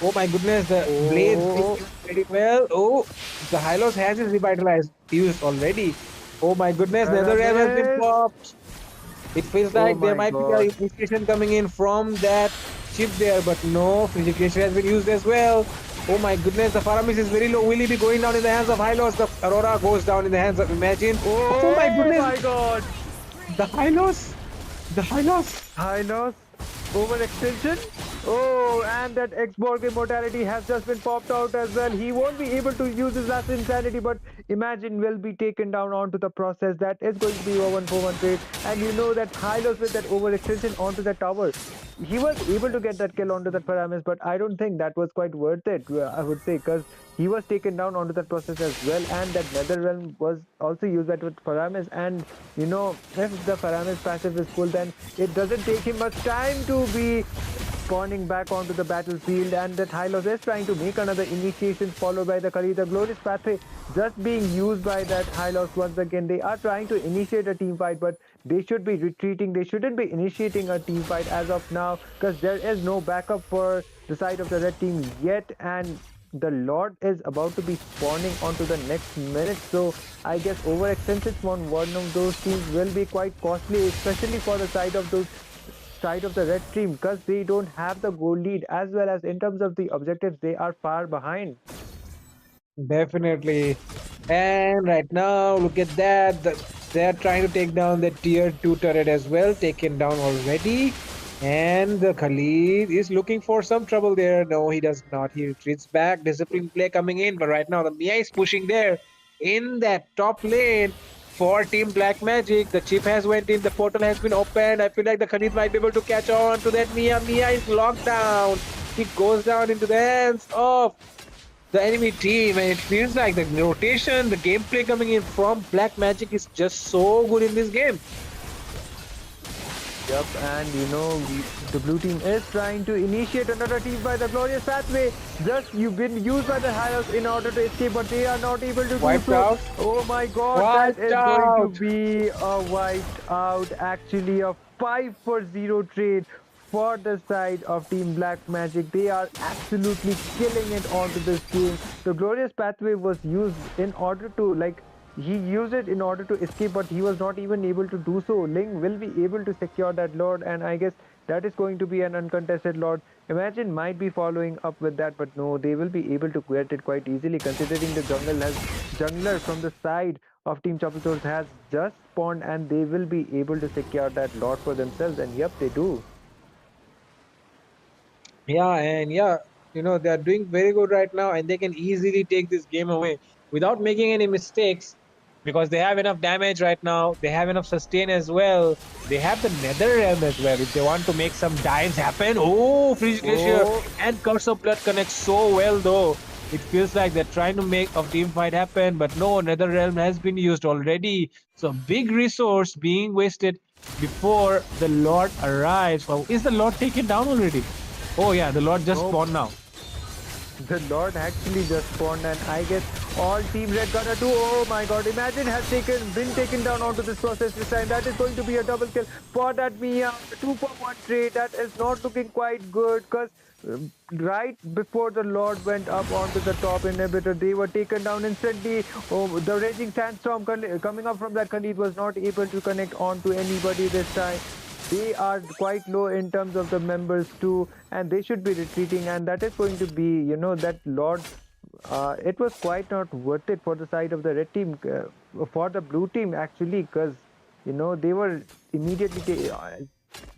[SPEAKER 8] Oh my goodness, the blades being
[SPEAKER 6] Oh,
[SPEAKER 8] used very well. Oh, the Hylos has his revitalized used already. Oh my goodness, Nether Realm has been
[SPEAKER 6] Pyramus.
[SPEAKER 8] popped. It feels
[SPEAKER 6] Oh
[SPEAKER 8] like there
[SPEAKER 6] my
[SPEAKER 8] might be a
[SPEAKER 6] god.
[SPEAKER 8] initiation coming in from that chip there, but no, Frigication has been used as well. Oh my goodness, the Faramis is very low. Will he be going down in the hands of Hylos? The Aurora goes down in the hands of Imagine. Oh my
[SPEAKER 6] Oh
[SPEAKER 8] goodness,
[SPEAKER 6] my god.
[SPEAKER 8] the Hylos! The Hylos!
[SPEAKER 6] Hylos overextension. Oh, and that X-Borg immortality has just been popped out as well. He won't be able to use his last insanity, but Imagine will be taken down onto the process. That is going to be a 1-4-1 trade. And you know that Hylos with that overextension onto the tower. He was able to get that kill onto that Paramis, but I don't think that was quite worth it, I would say, because he was taken down onto that process as well, and that Nether Realm was also used that with Paramis. And you know, if the Paramis passive is full, then it doesn't take him much time to be spawning back onto the battlefield, and that Hylos is trying to make another initiation followed by the Khalid. The glorious pathway just being used by that Hylos once again. They are trying to initiate a team fight, but they should be retreating. They shouldn't be initiating a team fight as of now, because there is no backup for the side of the red team yet, and the Lord is about to be spawning onto the next minute. So I guess overextension on one of those teams will be quite costly, especially for the side of the red team, because they don't have the goal lead, as well as in terms of the objectives they are far behind.
[SPEAKER 8] Definitely. And right now, look at that. They're trying to take down the tier 2 turret as well, taken down already. And the Khalid is looking for some trouble there. No, he does not. He retreats back. Discipline play coming in. But right now, the Mia is pushing there in that top lane for Team Black Magic. The chip has went in. The portal has been opened. I feel like the Khalid might be able to catch on to that Mia. Mia is locked down. He goes down into the hands of the enemy team, and it feels like the rotation, the gameplay coming in from Black Magic is just so good in this game.
[SPEAKER 6] Yep, and you know, the blue team is trying to initiate another team by the glorious pathway. Just you've been used by the Hylos in order to escape, but they are not able to do
[SPEAKER 8] Wiped
[SPEAKER 6] so.
[SPEAKER 8] out.
[SPEAKER 6] Oh my god, that
[SPEAKER 8] Wiped
[SPEAKER 6] is going to
[SPEAKER 8] out.
[SPEAKER 6] be a wiped out, actually a 5-0 trade for the side of Team Black Magic. They are absolutely killing it onto this game. The glorious pathway was used in order to, like, he used it in order to escape, but he was not even able to do so. Ling will be able to secure that Lord, and I guess that is going to be an uncontested Lord. Imagine might be following up with that, but no, they will be able to get it quite easily, considering the jungler from the side of Team CHAPPAL has just spawned, and they will be able to secure that Lord for themselves. And yep, they do.
[SPEAKER 8] Yeah, and yeah, you know, they're doing very good right now, and they can easily take this game away without making any mistakes because they have enough damage right now. They have enough sustain as well. They have the Nether Realm as well. If they want to make some dives happen, oh, Freeze Glacier
[SPEAKER 6] Oh,
[SPEAKER 8] and Curse of Blood connect so well, though. It feels like they're trying to make a team fight happen, but no, Nether Realm has been used already. So, big resource being wasted before the Lord arrives. Oh, is the Lord taken down already? Oh yeah, the Lord just
[SPEAKER 6] nope.
[SPEAKER 8] spawned now.
[SPEAKER 6] The Lord actually just spawned, and I guess all Team Red gonna do. Oh my God! Imagine has been taken down onto this process this time. That is going to be a double kill for that Mia. 2-for-1 trade. That is not looking quite good, because right before the Lord went up onto the top inhibitor, they were taken down instantly. Oh, the raging sandstorm coming up from that Khalid was not able to connect onto anybody this time. They are quite low in terms of the members too, and they should be retreating, and that is going to be, you know, that Lord. It was quite not worth it for the side of the red team, for the blue team actually, because you know they were immediately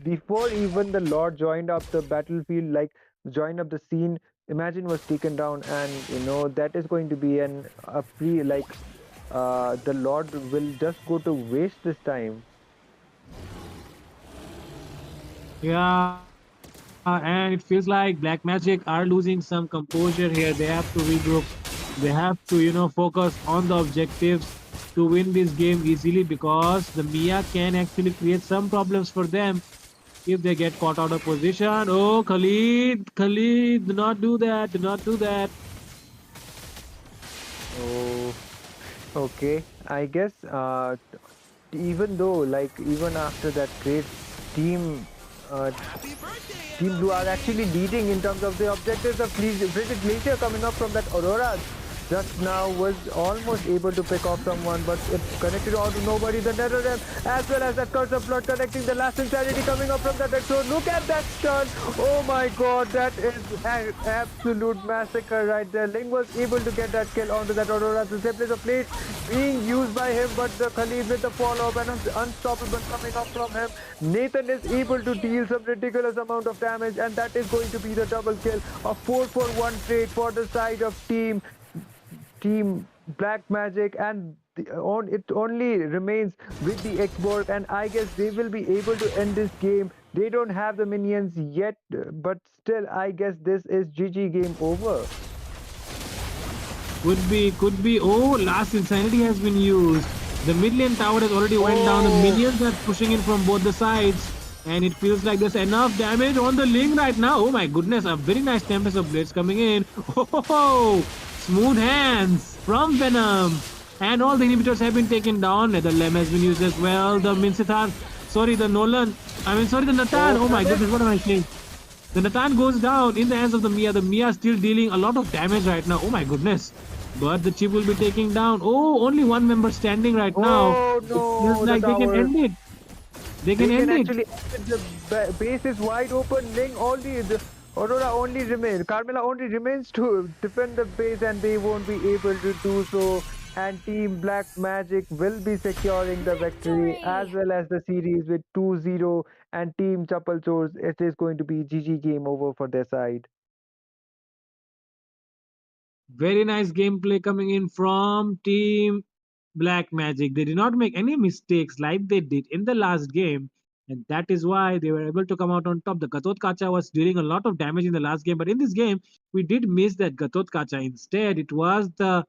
[SPEAKER 6] before even the Lord joined up the battlefield, like joined up the scene. Imagine was taken down, and you know that is going to be a free, like, the Lord will just go to waste this time.
[SPEAKER 8] Yeah, and it feels like Black Magic are losing some composure here. They have to regroup. They have to, focus on the objectives to win this game easily because the Mia can actually create some problems for them if they get caught out of position. Oh, Khalid, do not do that. Do not do that.
[SPEAKER 6] Oh, okay. I guess even though, like, even after that great team, Team Blue are actually leading in terms of the objectives of British Glacier coming up from that Aurora. Just now was almost able to pick off someone, but it connected on to nobody. The NetherRealm as well as that Curse of Blood connecting the last Insanity coming up from that Exo. Look at that stun! Oh my god, that is an absolute massacre right there. Ling was able to get that kill onto that Aurora. The Zeppelin of Plate being used by him, but the Khalid with the follow-up and unstoppable coming up from him. Nathan is able to deal some ridiculous amount of damage, and that is going to be the double kill. A 4-for-1 trade for the side of Team Black Magic, and it only remains with the Xborg, and I guess they will be able to end this game. They don't have the minions yet, but still, I guess this is GG game over.
[SPEAKER 8] Could be, could be. Oh, last Insanity has been used. The mid lane tower has already went down. The
[SPEAKER 6] Oh,
[SPEAKER 8] minions are pushing in from both the sides. And it feels like there's enough damage on the Ling right now. Oh my goodness, a very nice Tempest of Blades coming in. Oh, smooth hands from Venom. And all the inhibitors have been taken down. The Lem has been used as well. The Minsithar, sorry, the Nolan. Sorry, the Nathan.
[SPEAKER 6] oh,
[SPEAKER 8] Oh my
[SPEAKER 6] Palace.
[SPEAKER 8] goodness, what am I saying? The Nathan goes down in the hands of the Mia. The Mia is still dealing a lot of damage right now. Oh my goodness. But the chip will be taking down. Oh, only one member standing right now.
[SPEAKER 6] Oh
[SPEAKER 8] It feels
[SPEAKER 6] no, the
[SPEAKER 8] like they can
[SPEAKER 6] tower.
[SPEAKER 8] end it. They can
[SPEAKER 6] They can
[SPEAKER 8] end it.
[SPEAKER 6] actually exit the base is wide open. Ling only the Aurora only remains. Carmela only remains to defend the base, and they won't be able to do so. And Team Black Magic will be securing the victory as
[SPEAKER 1] Victory!
[SPEAKER 6] well as the series with 2-0. And Team Chappal Chores, it is going to be GG game over for their side.
[SPEAKER 8] Very nice gameplay coming in from Team Black Magic. They did not make any mistakes like they did in the last game. And that is why they were able to come out on top. The Gatot Kacha was dealing a lot of damage in the last game. But in this game, we did miss that Gatot Kacha. Instead, it was the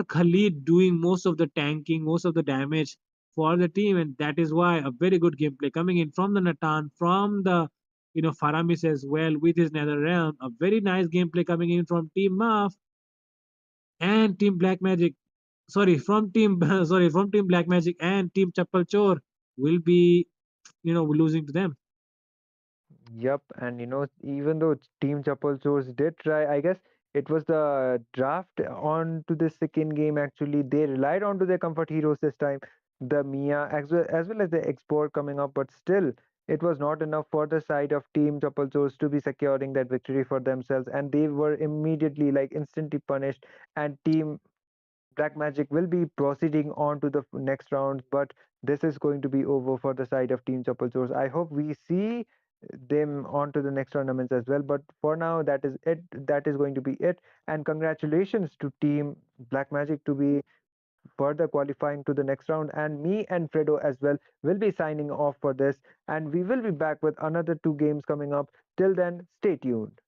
[SPEAKER 8] Khalid doing most of the tanking, most of the damage for the team, and that is why a very good gameplay coming in from the Natan, from the Faramis as well with his Nether Realm. A very nice gameplay coming in from Team Maf and Team Black Magic. Sorry, from Team from Team Black Magic and Team Chappal Chor will be losing to them.
[SPEAKER 6] Yep, and even though Team Chappal Chores did try, I guess it was the draft on to the second game. Actually, they relied on to their comfort heroes this time, the Mia as well as the export coming up, but still, it was not enough for the side of Team Chappal Chores to be securing that victory for themselves, and they were immediately like instantly punished. And Team Black Magic will be proceeding on to the next round, but this is going to be over for the side of Team Chappal Chores. I hope we see them on to the next tournaments as well. But for now, that is it. That is going to be it. And congratulations to Team Black Magic to be further qualifying to the next round. And me and Fredo as well will be signing off for this. And we will be back with another two games coming up. Till then, stay tuned.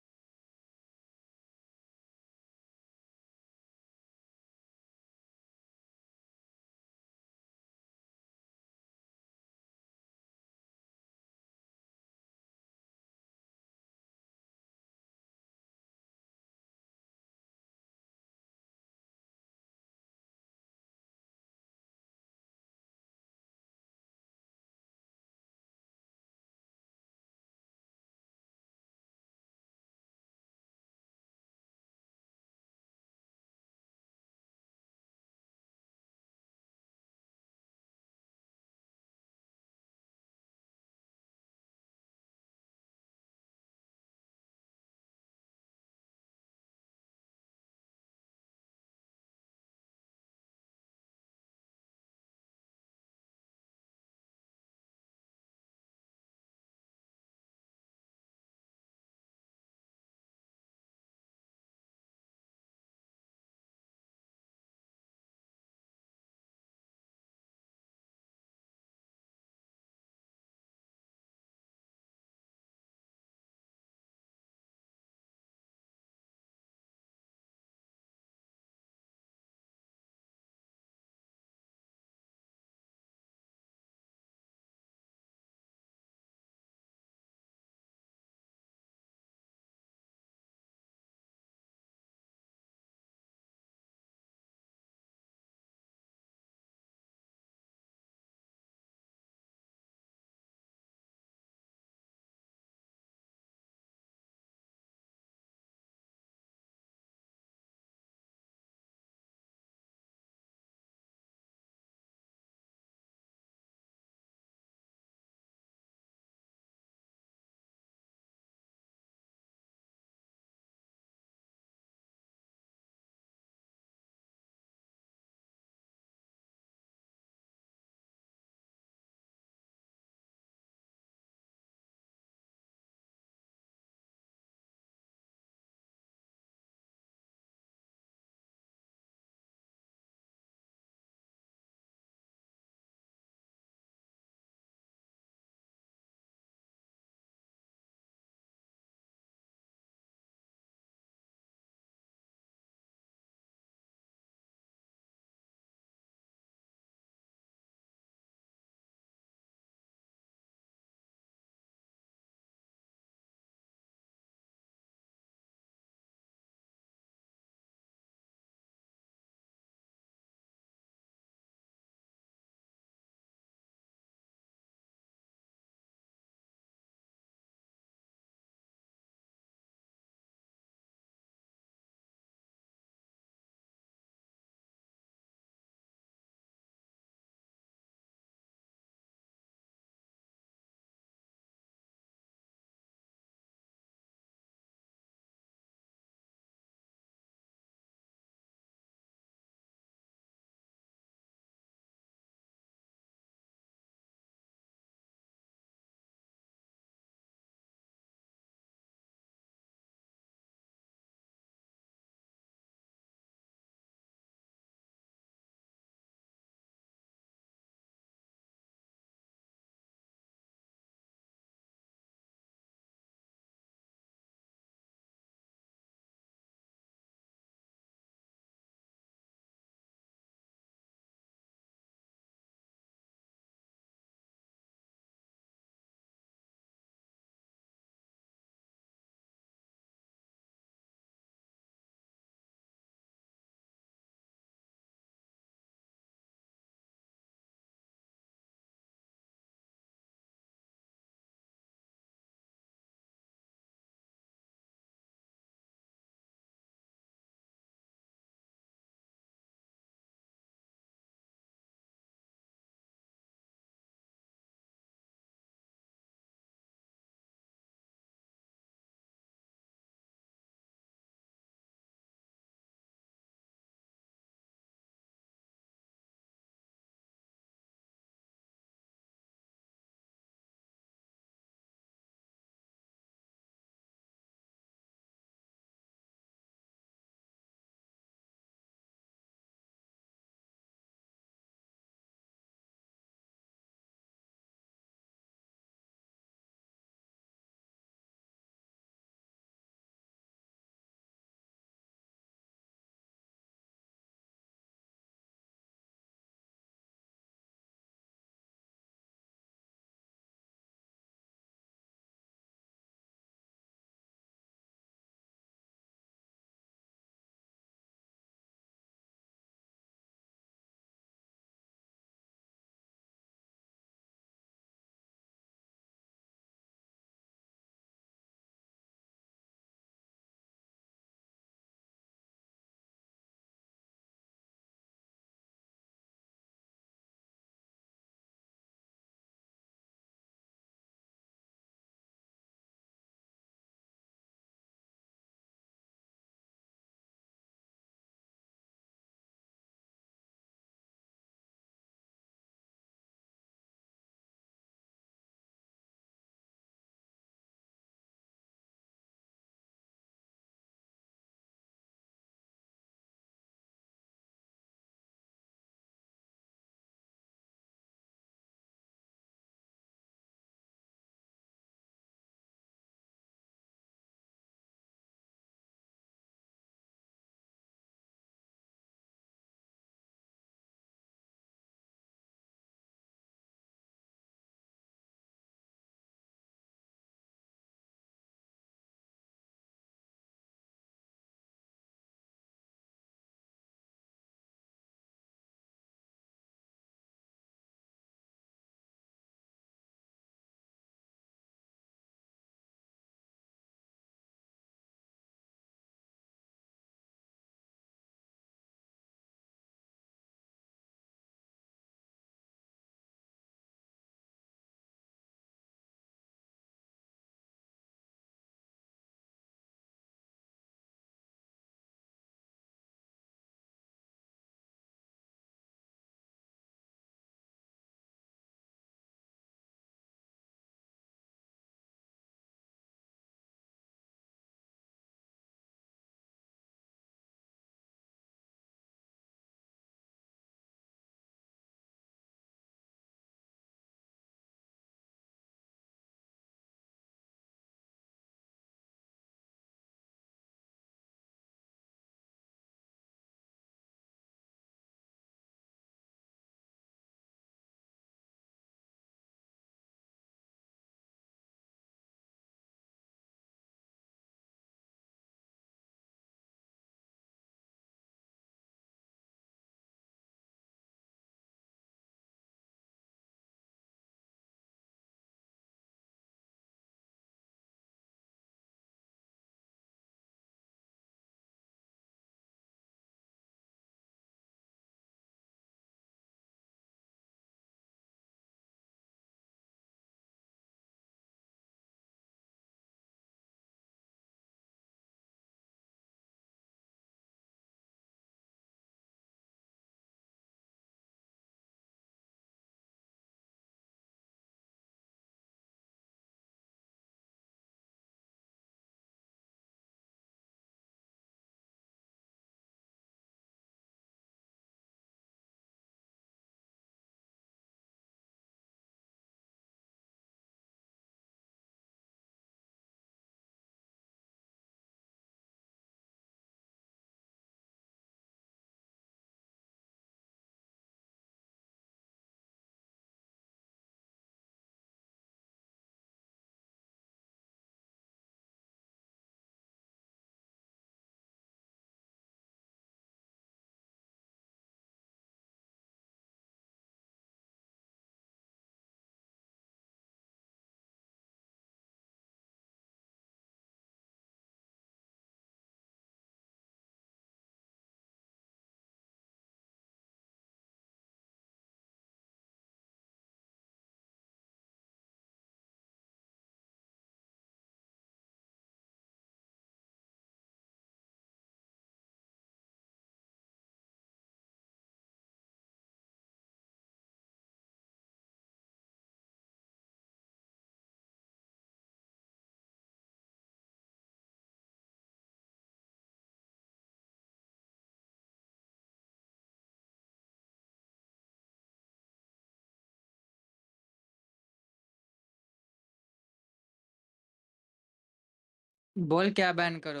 [SPEAKER 9] बोल क्या ban करो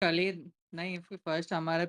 [SPEAKER 9] कल ही नहीं first हमारे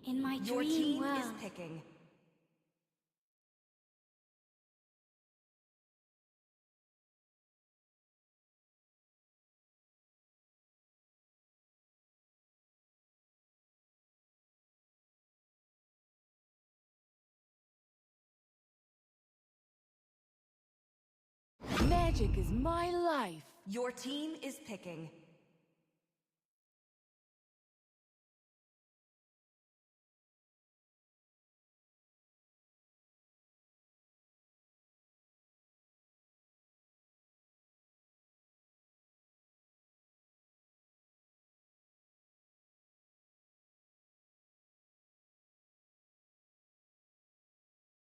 [SPEAKER 10] In my
[SPEAKER 11] Your
[SPEAKER 10] dream
[SPEAKER 11] team
[SPEAKER 10] world.
[SPEAKER 11] is picking.
[SPEAKER 12] Magic is my life.
[SPEAKER 11] Your team is picking.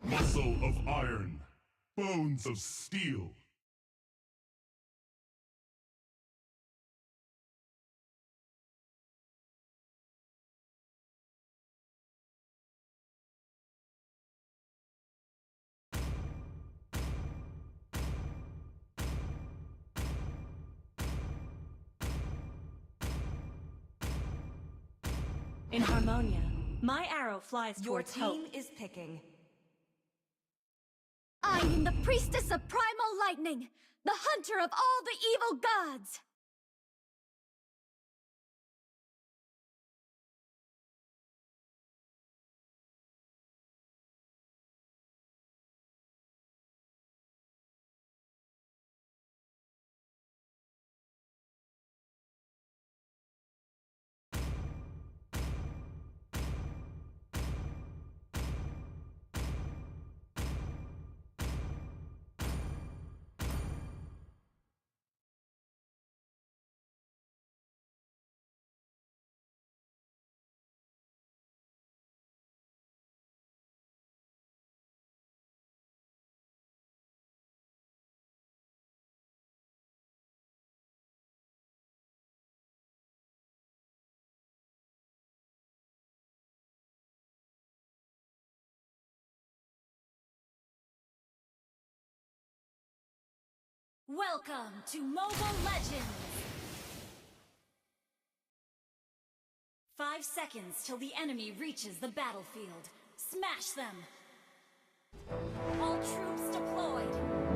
[SPEAKER 13] Muscle of iron, bones of steel.
[SPEAKER 11] In Harmonia, my arrow flies towards hope. Your team is picking.
[SPEAKER 10] I am the priestess of primal lightning, the hunter of all the evil gods! Welcome to Mobile Legends!
[SPEAKER 11] 5 seconds till the enemy reaches the battlefield. Smash them!
[SPEAKER 10] All troops deployed!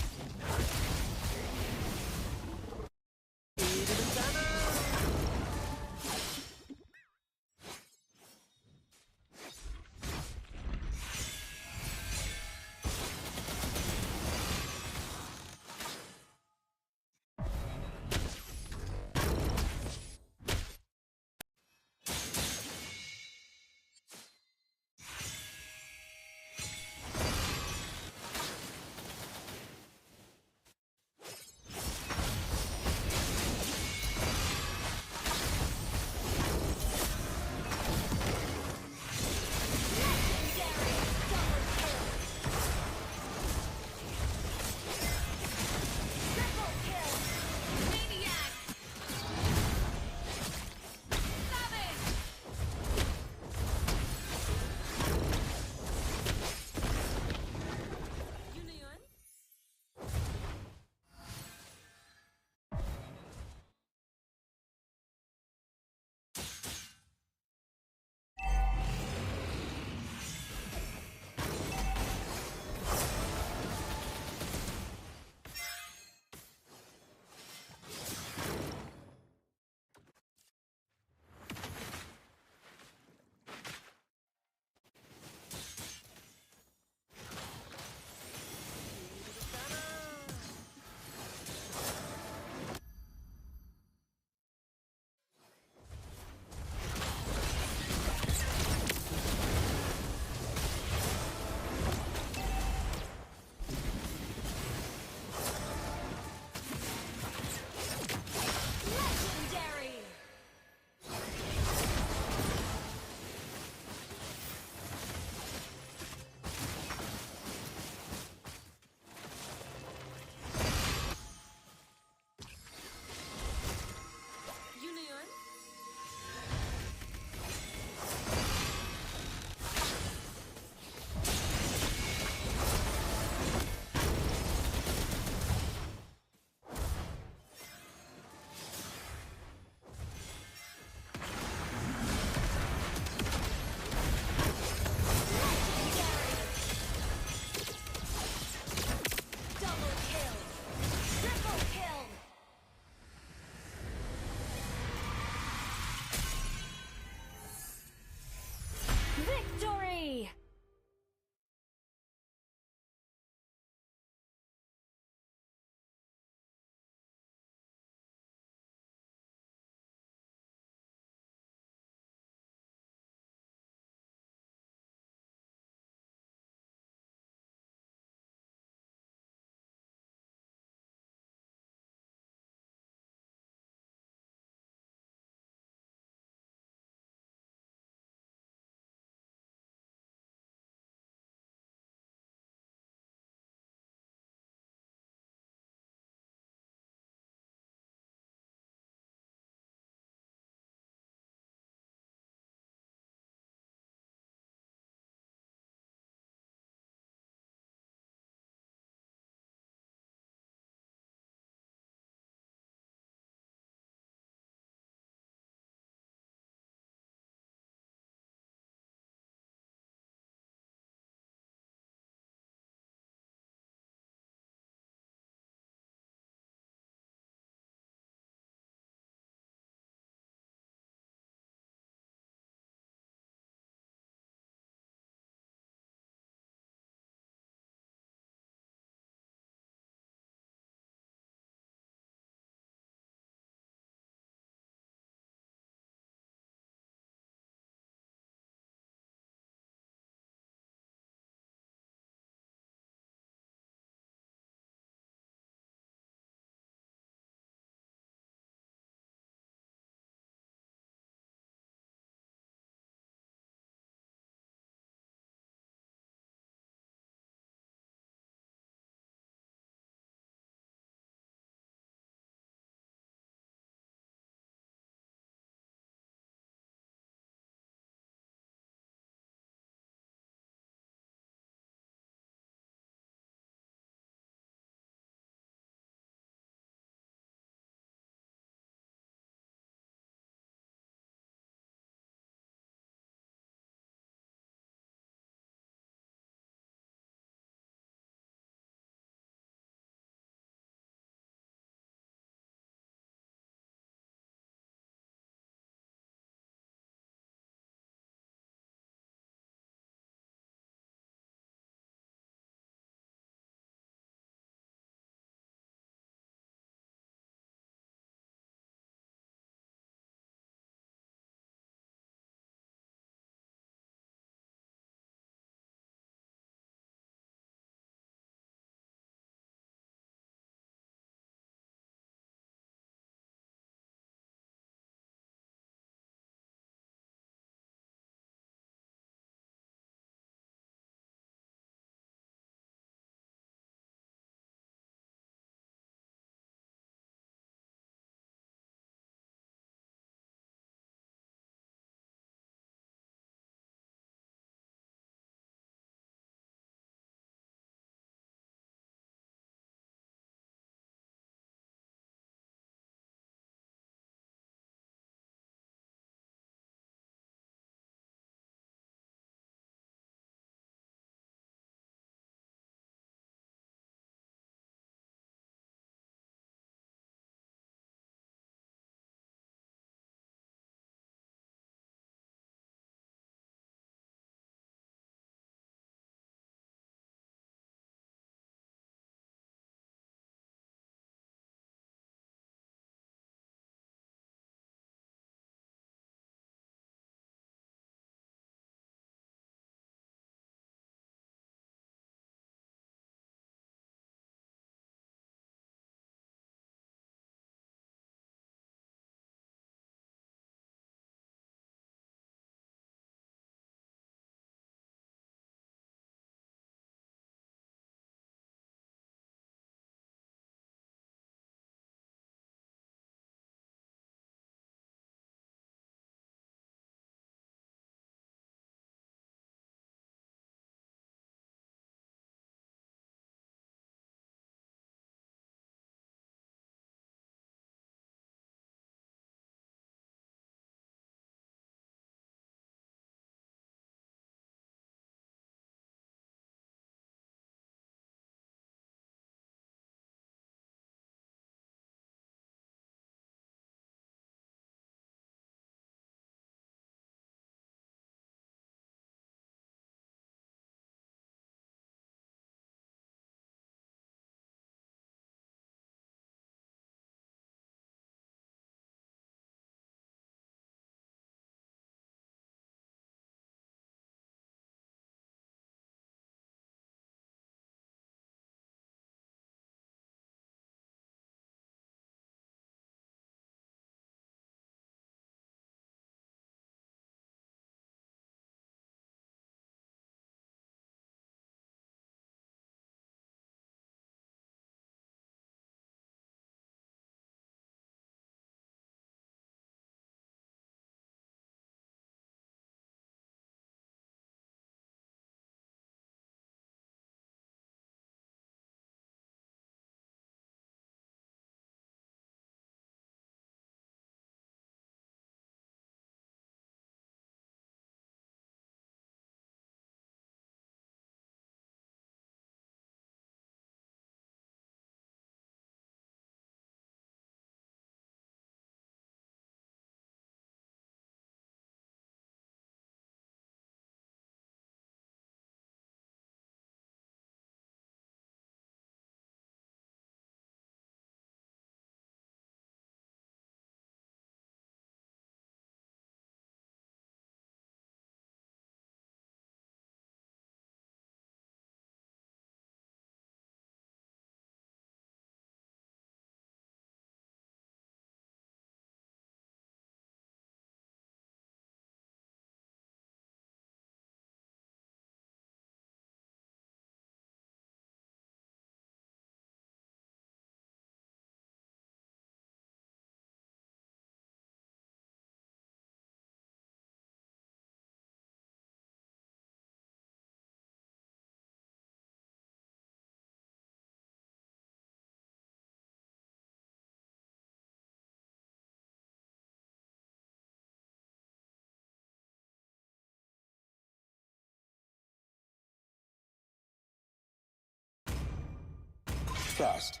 [SPEAKER 7] fast.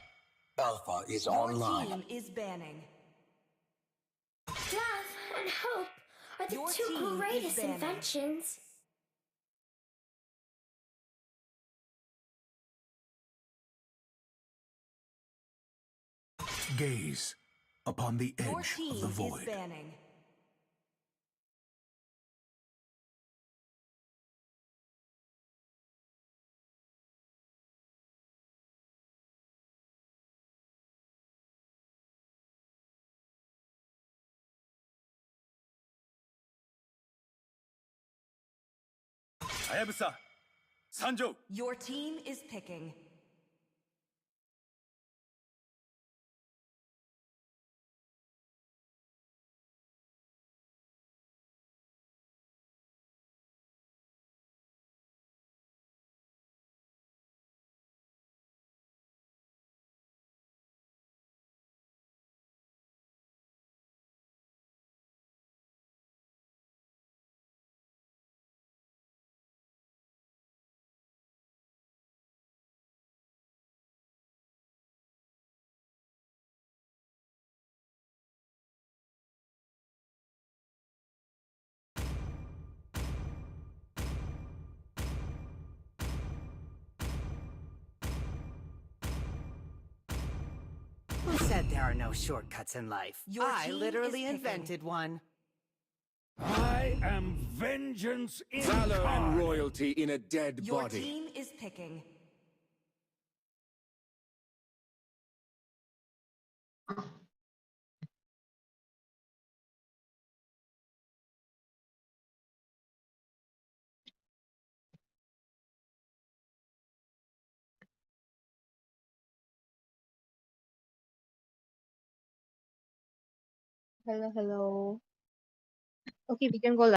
[SPEAKER 7] Alpha is
[SPEAKER 11] Your
[SPEAKER 7] online.
[SPEAKER 11] team is banning.
[SPEAKER 10] Death and hope are the
[SPEAKER 11] Your
[SPEAKER 10] two
[SPEAKER 11] team is
[SPEAKER 10] greatest
[SPEAKER 11] banning.
[SPEAKER 10] inventions.
[SPEAKER 7] Gaze upon the
[SPEAKER 11] Your
[SPEAKER 7] edge
[SPEAKER 11] team
[SPEAKER 7] of the
[SPEAKER 11] is
[SPEAKER 7] void.
[SPEAKER 11] banning.
[SPEAKER 7] Hayabusa, Sanjo.
[SPEAKER 11] Your team is picking.
[SPEAKER 14] Who said there are no shortcuts in life?
[SPEAKER 11] Your
[SPEAKER 14] I
[SPEAKER 11] team
[SPEAKER 14] literally
[SPEAKER 11] is picking.
[SPEAKER 14] invented one.
[SPEAKER 13] I am vengeance
[SPEAKER 7] Valor and royalty in a dead
[SPEAKER 11] Your
[SPEAKER 7] body.
[SPEAKER 11] team is picking.
[SPEAKER 4] Hello, hello. Okay, we can go live.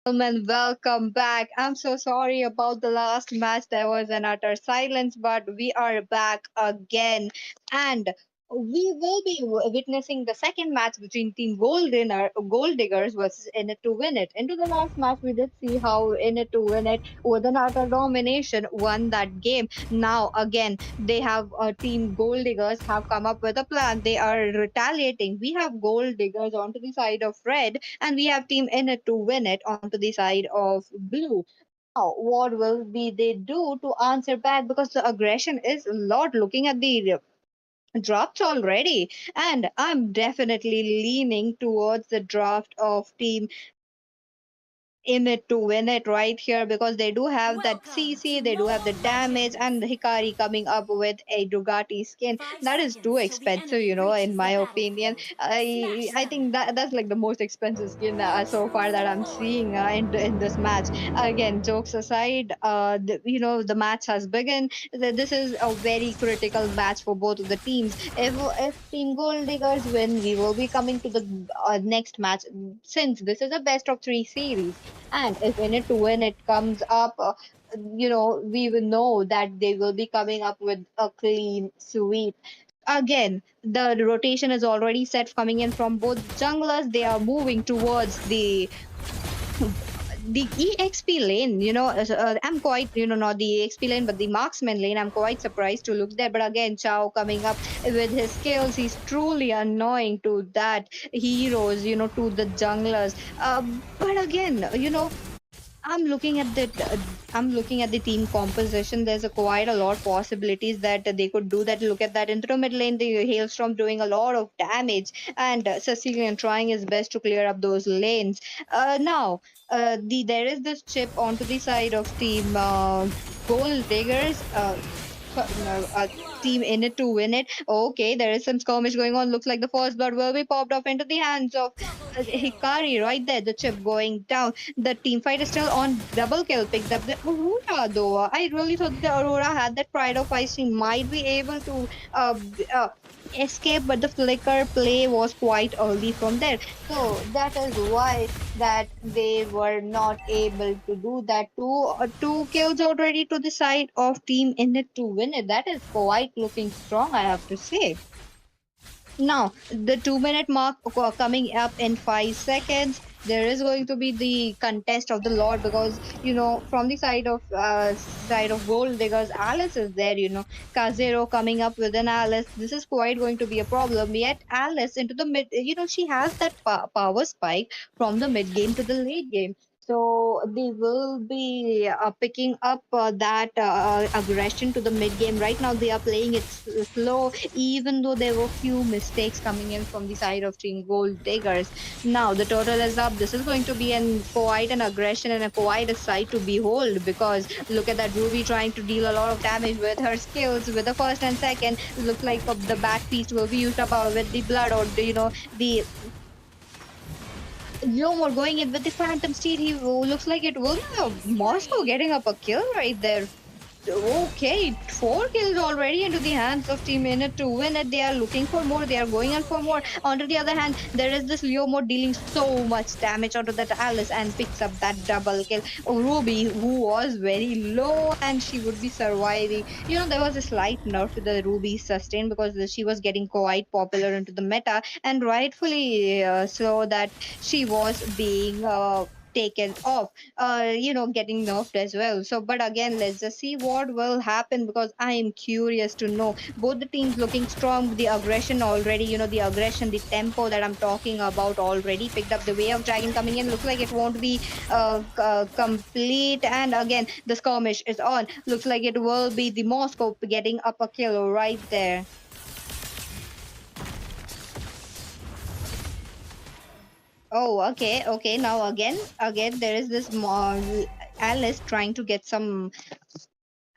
[SPEAKER 4] Gentlemen, welcome back. I'm so sorry about the last match. There was an utter silence, but we are back again. And we will be witnessing the second match between Team Gold Diggers versus In It to Win It. Into the last match, we did see how In It to Win It, with an utter domination, won that game. Now, again, they have Team Gold Diggers have come up with a plan. They are retaliating. We have Gold Diggers onto the side of red, and we have Team In It to Win It onto the side of blue. Now, what will be they do to answer back? Because the aggression is a lot. Looking at the drafts already, and I'm definitely leaning towards the draft of Team In It to Win It right here, because they do have that
[SPEAKER 10] Welcome
[SPEAKER 4] CC,
[SPEAKER 10] to
[SPEAKER 4] they do have the
[SPEAKER 10] Mobile
[SPEAKER 4] damage,
[SPEAKER 10] Legends.
[SPEAKER 4] and the Hikari coming up with a Dugati skin.
[SPEAKER 10] 5
[SPEAKER 4] That is too
[SPEAKER 10] seconds till the
[SPEAKER 4] expensive,
[SPEAKER 10] enemy
[SPEAKER 4] in
[SPEAKER 10] reaches
[SPEAKER 4] my
[SPEAKER 10] the
[SPEAKER 4] opinion.
[SPEAKER 10] battlefield.
[SPEAKER 4] I
[SPEAKER 10] Smash
[SPEAKER 4] I
[SPEAKER 10] them.
[SPEAKER 4] think that's like the most expensive skin so far that I'm seeing in this match. Again, jokes aside, the match has begun. This is a very critical match for both of the teams. If Team Gold Diggers win, we will be coming to the next match, since this is a best of three series. And if In It to Win It comes up, we will know that they will be coming up with a clean sweep. Again, the rotation is already set coming in from both junglers. They are moving towards the EXP lane. I'm quite, not the EXP lane, but the marksman lane. I'm quite surprised to look there. But again, Chow coming up with his skills. He's truly annoying to that heroes, to the junglers. But again, I'm looking at the team composition. There's quite a lot of possibilities that they could do that. Look at that into the mid lane, the Hailstorm doing a lot of damage, and Sicilian trying his best to clear up those lanes. Now, there is this chip onto the side of team Gold Diggers. No,
[SPEAKER 15] team in it to win it. Okay, there is some skirmish going on. Looks like the first blood will be popped off into the hands of Hikari right there. The chip going down. The team fight is still on. Double kill picked up the Aurora though. I really thought that the Aurora had that pride of ice. She might be able to escape, but the flicker play was quite early from there. So that is why that they were not able to do that. Two kills already to the side of team in it to win it. That is quite looking strong, I have to say. Now, the 2 minute mark coming up in 5 seconds. There is going to be the contest of the Lord because from the side of gold because Alice is there. Kazero coming up with an Alice. This is quite going to be a problem. Yet Alice into the mid. She has that power spike from the mid game to the late game. So they will be picking up that aggression to the mid game. Right now, they are playing it slow, even though there were few mistakes coming in from the side of Team Gold Diggers. Now the total is up. This is going to be quite an aggression and quite a sight to behold because look at that Ruby trying to deal a lot of damage with her skills with the first and second. Looks like the back piece will be used up with the blood or the Gilmore going in with the Phantom Steed. He looks like it will be Moscow getting up a kill right there. Okay, 4 kills already into the hands of Team Init to win it. They are looking for more. They are going on for more. On the other hand, there is this Leomord dealing so much damage onto that Alice and picks up that double kill. Ruby, who was very low and she would be surviving. There was a slight nerf to the Ruby sustain because she was getting quite popular into the meta and rightfully so that she was being taken off getting nerfed as well. So but again, let's just see what will happen because I am curious to know both the teams looking strong. The aggression already, the aggression, the tempo that I'm talking about already picked up. The way of dragon coming in looks like it won't be complete, and again the skirmish is on. Looks like it will be the Moscow getting up a kill right there. Oh, okay, okay. Now again, there is this Alice trying to get some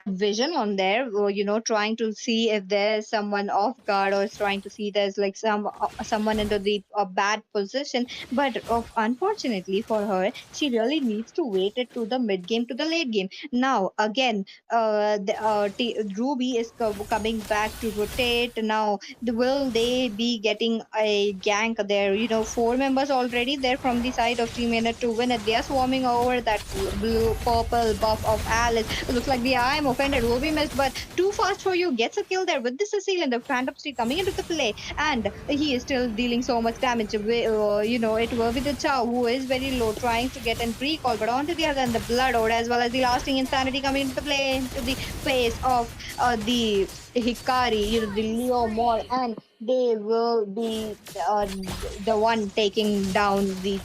[SPEAKER 15] vision on there, or, trying to see if there's someone off guard or is trying to see there's like someone into the bad position. But unfortunately for her, she really needs to wait it to the mid game to the late game. Now again, Ruby is coming back to rotate. Now, will they be getting a gank there? 4 members already there from the side of Team Inner to win it. They are swarming over that blue purple buff of Alice. It looks like the I'm offended. Ruby missed, but too fast for you. Gets a kill there with the Cecile and the Phantom Street coming into the play, and he is still dealing so much damage. It will be the Chow who is very low, trying to get an recall, but onto the other and the Blood Ode as well as the lasting insanity coming into the play into the face of the Hikari, the Leo Mall, and they will be the one taking down the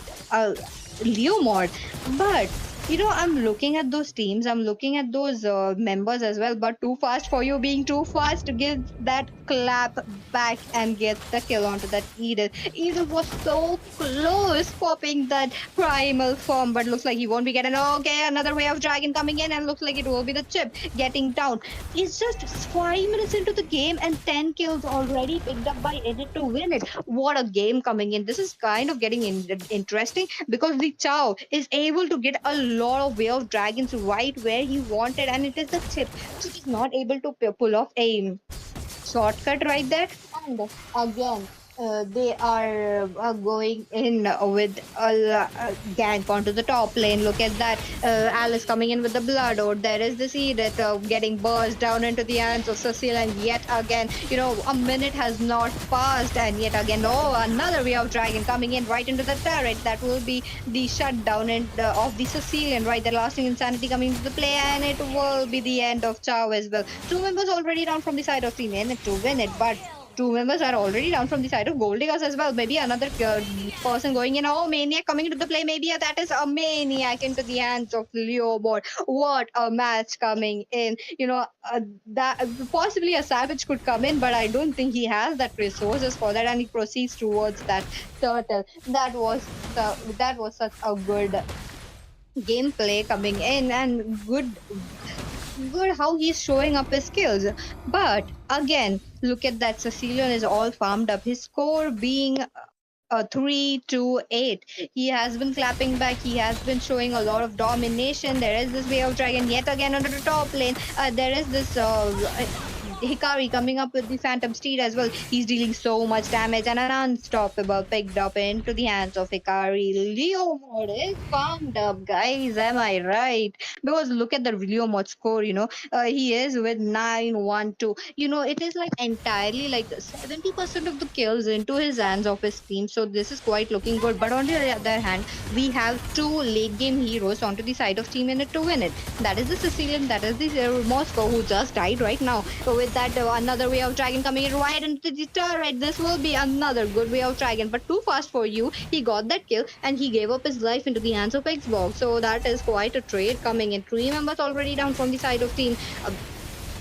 [SPEAKER 15] Leo mod. But I'm looking at those teams, I'm looking at those members as well, but too fast for you, being too fast to give that clap back and get the kill onto that Edith. Edith was so close popping that primal form, but looks like he won't be getting. Okay, another way of dragon coming in, and looks like it will be the chip getting down. It's just 5 minutes into the game and 10 kills already picked up by Edith to win it. What a game coming in. This is kind of getting interesting because the Chow is able to get a lot of way of dragons right where he wanted, and it is the chip. So he's not able to pull off a shortcut right there. And again, they are going in with a gank onto the top lane. Look at that. Alice coming in with the blood, or there is the seed that getting burst down into the hands of Cecile, and yet again, a minute has not passed, and yet again, another way of dragon coming in right into the turret. That will be the shutdown of the Cecilian, right? The lasting insanity coming into the play, and it will be the end of Chow as well. 2 members already down from the side of Team N to win it, but 2 members are already down from the side of Gold Diggers as well. Maybe another person going in. Oh, Maniac coming into the play. Maybe that is a Maniac into the hands of Leobot. What a match coming in. That possibly a Savage could come in, but I don't think he has that resources for that, and he proceeds towards that turtle. That was such a good gameplay coming in, and good good how he's showing up his skills. But again, look at that. Sicilian is all farmed up. His score being 3-8. He has been clapping back. He has been showing a lot of domination. There is this way of dragon yet again onto the top lane. There is this Hikari coming up with the Phantom Steed as well. He's dealing so much damage and an unstoppable picked up into the hands of Hikari. Leo Mod is farmed up, guys. Am I right? Because look at the Leo Mod score. He is with 9-1-2. It is like entirely like 70% of the kills into his hands of his team. So this is quite looking good. But on the other hand, we have two late game heroes onto the side of Team Init to win it. That is the Sicilian, that is the Moscow, who just died right now. With that, another way of dragon coming in right into the turret. This will be another good way of dragon, but too fast for you. He got that kill and he gave up his life into the hands of Xbox. So that is quite a trade coming in. 3 members already down from the side of Team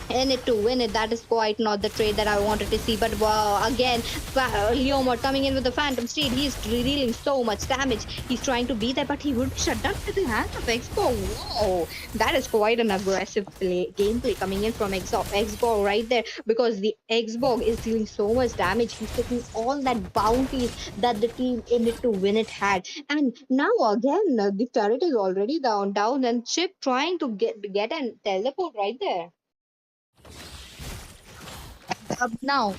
[SPEAKER 15] in it to win it. That is quite not the trade that I wanted to see. But again, Leomord coming in with the Phantom Steed. He's dealing so much damage. He's trying to beat that, but he would be shut down with the hands of Expo. Whoa, that is quite an aggressive gameplay coming in from Expo right there, because the Xbox is dealing so much damage. He's taking all that bounties that the team in it to win it had. And now again, the turret is already down, and Chip trying to get and teleport right there. Now,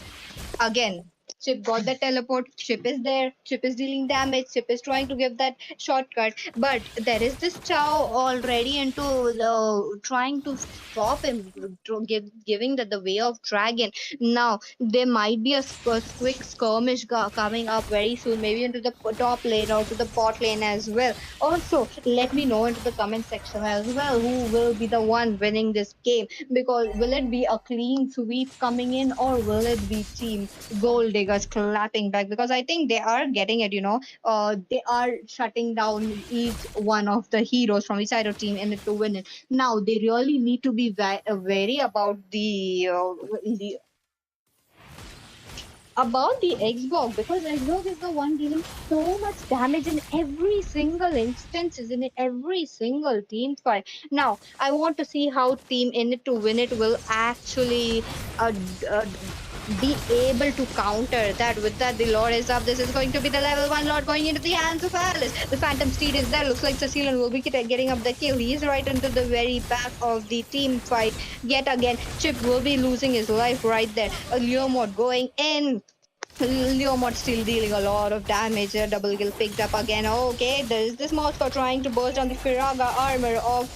[SPEAKER 15] again, Chip got the teleport. Chip is there. Chip is dealing damage. Chip is trying to give that shortcut. But there is this Chow already into trying to stop him, giving the way of dragon. Now, there might be a quick skirmish coming up very soon, maybe into the top lane or to the bot lane as well. Also, let me know into the comment section as well who will be the one winning this game. Because will it be a clean sweep coming in, or will it be Team Gold Diggers clapping back? Because I think they are getting it, they are shutting down each one of the heroes from each side of team in it to win it. Now they really need to be wary about the Xbox, because Xbox is the one dealing so much damage in every single instances, in every single team fight. Now, I want to see how Team In It to Win It will actually be able to counter that. With that, the Lord is up. This is going to be the level 1 Lord going into the hands of Alice. The Phantom Steed is there. Looks like Cecilian will be getting up the kill. He is right into the very back of the team fight. Yet again, Chip will be losing his life right there. Leomord going in. Leomord still dealing a lot of damage. A double kill picked up again. Okay, there is this Moscow trying to burst down the Firaga armor of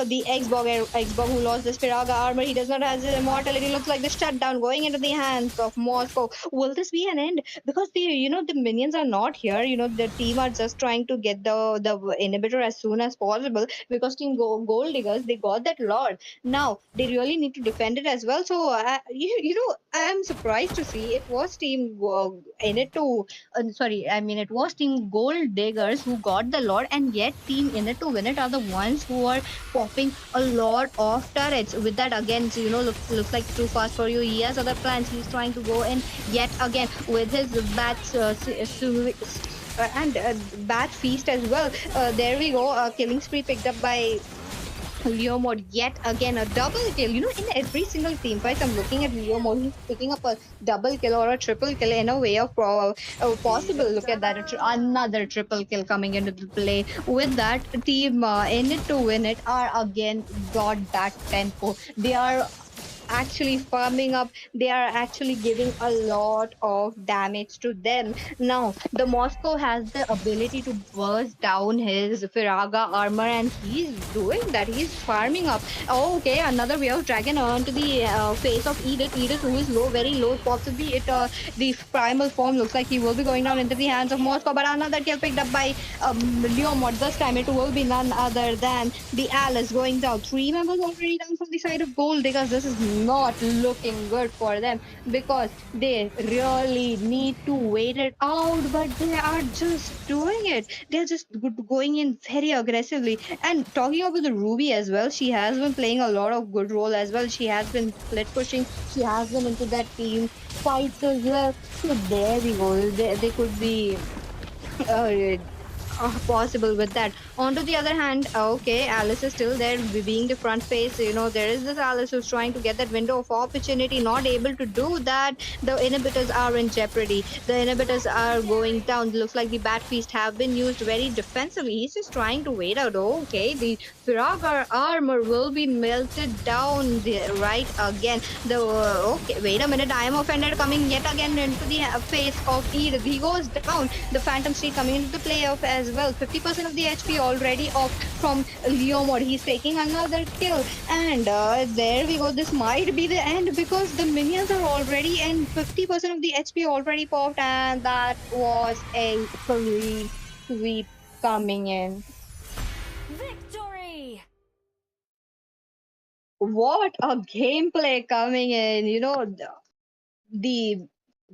[SPEAKER 15] the Xbox who lost this Firaga armor. He does not have his immortality. Looks like the shutdown going into the hands of Moscow. Will this be an end? Because the minions are not here. The team are just trying to get the inhibitor as soon as possible, because Team Gold Diggers, they got that Lord. Now they really need to defend it as well. So I am surprised to see it was Team it was Team Gold Diggers who got the Lord, and yet Team In It to Win It are the ones who are popping a lot of turrets. With that, again, looks like too fast for you. He has other plans. He's trying to go in yet again with his bats and bat feast as well. There we go. Killing spree picked up by Leomord yet again, a double kill. In every single team fight, I'm looking at Leomord. He's picking up a double kill or a triple kill in a way of possible. Look at that, another triple kill coming into the play. With that, team In It to Win It are again got that tempo. They are actually farming up. They are actually giving a lot of damage to them. Now, the Moscow has the ability to burst down his Firaga armor, and he's doing that. He's farming up. Oh, okay, another way of dragon onto the face of Edith. Edith, who is low, very low. Possibly the primal form looks like he will be going down into the hands of Moscow. But another kill picked up by Leomord. This time it will be none other than the Alice going down. 3 members already down from the side of Gold Diggers. This is not looking good for them, because they really need to wait it out, but they are just doing it. They're just going in very aggressively. And talking about the Ruby as well, she has been playing a lot of good role as well. She has been split pushing. She has been into that team fights as well. So there we go. They could be possible with that. On to the other hand, okay, Alice is still there, being the front face. There is this Alice who's trying to get that window of opportunity, not able to do that. The inhibitors are in jeopardy. The inhibitors are going down. Looks like the bat feast have been used very defensively. He's just trying to wait out. Okay, the Firagar armor will be melted down right again. Okay, wait a minute. I am offended coming yet again into the face of Edith. He goes down. The Phantom Steed coming into the playoff as well. 50% of the HP already off from Leomord. He's taking another kill. And there we go. This might be the end because the minions are already in. 50% of the HP already popped. And that was a free sweep coming in.
[SPEAKER 10] Victory!
[SPEAKER 15] What a gameplay coming in. The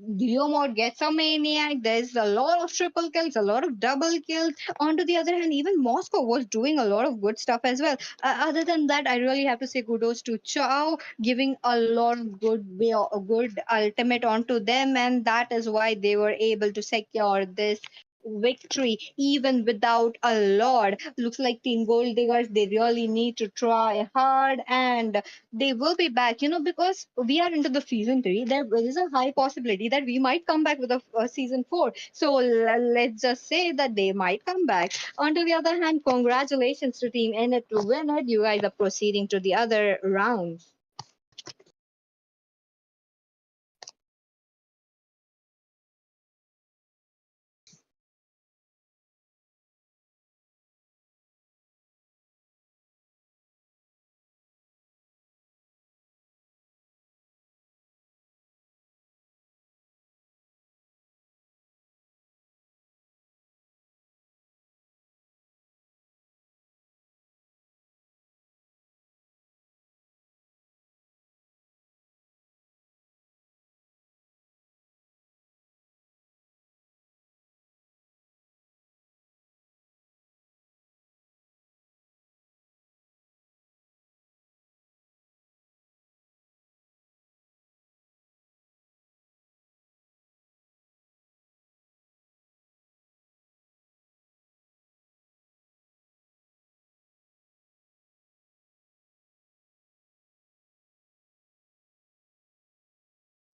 [SPEAKER 15] Leo mode gets a maniac. There's a lot of triple kills, a lot of double kills. On to the other hand, even Moscow was doing a lot of good stuff as well. Other than that, I really have to say kudos to Chow, giving a lot of good ultimate onto them, and that is why they were able to secure this victory even without a lord. Looks like Team Gold Diggers, they really need to try hard, and they will be back, because we are into the season 3. There is a high possibility that we might come back with a season 4. So let's just say that they might come back. On to the other hand, congratulations to Team N to win it. You guys are proceeding to the other round.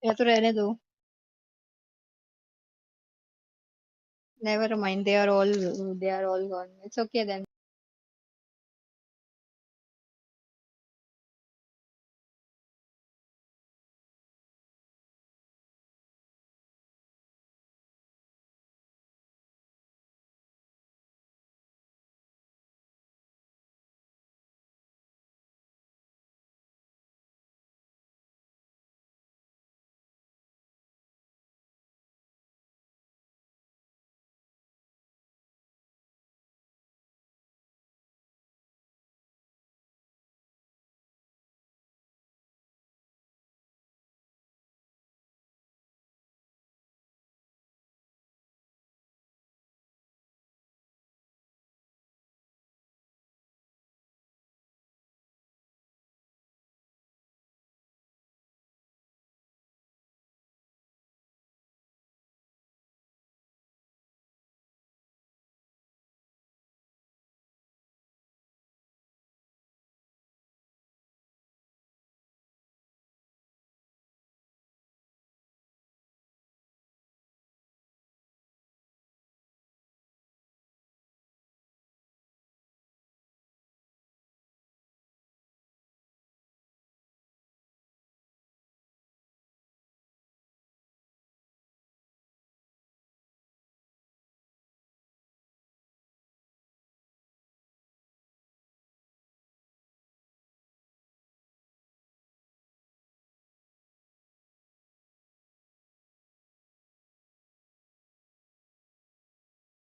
[SPEAKER 15] या तो रहने दो. Never mind. They are all gone. It's okay then.